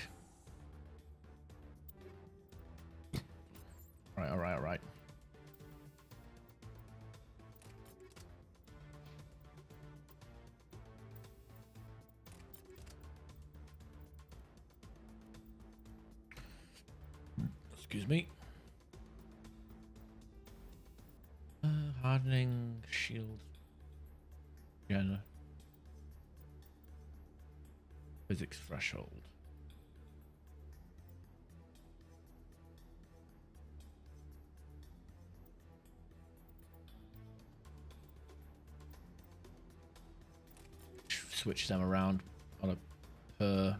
All right. Excuse me. Hardening shield. Jenna. Physics threshold. Switch them around on a per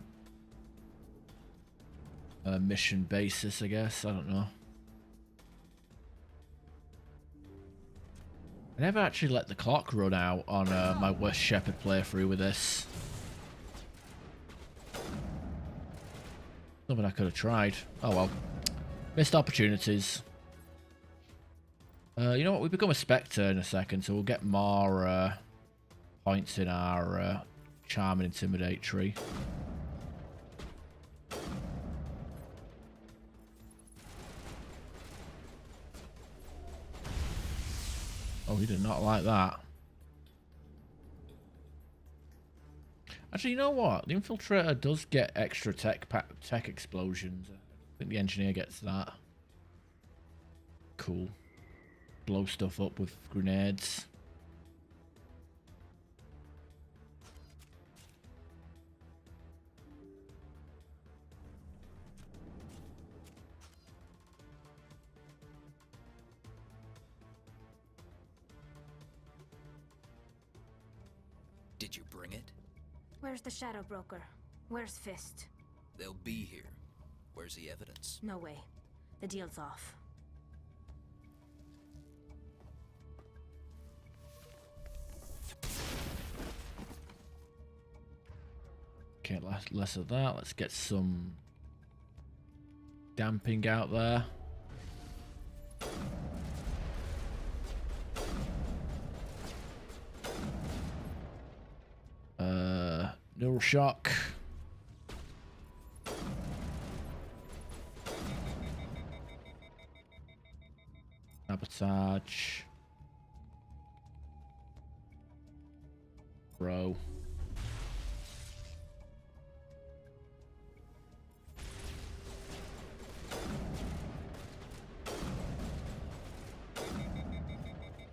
mission basis, I guess. I don't know. I never actually let the clock run out on my West Shepard playthrough with this. Something I could have tried. Oh well. Missed opportunities. You know what? We become a Spectre in a second, so we'll get more points in our Charm and Intimidate tree. Oh, he did not like that. Actually, you know what? The Infiltrator does get extra tech explosions. I think the Engineer gets that. Cool. Blow stuff up with grenades. Did you bring it? Where's the Shadow Broker? Where's Fist? They'll be here. Where's the evidence? No way. The deal's off. Okay, less of that. Let's get some damping out there. Neural shock. Sabotage. Bro.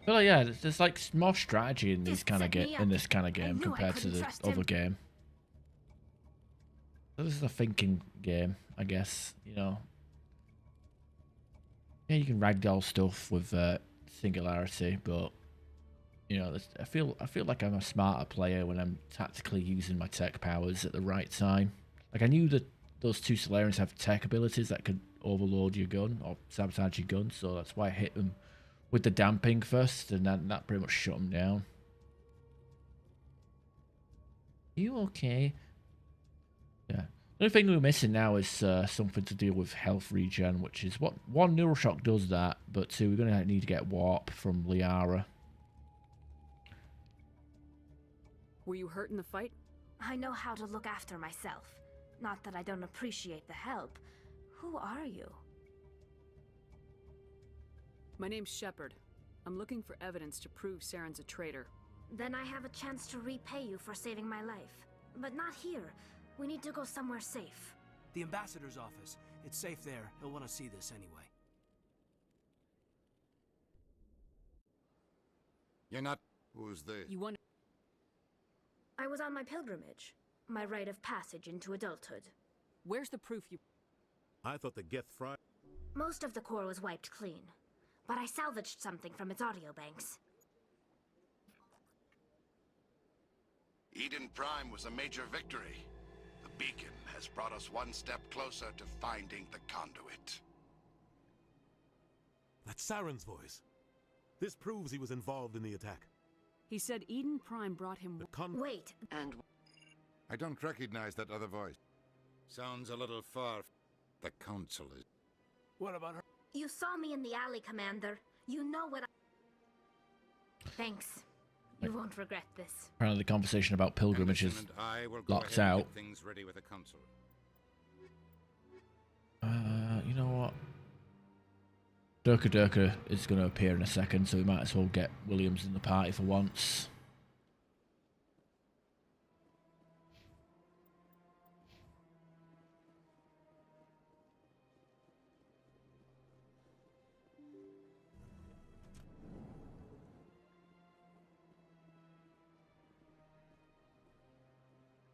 Well, yeah, there's like more strategy in these kind of this kind of game compared to the other game. So this is a thinking game, I guess. You know, yeah, you can ragdoll stuff with Singularity, but you know, I feel like I'm a smarter player when I'm tactically using my tech powers at the right time. Like I knew that those two Solarians have tech abilities that could overload your gun or sabotage your gun, so that's why I hit them with the damping first, and then that pretty much shut them down. You okay? Yeah. The only thing we're missing now is something to deal with health regen, which is what one neural shock does that, but two, we're gonna need to get warp from Liara. Were you hurt in the fight? I know how to look after myself. Not that I don't appreciate the help. Who are you? My name's Shepard. I'm looking for evidence to prove Saren's a traitor. Then I have a chance to repay you for saving my life. But not here. We need to go somewhere safe. The ambassador's office. It's safe there. He'll want to see this anyway. You're not... Who's they? You want... I was on my pilgrimage. My rite of passage into adulthood. Where's the proof you... I thought the Geth Fry... Most of the core was wiped clean. But I salvaged something from its audio banks. Eden Prime was a major victory. The beacon has brought us one step closer to finding the conduit. That's Saren's voice. This proves he was involved in the attack. He said Eden Prime brought him... Wait. And... I don't recognize that other voice. Sounds a little far. The Council is... What about her? You saw me in the alley, Commander. You know what I... Thanks. You won't regret this. Apparently the conversation about pilgrimages Anderson and I will go locked ahead and out. get things ready with the Council. You know what? Durka is going to appear in a second, so we might as well get Williams in the party for once.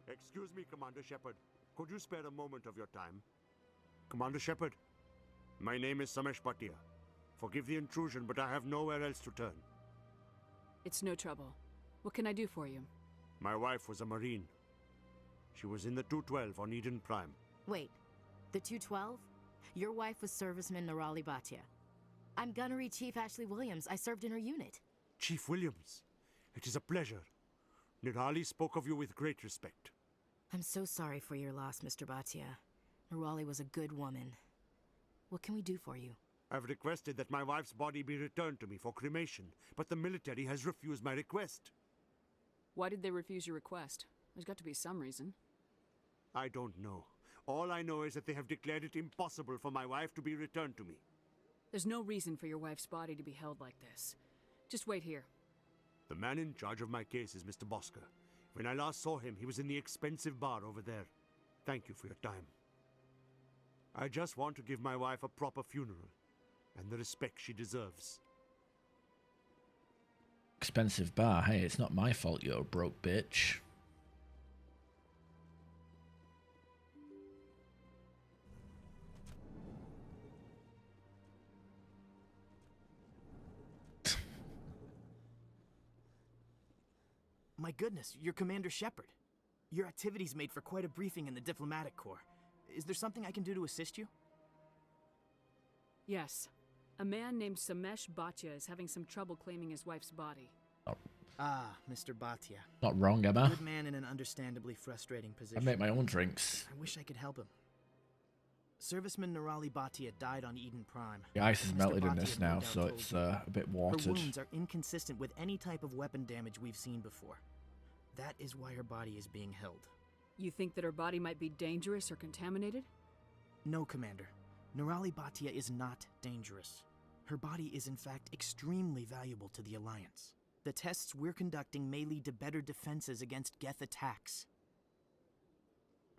Excuse me, Commander Shepard. Could you spare a moment of your time? Commander Shepard, my name is Samesh Bhatia. Forgive the intrusion, but I have nowhere else to turn. It's no trouble. What can I do for you? My wife was a Marine. She was in the 212 on Eden Prime. Wait, the 212? Your wife was Serviceman Nirali Bhatia. I'm Gunnery Chief Ashley Williams. I served in her unit. Chief Williams, it is a pleasure. Nirali spoke of you with great respect. I'm so sorry for your loss, Mr. Bhatia. Nirali was a good woman. What can we do for you? I've requested that my wife's body be returned to me for cremation, but the military has refused my request. Why did they refuse your request? There's got to be some reason. I don't know. All I know is that they have declared it impossible for my wife to be returned to me. There's no reason for your wife's body to be held like this. Just wait here. The man in charge of my case is Mr. Bosker. When I last saw him, he was in the expensive bar over there. Thank you for your time. I just want to give my wife a proper funeral, and the respect she deserves. Expensive bar. Hey, it's not my fault you're a broke bitch. My goodness, you're Commander Shepard. Your activities made for quite a briefing in the diplomatic corps. Is there something I can do to assist you? Yes. A man named Samesh Bhatia is having some trouble claiming his wife's body. Ah, Mr. Bhatia. Not wrong, Emma. Good man in an understandably frustrating position. I make my own drinks. I wish I could help him. Serviceman Nirali Bhatia died on Eden Prime. The ice is Mr. melted in Bhatia this no now, doubt so told it's you. a bit watered. Her wounds are inconsistent with any type of weapon damage we've seen before. That is why her body is being held. You think that her body might be dangerous or contaminated? No, Commander. Nirali Bhatia is not dangerous. Her body is in fact extremely valuable to the Alliance. The tests we're conducting may lead to better defenses against Geth attacks.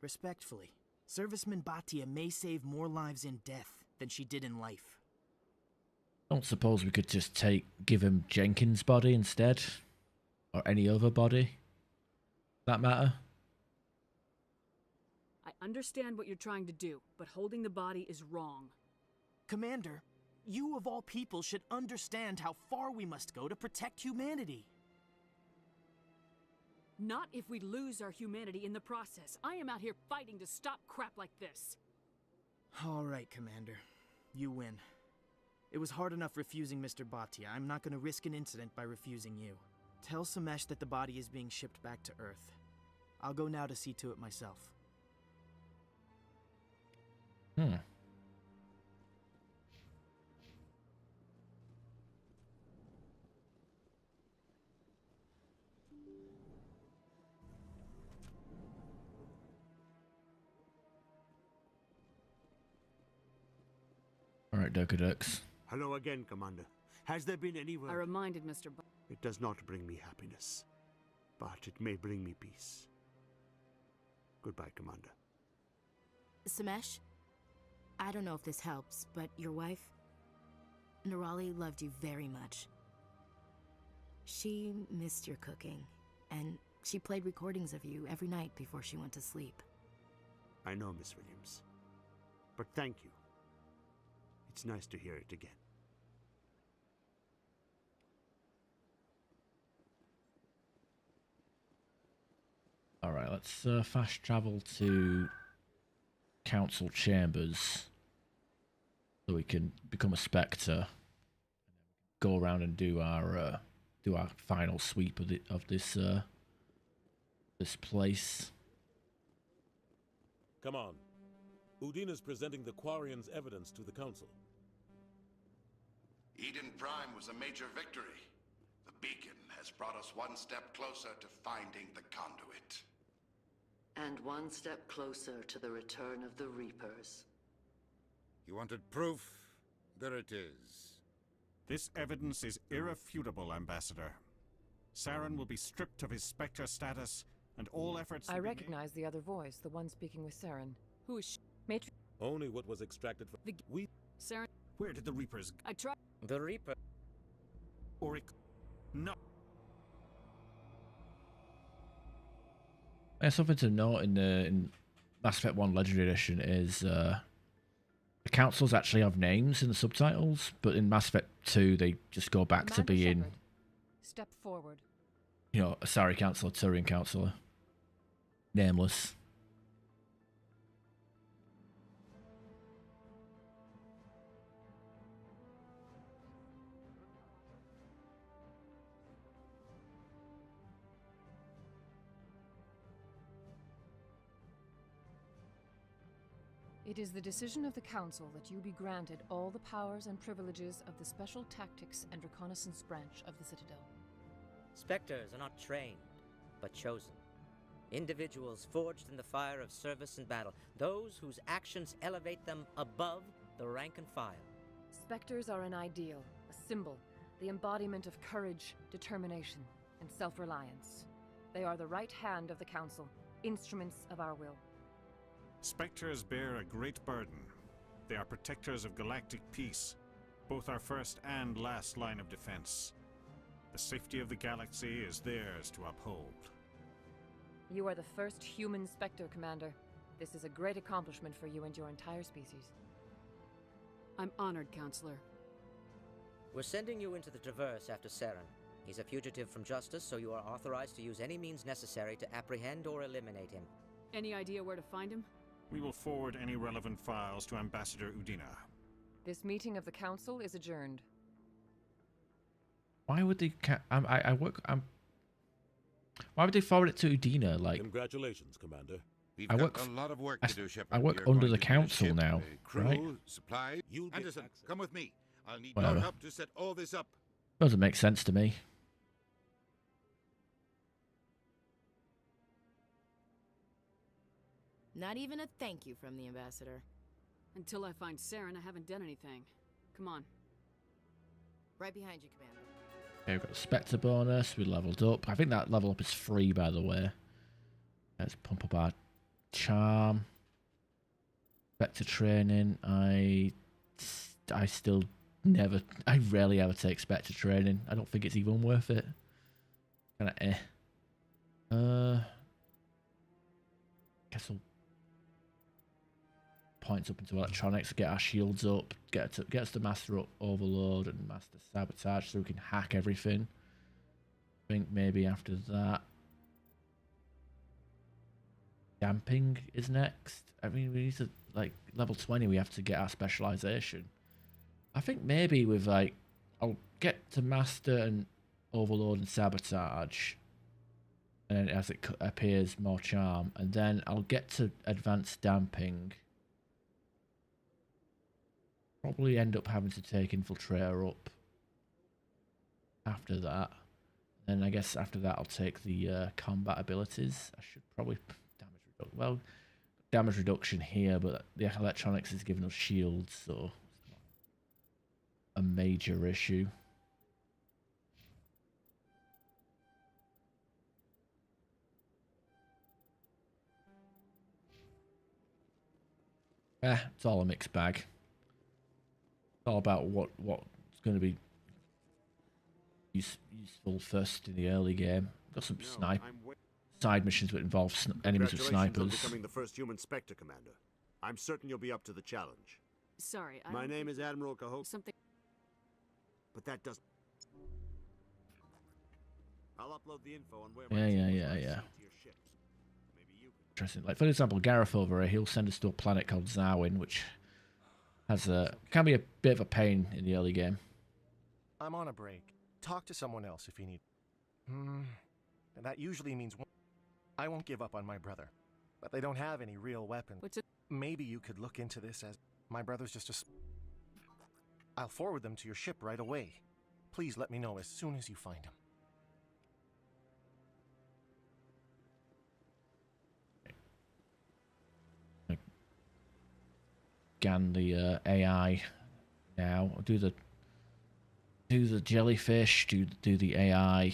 Respectfully, Serviceman Bhatia may save more lives in death than she did in life. Don't suppose we could just give him Jenkins' body instead? Or any other body? That matter? I understand what you're trying to do, but holding the body is wrong. Commander, you of all people should understand how far we must go to protect humanity. Not if we lose our humanity in the process. I am out here fighting to stop crap like this. All right, Commander. You win. It was hard enough refusing Mr. Bhatia. I'm not going to risk an incident by refusing you. Tell Samesh that the body is being shipped back to Earth. I'll go now to see to it myself. Alright, Ducks. Hello again, Commander. Has there been any word? I reminded Mr. It does not bring me happiness, but it may bring me peace. Goodbye, Commander. Samesh, I don't know if this helps, but your wife, Nirali, loved you very much. She missed your cooking, and she played recordings of you every night before she went to sleep. I know, Miss Williams. But thank you. It's nice to hear it again. Alright, let's fast travel to Council Chambers so we can become a Spectre. go around and do our final sweep of this place. Come on. Udina's presenting the Quarians' evidence to the Council. Eden Prime was a major victory. The beacon has brought us one step closer to finding the conduit. And one step closer to the return of the Reapers. You wanted proof? There it is. This evidence is irrefutable, Ambassador. Saren will be stripped of his Spectre status, and all efforts I recognize the other voice, the one speaking with Saren. Who is she? Matri- Only what was extracted from Saren. Where did the Reapers... I tried. The Reaper... No. And something to note in Mass Effect 1 Legendary Edition is the councils actually have names in the subtitles, but in Mass Effect 2 they just go back to being Shepard. Step forward. You know, Asari Council, Turian Councillor. Nameless. It is the decision of the Council that you be granted all the powers and privileges of the Special Tactics and Reconnaissance branch of the Citadel. Spectres are not trained, but chosen. Individuals forged in the fire of service and battle, those whose actions elevate them above the rank and file. Spectres are an ideal, a symbol, the embodiment of courage, determination, and self-reliance. They are the right hand of the Council, instruments of our will. Spectres bear a great burden. They are protectors of galactic peace, both our first and last line of defense. The safety of the galaxy is theirs to uphold. You are the first human Spectre, Commander. This is a great accomplishment for you and your entire species. I'm honored, Counselor. We're sending you into the Traverse after Saren. He's a fugitive from justice, so you are authorized to use any means necessary to apprehend or eliminate him. Any idea where to find him? We will forward any relevant files to Ambassador Udina. This meeting of the Council is adjourned. Why would they? Why would they forward it to Udina? Like, congratulations, Commander. We've got a lot of work to do, Shepard. I work We're under going the to council ship, now, crew, right? Supplies. Anderson, come with me. I'll need Whatever. your help to set all this up. Doesn't make sense to me. Not even a thank you from the Ambassador. Until I find Saren, I haven't done anything. Come on. Right behind you, Commander. Okay, we've got a Spectre bonus. We leveled up. I think that level up is free, by the way. Let's pump up our charm. Spectre training. I still never... I rarely ever take Spectre training. I don't think it's even worth it. Kind of guess we'll points up into electronics, get our shields up, get us to master up overload and master sabotage so we can hack everything. I think maybe after that damping is next. I mean, we need to, like, level 20 we have to get our specialization. I think maybe with, like, I'll get to master and overload and sabotage, and then as it appears more charm, and then I'll get to advanced damping. Probably end up having to take Infiltrator up after that. Then I guess after that I'll take the combat abilities. I should probably damage reduction here, but the electronics is giving us shields, so it's not a major issue. It's all a mixed bag. It's all about what's going to be useful first in the early game. Got some side missions that involve enemies with snipers. Congratulations on becoming the first human Spectre, Commander. I'm certain you'll be up to the challenge. Sorry, My name is Admiral Cahoe. Something... But that doesn't... I'll upload the info on where Yeah. to your ships. Interesting. Like, for example, Gareth over here, he'll send us to a planet called Zawin, which has can be a bit of a pain in the early game. I'm on a break. Talk to someone else if you need. And that usually means I won't give up on my brother. But they don't have any real weapons. Maybe you could look into this as my brother's just a... I'll forward them to your ship right away. Please let me know as soon as you find him. Scan the AI now. Do the jellyfish. Do the AI.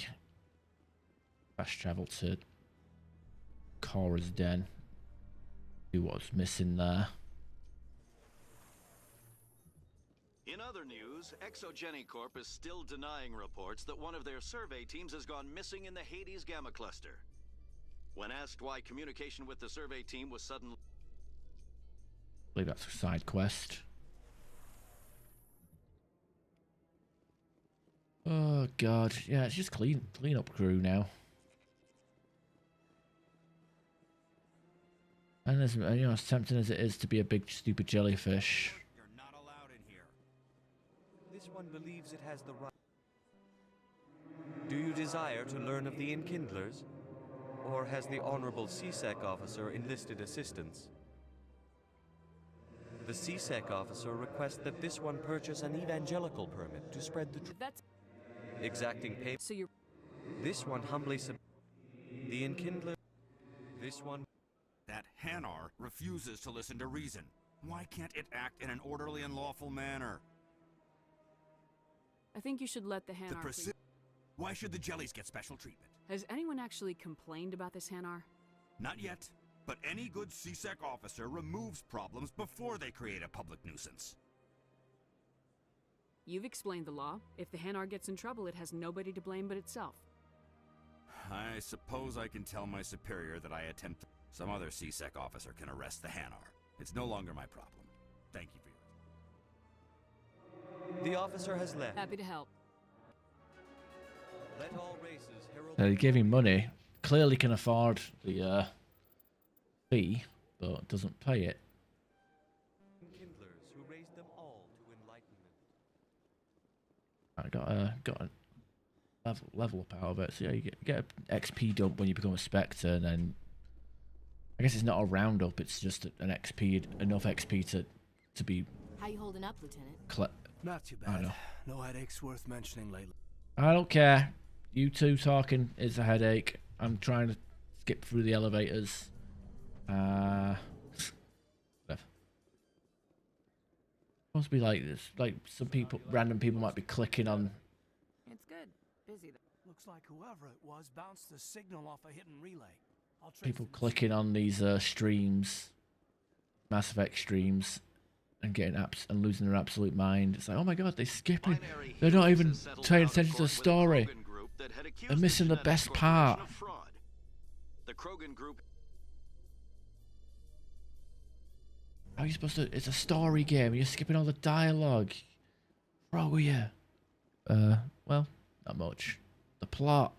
Fast travel to Cora's den. Do what's missing there. In other news, Exogenicorp is still denying reports that one of their survey teams has gone missing in the Hades Gamma Cluster. When asked why communication with the survey team was suddenly... I believe that's a side quest. Oh god, yeah, it's just clean up crew now. And as you know, as tempting as it is to be a big stupid jellyfish. You're not allowed in here. This one believes it has the right. Do you desire to learn of the Enkindlers? Or has the Honorable CSEC officer enlisted assistance? The CSEC officer requests that this one purchase an evangelical permit to spread the truth. That's exacting pay. So you're... This one humbly the Enkindler. This one... That Hanar refuses to listen to reason. Why can't it act in an orderly and lawful manner? I think you should let the Hanar... Why should the jellies get special treatment? Has anyone actually complained about this Hanar? Not yet, but any good CSEC officer removes problems before they create a public nuisance. You've explained the law. If the Hanar gets in trouble, it has nobody to blame but itself. I suppose I can tell my superior that I attempt... Some other CSEC officer can arrest the Hanar. It's no longer my problem. Thank you for your... The officer has left. Happy to help. Let all races herald... They gave him money. Clearly can afford the fee, but doesn't pay it. Kindlers who raised them all to enlightenment. I got a level up out of it. So yeah, you get an XP dump when you become a Spectre, and then I guess it's not a roundup. It's just an XP, enough XP to be. How you holding up, Lieutenant? Not too bad. No headaches worth mentioning lately. I don't care. You two talking is a headache. I'm trying to skip through the elevators. Must be like this. Like some people, random people might be clicking on. It's good. Busy though. Looks like whoever it was bounced the signal off a hidden relay. People clicking on these streams, Mass Effect streams, and getting and losing their absolute mind. It's like, oh my god, they're skipping. They're not even paying attention to the story. They're missing the best part. The Krogan group. How are you supposed to? It's a story game. You're skipping all the dialogue. Wrong with you? Well, not much. The plot.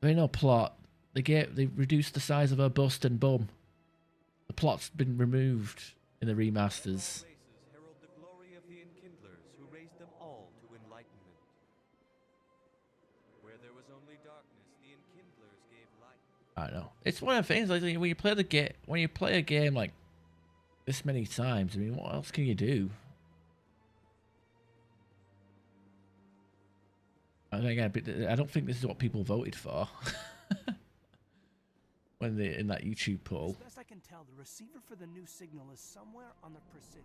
There ain't no plot. They reduced the size of her bust and bum. The plot's been removed in the remasters. Herald the glory of the Enkindlers who raised them all to enlightenment. Where there was only darkness, the Enkindlers gave light. I know. It's one of the things, like when you play a game like this many times, I mean, what else can you do? I don't think this is what people voted for. When they're in that YouTube poll. As best I can tell, the receiver for the new signal is somewhere on the Presidium.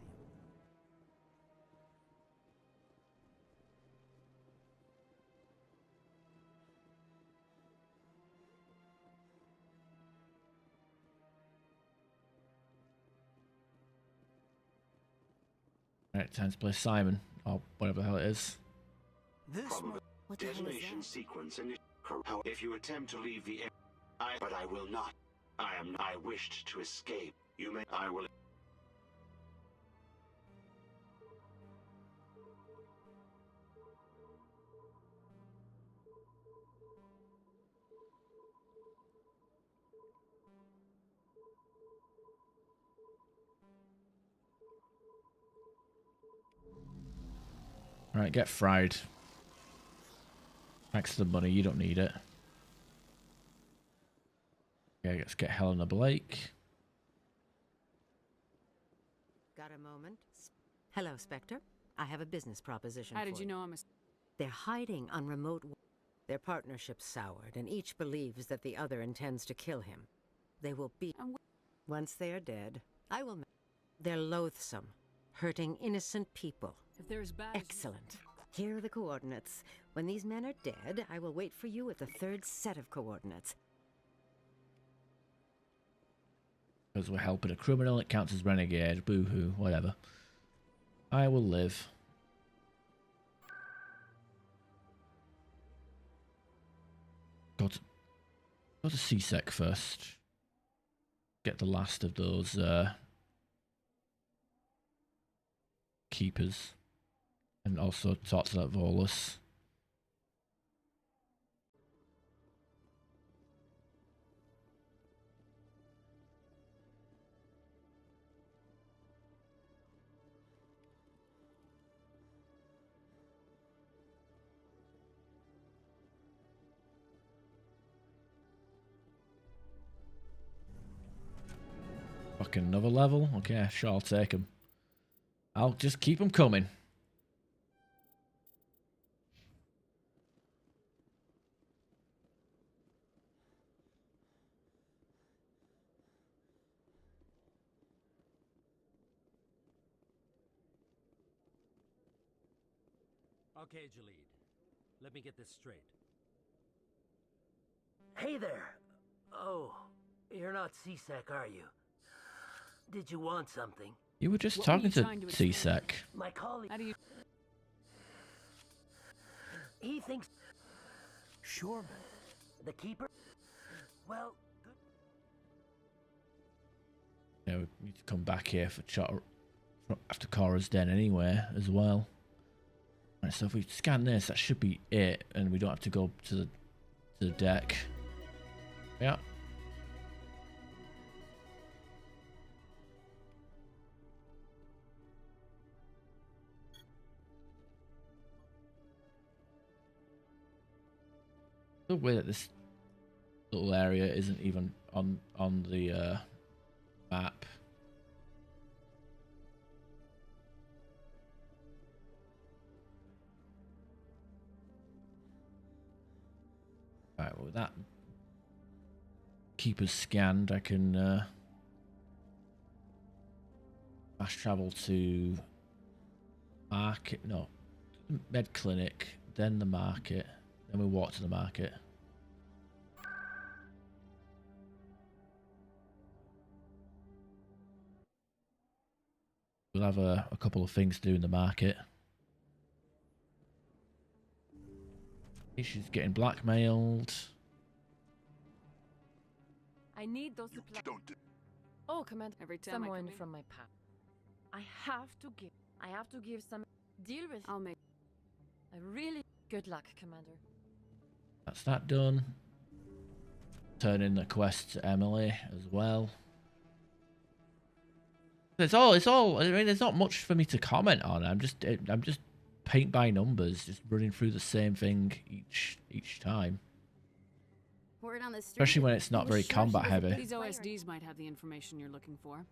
Alright, time to play Simon, or whatever the hell it is. This what the hell is detonation that? sequence if you attempt to leave the area, but I will not. I wished to escape. You may. I will. Alright, get fried. Thanks for the money, you don't need it. Okay, let's get Helena Blake. Got a moment? Hello, Spectre. I have a business proposition How for did you know I'm a... They're hiding on remote... Their partnership's soured, and each believes that the other intends to kill him. They will be... Once they are dead, I will... They're loathsome, hurting innocent people. If they're as bad Excellent. Here are the coordinates. When these men are dead, I will wait for you at the third set of coordinates. Because we're helping a criminal, it counts as renegade, boo-hoo, whatever. I will live. Go to CSEC first. Get the last of those keepers. And also talk to that Volus. Fucking another level? Okay, sure, I'll take them. I'll just keep them coming. Okay, Jalid. Let me get this straight. Hey there. Oh, you're not CSEC, are you? Did you want something? You were just talking to CSEC. My colleague... How do you... He thinks... Sure, man. The Keeper? Well... Yeah, we need to come back here for after Cora's den anyway, as well. Right, so if we scan this, that should be it, and we don't have to go to the deck. Yeah. The way that this little area isn't even on the map. Right, well, with that keeper's scanned, I can fast travel to market. No, med clinic, then the market. Then we walk to the market. We'll have a couple of things to do in the market. She's getting blackmailed. I need those supplies. Oh, Commander. Every time someone from my past. I have to give some... Deal with... I'll make... I really... Good luck, Commander. That's that done. Turn in the quest to Emily as well. It's all. I mean, there's not much for me to comment on. I'm just paint by numbers, just running through the same thing each time. Word on the street. Especially when it's not very combat heavy. These OSDs might have the information you're looking for.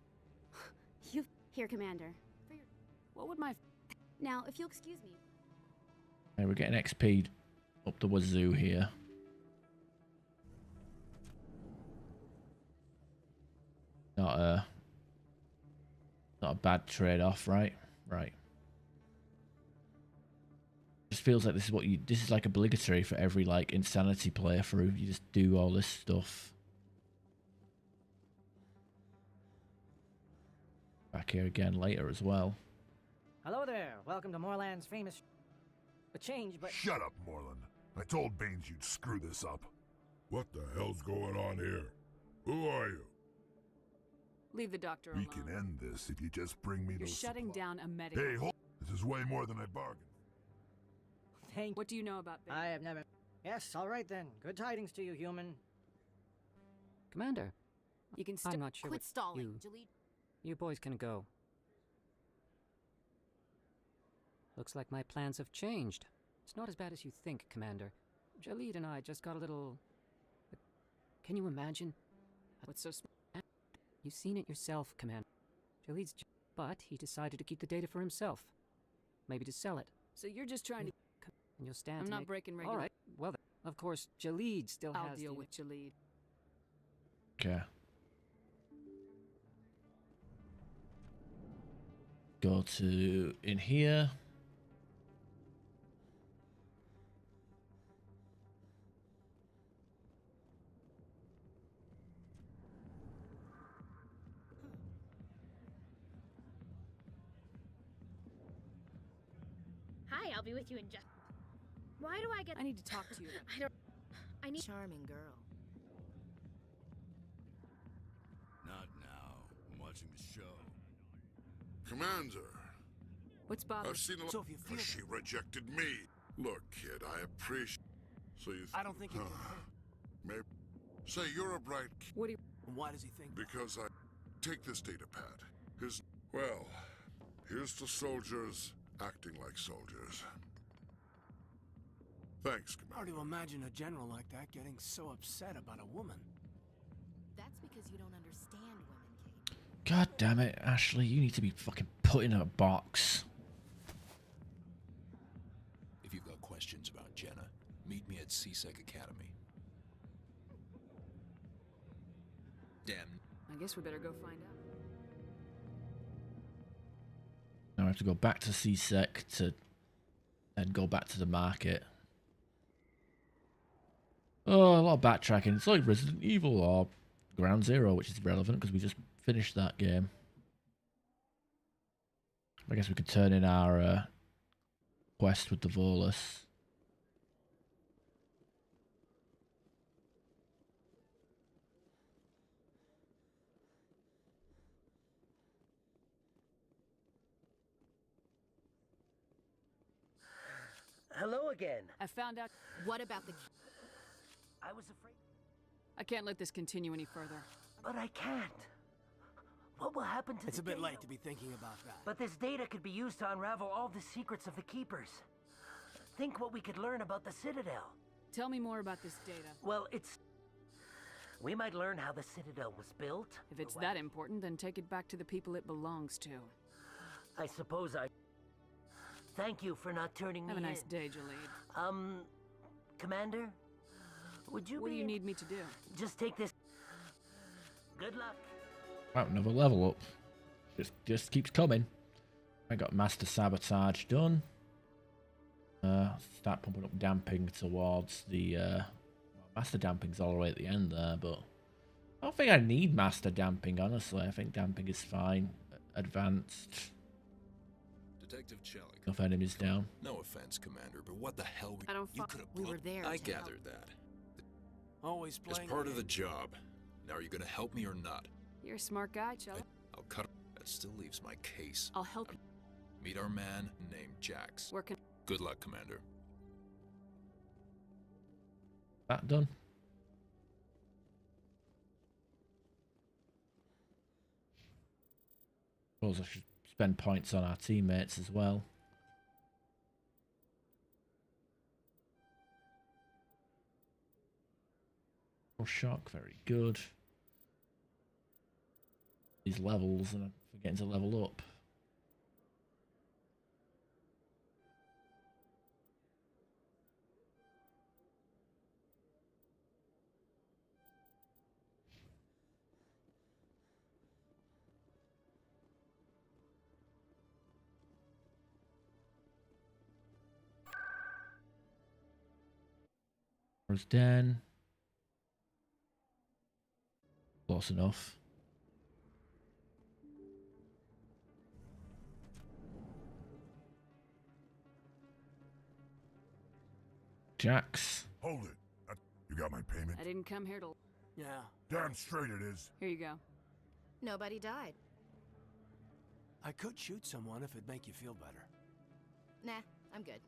Here, Commander. What would my... Now, if you'll excuse me. Okay, we're getting XP up the wazoo here. Not a bad trade-off, right? Right. Just feels like this is like obligatory for every like insanity playthrough. You just do all this stuff. Back here again later as well. Hello there. Welcome to Moorland's famous... A change, but... Shut up, Moorland. I told Baines you'd screw this up. What the hell's going on here? Who are you? Leave the doctor alone. We can end this if you just bring me You're those shutting down a medical... Hey, hold... This is way more than I bargained. What do you know about... I have never... Yes, all right then. Good tidings to you, human. Commander, you can I'm not sure Quit stalling, you boys can go. Looks like my plans have changed. It's not as bad as you think, Commander. Jalid and I just got a little... Can you imagine? What's so You've seen it yourself, Commander. Jalid's... But he decided to keep the data for himself. Maybe to sell it. So you're just trying to... And you'll stand I'm to not make... breaking regular... All right, well then. Of course, Jalid still I'll has deal the... with Jalid. Okay. Go to in here. Hi, I'll be with you in just... Why do I get... I need to talk to you. I don't... I need... Charming girl. Not now. I'm watching the show. Commander. What's bothering? I've seen a lot. So if you feel... She rejected me. Look, kid, I appreciate... So you... I don't think you can... Maybe... Say you're a bright... What do you... Why does he think... Because I... Take this data pad. His... Well... Here's to soldiers acting like soldiers. Thanks, Commander. Hard to imagine a general like that getting so upset about a woman. That's because you don't understand women, Kate. God damn it, Ashley, you need to be fucking put in a box. If you've got questions about Jenna, meet me at CSEC Academy. Damn. I guess we better go find out. Now I have to go back to CSEC to... and go back to the market. Oh, a lot of backtracking. It's like Resident Evil or Ground Zero, which is relevant because we just finished that game. I guess we could turn in our quest with the Volus. Hello again. I found out... What about the... I was afraid... I can't let this continue any further. But I can't. What will happen to It's the a bit data? late to be thinking about that. But this data could be used to unravel all the secrets of the Keepers. Think what we could learn about the Citadel. Tell me more about this data. Well, it's... We might learn how the Citadel was built. If it's that important, then take it back to the people it belongs to. I suppose I... Thank you for not turning me in. Have a nice day, Jalid. Commander? Would you What do you need me to do? Just take this... Good luck. Wow, another level up. Just keeps coming. I got Master Sabotage done. Start pumping up damping towards the... Master Damping's all the way at the end there, but... I don't think I need Master Damping, honestly. I think Damping is fine. Advanced. Detective Chelik. Enough enemies down. No offense, Commander, but what the hell... I don't you could have... We were there I to gathered that. Always As playing... part of the job. Now, are you going to help me or not? You're a smart guy, Chella. I'll cut... That still leaves my case. I'll help you. Meet our man named Jax. Where can... Good luck, Commander. That done. Suppose I should spend points on our teammates as well. Shock, very good. These levels, and I'm forgetting to level up. Where's Dan? Close enough. Jax. Hold it. You got my payment? I didn't come here to... Yeah. Damn straight it is. Here you go. Nobody died. I could shoot someone if it'd make you feel better. Nah, I'm good.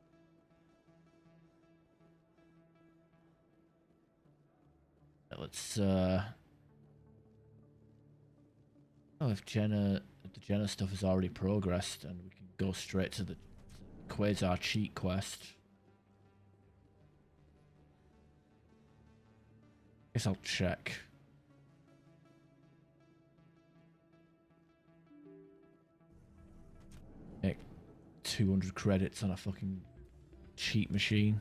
Let's oh, if the Jenna stuff has already progressed, and we can go straight to the Quasar cheat quest. Guess I'll check. Make 200 credits on a fucking cheat machine.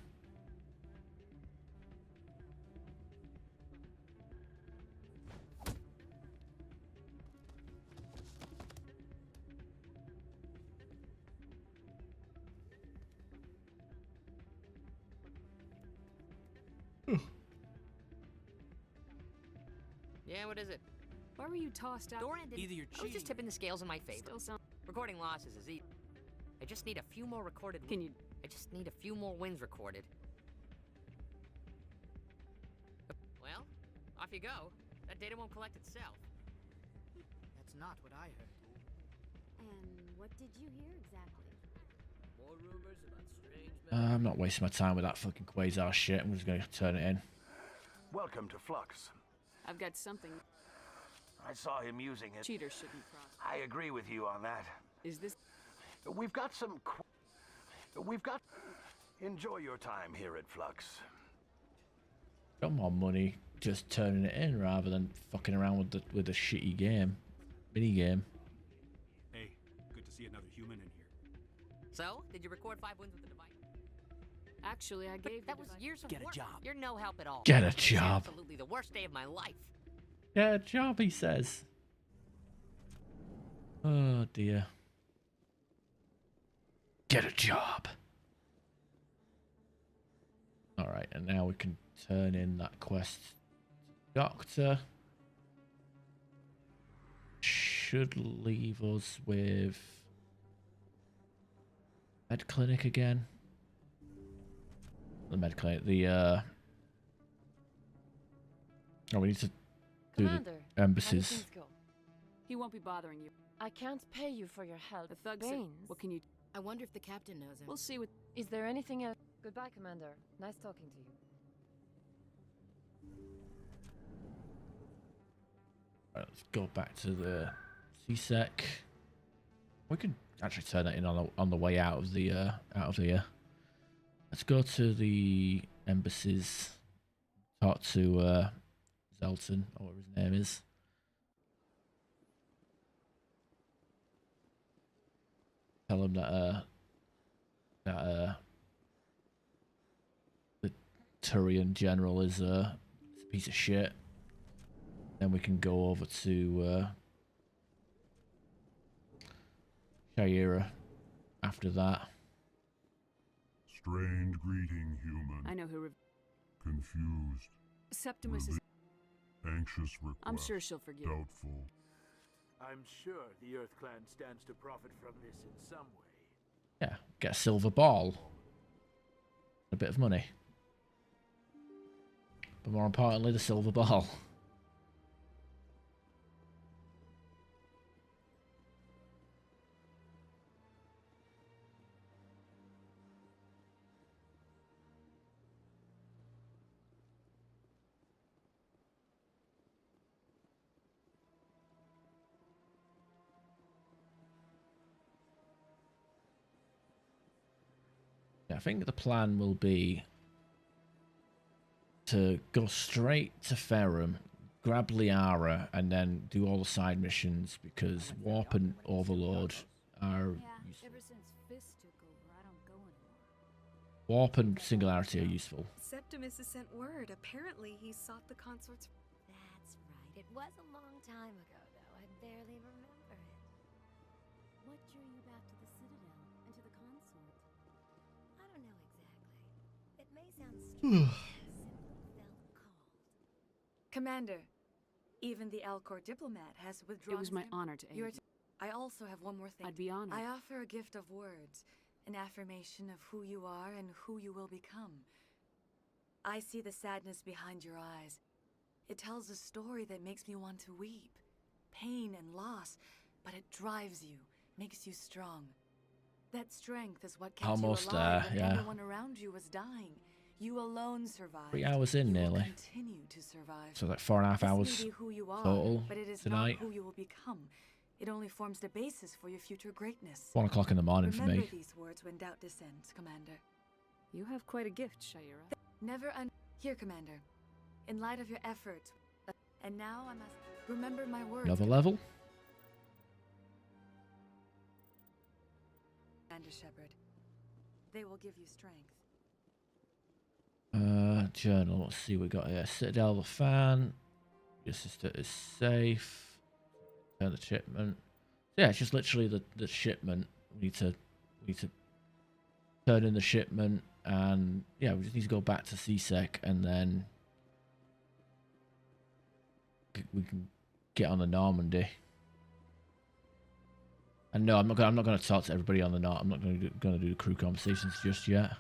Yeah, what is it? Why were you tossed out? Doran didn't. Either you're I was just tipping the scales in my favor. Still sound. Recording losses is easy. I just need a few more recorded. Can you? I just need a few more wins recorded. Well, off you go. That data won't collect itself. That's not what I heard. And what did you hear exactly? More rumors about strange. I'm not wasting my time with that fucking quasar shit. I'm just going to turn it in. Welcome to Flux. I've got something. I saw him using it. Cheaters shouldn't cross. I agree with you on that. Is this? We've got some. We've got. Enjoy your time here at Flux. Got more money just turning it in rather than fucking around with the shitty game, mini game. Hey, good to see another human in here. So, did you record 5 wins with the device? Actually, I gave. That was years of Get a work. job. You're no help at all. Get a It's job. absolutely the worst day of my life. Get a job, he says. Oh dear. Get a job. Alright, and now we can turn in that quest. Doctor. Should leave us with med clinic again. The med clinic, oh, we need to do Commander, the embassies. how do things go? He won't be bothering you. I can't pay you for your help. The thugs. Baines. What can you? I wonder if the captain knows him. We'll see what. Is there anything else? Goodbye, Commander. Nice talking to you. Right, let's go back to the CSEC. We can actually turn that in on the way out of the Let's go to the embassies. Talk to Zelton, or whatever his name is. Tell him that the Turian general is a piece of shit. Then we can go over to Shaira after that. Strange greeting, human. I know who. Confused. Septimus is. Anxious request. I'm sure she'll forgive. Doubtful. I'm sure the Earth Clan stands to profit from this in some way. Yeah, get a silver ball. A bit of money. But more importantly, the silver ball. I think the plan will be to go straight to Ferrum, grab Liara, and then do all the side missions because Warp and Overload are useful. Ever since Fist took over, I don't go anymore. Warp and Singularity are useful. Septimus has sent word. Apparently, he sought the consort's. That's right. It was a long time ago, though. I barely remember it. What drew you back to the Citadel and to the consort? I don't know exactly. It may sound strange. Commander, even the Alcor diplomat has withdrawn. It was my honor to aid you. I also have one more thing. I'd be honored. I offer a gift of words, an affirmation of who you are and who you will become. I see the sadness behind your eyes. It tells a story that makes me want to weep. Pain and loss, but it drives you, makes you strong. That strength is what kept Almost you alive there, when yeah. everyone around you was dying. You alone survived. 3 hours in, You will nearly. continue to survive. So like 4.5 This hours may be who you are, total but it is tonight. not who you will become. It only forms the basis for your future greatness. 1 o'clock in the morning for Remember me. these words when doubt descends, Commander. You have quite a gift, Shaira. Here, Commander. In light of your efforts, and now I must remember my words. Another level. Commander Shepard. They will give you strength. Journal. Let's see what we got here. Citadel, the fan. Your sister is safe. Turn the shipment. Yeah, it's just literally the shipment. We need to turn in the shipment, and yeah, we just need to go back to CSEC, and then we can get on the Normandy. And no, I'm not going to talk to everybody on the Normandy. I'm not going to do the crew conversations just yet.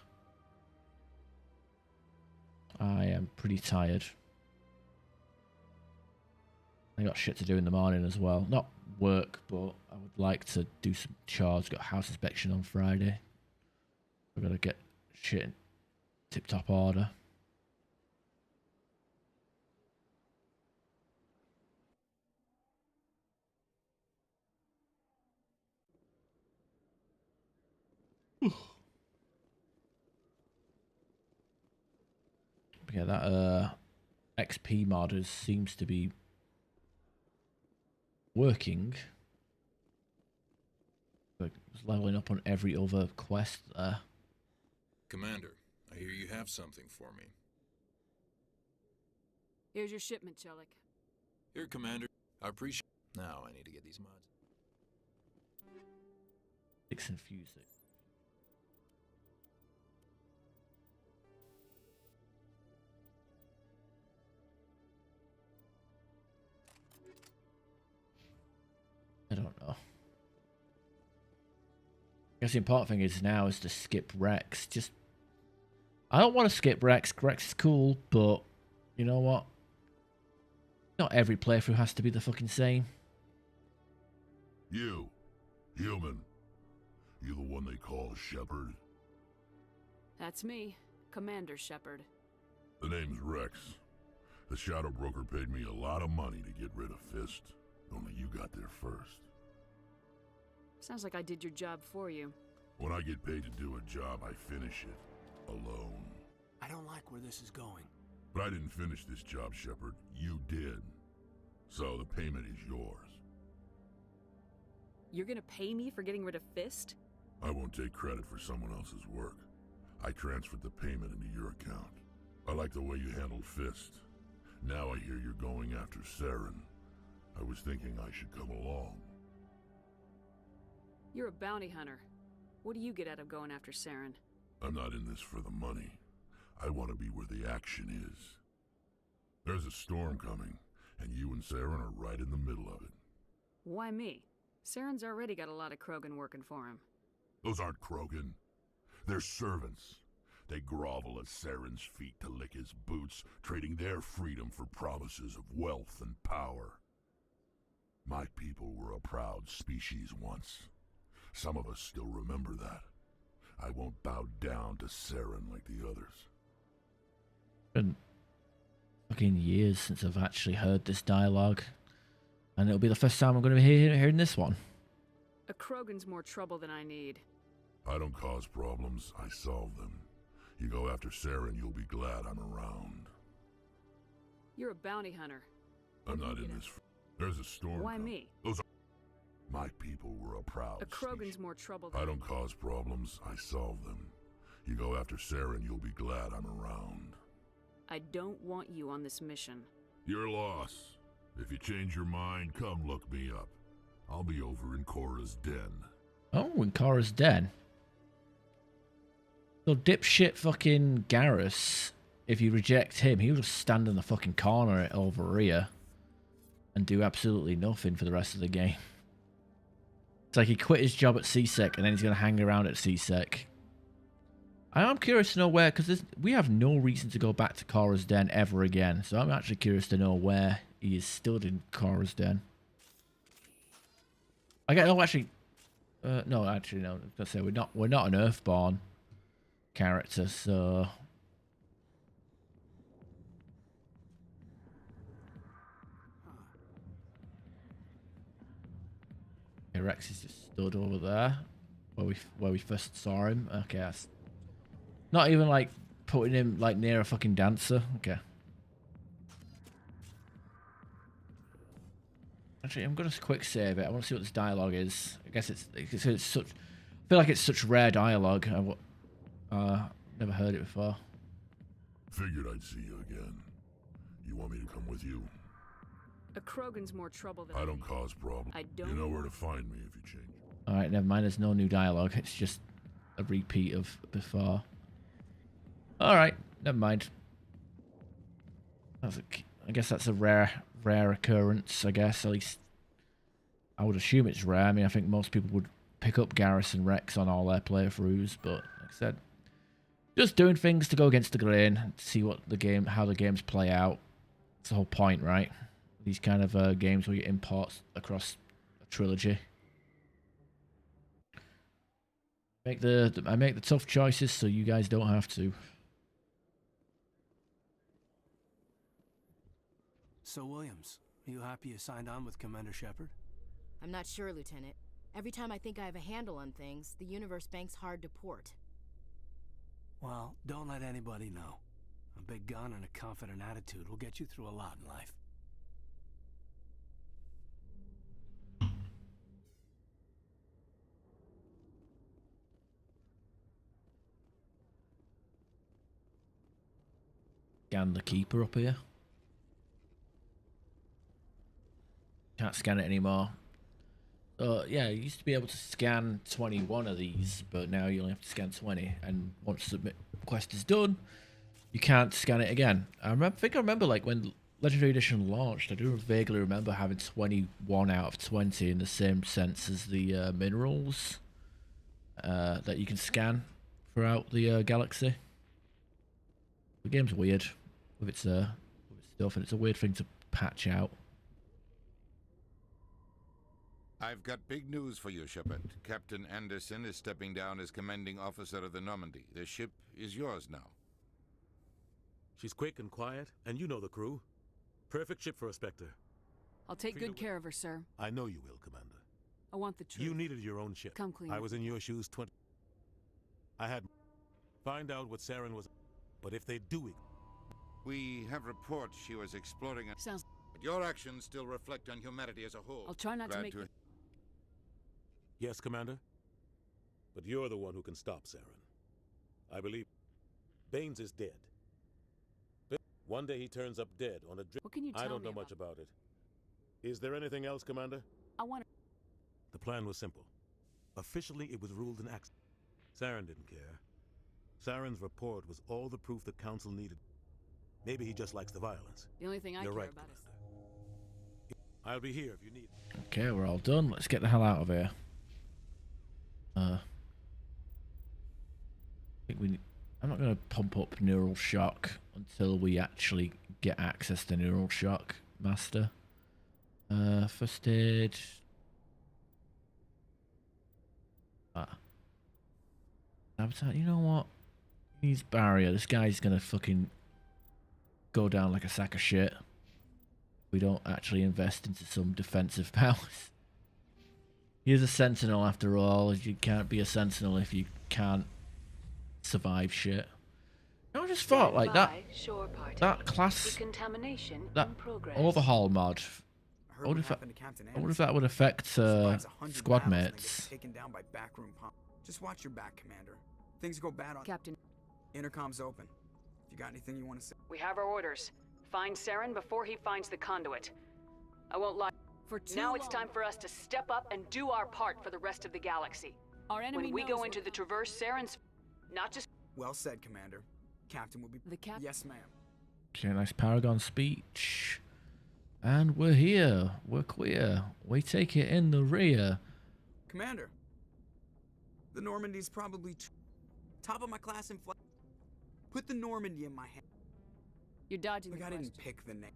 I am pretty tired. I got shit to do in the morning as well. Not work, but I would like to do some chores. Got house inspection on Friday. We've got to get shit in tip-top order. Yeah, that XP mod seems to be working. Like, it's leveling up on every other quest there. Commander, I hear you have something for me. Here's your shipment, Chelik. Here, Commander. I appreciate. Now I need to get these mods. Fix and fuse it. I don't know. I guess the important thing is now is to skip Rex. Just, I don't want to skip Rex. Rex is cool, but you know what? Not every playthrough has to be the fucking same. You, human. You the one they call Shepard? That's me, Commander Shepard. The name's Rex. The Shadow Broker paid me a lot of money to get rid of Fist. Only you got there first. Sounds like I did your job for you. When I get paid to do a job, I finish it. Alone. I don't like where this is going. But I didn't finish this job, Shepard. You did. So the payment is yours. You're gonna pay me for getting rid of Fist? I won't take credit for someone else's work. I transferred the payment into your account. I like the way you handled Fist. Now I hear you're going after Saren. I was thinking I should come along. You're a bounty hunter. What do you get out of going after Saren? I'm not in this for the money. I want to be where the action is. There's a storm coming, and you and Saren are right in the middle of it. Why me? Saren's already got a lot of Krogan working for him. Those aren't Krogan. They're servants. They grovel at Saren's feet to lick his boots, trading their freedom for promises of wealth and power. My people were a proud species once. Some of us still remember that. I won't bow down to Saren like the others. Been fucking years since I've actually heard this dialogue, and it'll be the first time I'm going to be hearing this one. A Krogan's more trouble than I need. I don't cause problems, I solve them. You go after Saren, you'll be glad I'm around. You're a bounty hunter. I'm not in this. There's a storm. Why me? Those are... My people were a proud A Krogan's more trouble than I don't cause problems, I solve them. You go after Saren, you'll be glad I'm around. I don't want you on this mission. Your loss. If you change your mind, come look me up. I'll be over in Cora's den. Oh, in Cora's den. So dipshit fucking Garrus, if you reject him, he'll just stand in the fucking corner over here and do absolutely nothing for the rest of the game. It's like he quit his job at CSEC and then he's going to hang around at CSEC. I'm curious to know where, because we have no reason to go back to Cora's den ever again. So I'm actually curious to know where he is still in Cora's den. I get, oh, actually, no, actually, no. Let's say we're not an Earthborn character, so okay, Rex is just stood over there where we first saw him. Okay, that's not even like putting him like near a fucking dancer. Okay. Actually, I'm gonna quick save it. I want to see what this dialogue is. I guess it's such. I feel like it's such rare dialogue. Never heard it before. Figured I'd see you again. You want me to come with you? A Krogan's more trouble than I don't cause problems. I don't. You know where to find me if you change. All right, never mind. There's no new dialogue. It's just a repeat of before. All right, never mind. I guess that's a rare occurrence. I guess at least I would assume it's rare. I mean, I think most people would pick up Garrison Rex on all their playthroughs, but like I said, just doing things to go against the grain, to see what how the games play out. That's the whole point, right? These kind of games where you import across a trilogy. I make the tough choices so you guys don't have to. So, Williams, are you happy you signed on with Commander Shepard? I'm not sure, Lieutenant. Every time I think I have a handle on things, the universe bank's hard to port. Well, don't let anybody know. A big gun and a confident attitude will get you through a lot in life. Scan the keeper up here. Can't scan it anymore. Yeah, you used to be able to scan 21 of these, but now you only have to scan 20. And once submit quest is done, you can't scan it again. I think I remember like when Legendary Edition launched, I do vaguely remember having 21 out of 20 in the same sense as the minerals that you can scan throughout the galaxy. The game's weird with its stuff, and it's a weird thing to patch out. I've got big news for you, Shepard. Captain Anderson is stepping down as commanding officer of the Normandy. The ship is yours now. She's quick and quiet, and you know the crew. Perfect ship for a Spectre. I'll take good care of her, sir. I know you will, Commander. I want the truth. You needed your own ship. Come clean. I was in your shoes 20. I had... Find out what Saren was... But if they do it... We have reports she was exploring... Sounds... But your actions still reflect on humanity as a whole. I'll try not to make... Yes, Commander? But you're the one who can stop Saren. I believe... Baines is dead. One day he turns up dead on a drip. What can you tell me I don't know much about it. Is there anything else, Commander? I want to... The plan was simple. Officially, it was ruled an accident. Saren didn't care. Saren's report was all the proof the Council needed. Maybe he just likes the violence. The only thing I care right, about is... I'll be here if you need it. Okay, we're all done. Let's get the hell out of here. I think I'm not going to pump up Neural Shock until we actually get access to Neural Shock Master. First aid. Habitat. You know what? He's barrier. This guy's going to fucking go down like a sack of shit. We don't actually invest into some defensive powers. He is a sentinel after all. You can't be a sentinel if you can't survive shit. I just thought like that class, that overhaul mod. I wonder if that would affect squad mates. Taken down by backroom pump. Just watch your back, Commander. Things go bad on Captain. Intercom's open. If you got anything you want to say. We have our orders. Find Saren before he finds the conduit. I won't lie. Now it's time for us to step up and do our part for the rest of the galaxy. Our enemy when we go into the Traverse, Saren's not just... Well said, Commander. Captain will be... The captain? Yes, ma'am. Okay, nice Paragon speech. And we're here. We're queer. We take it in the rear. Commander. The Normandy's probably top of my class in flight. Put the Normandy in my hand. You're dodging Look, the I question. didn't pick the name.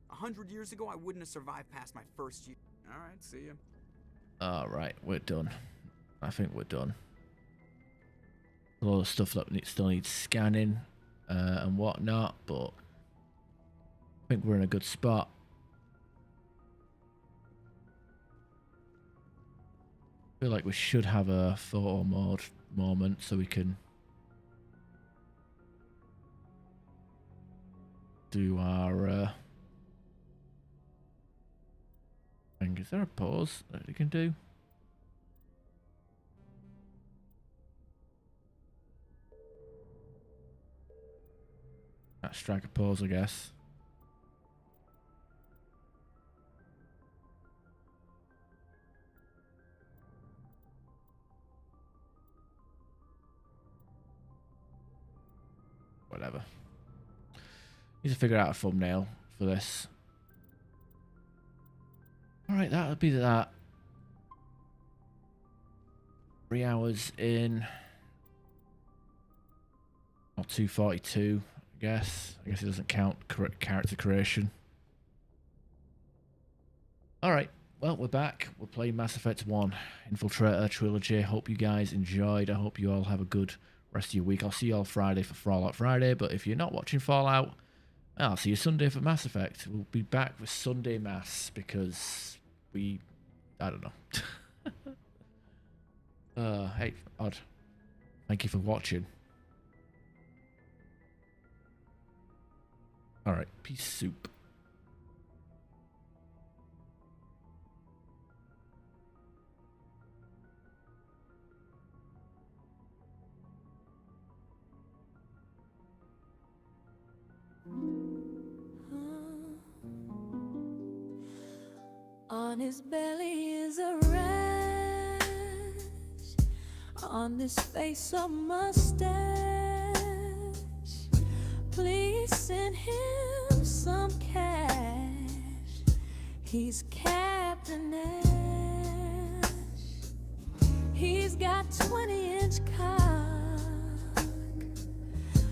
100 years ago, I wouldn't have survived past my first year. All right, see ya. Alright, we're done. I think we're done. A lot of stuff that still needs scanning and whatnot, but I think we're in a good spot. I feel like we should have a photo mode moment so we can do our thing. Is there a pause that you can do? Strike a pause, I guess. Whatever. Need to figure out a thumbnail for this. Alright, that'll be that. 3 hours in. Not 242, I guess. I guess it doesn't count character creation. Alright, well, we're back. We're playing Mass Effect 1 Infiltrator Trilogy. Hope you guys enjoyed. I hope you all have a good rest of your week. I'll see you all Friday for Fallout Friday, but if you're not watching Fallout, I'll see you Sunday for Mass Effect. We'll be back with Sunday Mass because I don't know. Hey, Odd. Thank you for watching. Alright, peace soup. On his belly is a rash, on his face a mustache. Please send him some cash. He's Captain Ash. He's got 20-inch cock.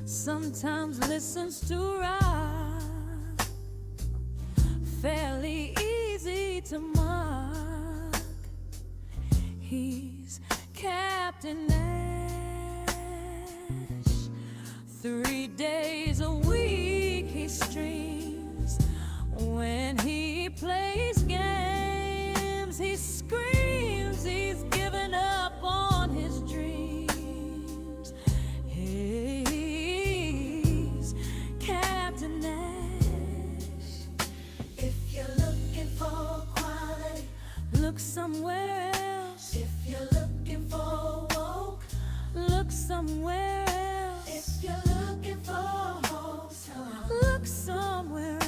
Sometimes listens to rock. Fairly easy to mark. He's Captain Ash. 3 days a week he streams. When he plays games, he screams he's given up on his dreams. He's Captain Ash. If you're looking for quality, look somewhere else. If you're looking for woke, look somewhere else. If you're looking for wholesome, look somewhere else.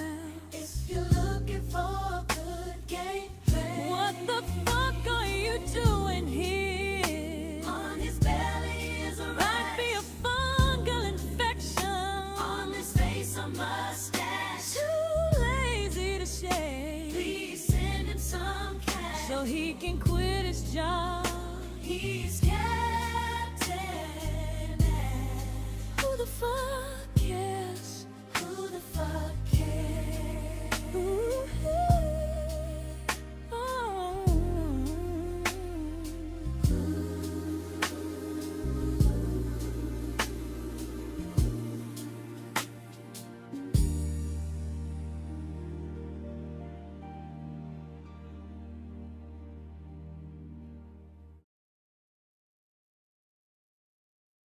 If you're looking for a good game plan, what the fuck are you doing here? On his belly is a rash. Might be a fungal infection. On his face a mustache. Too lazy to shave. Please send him some cash so he can quit his job. He's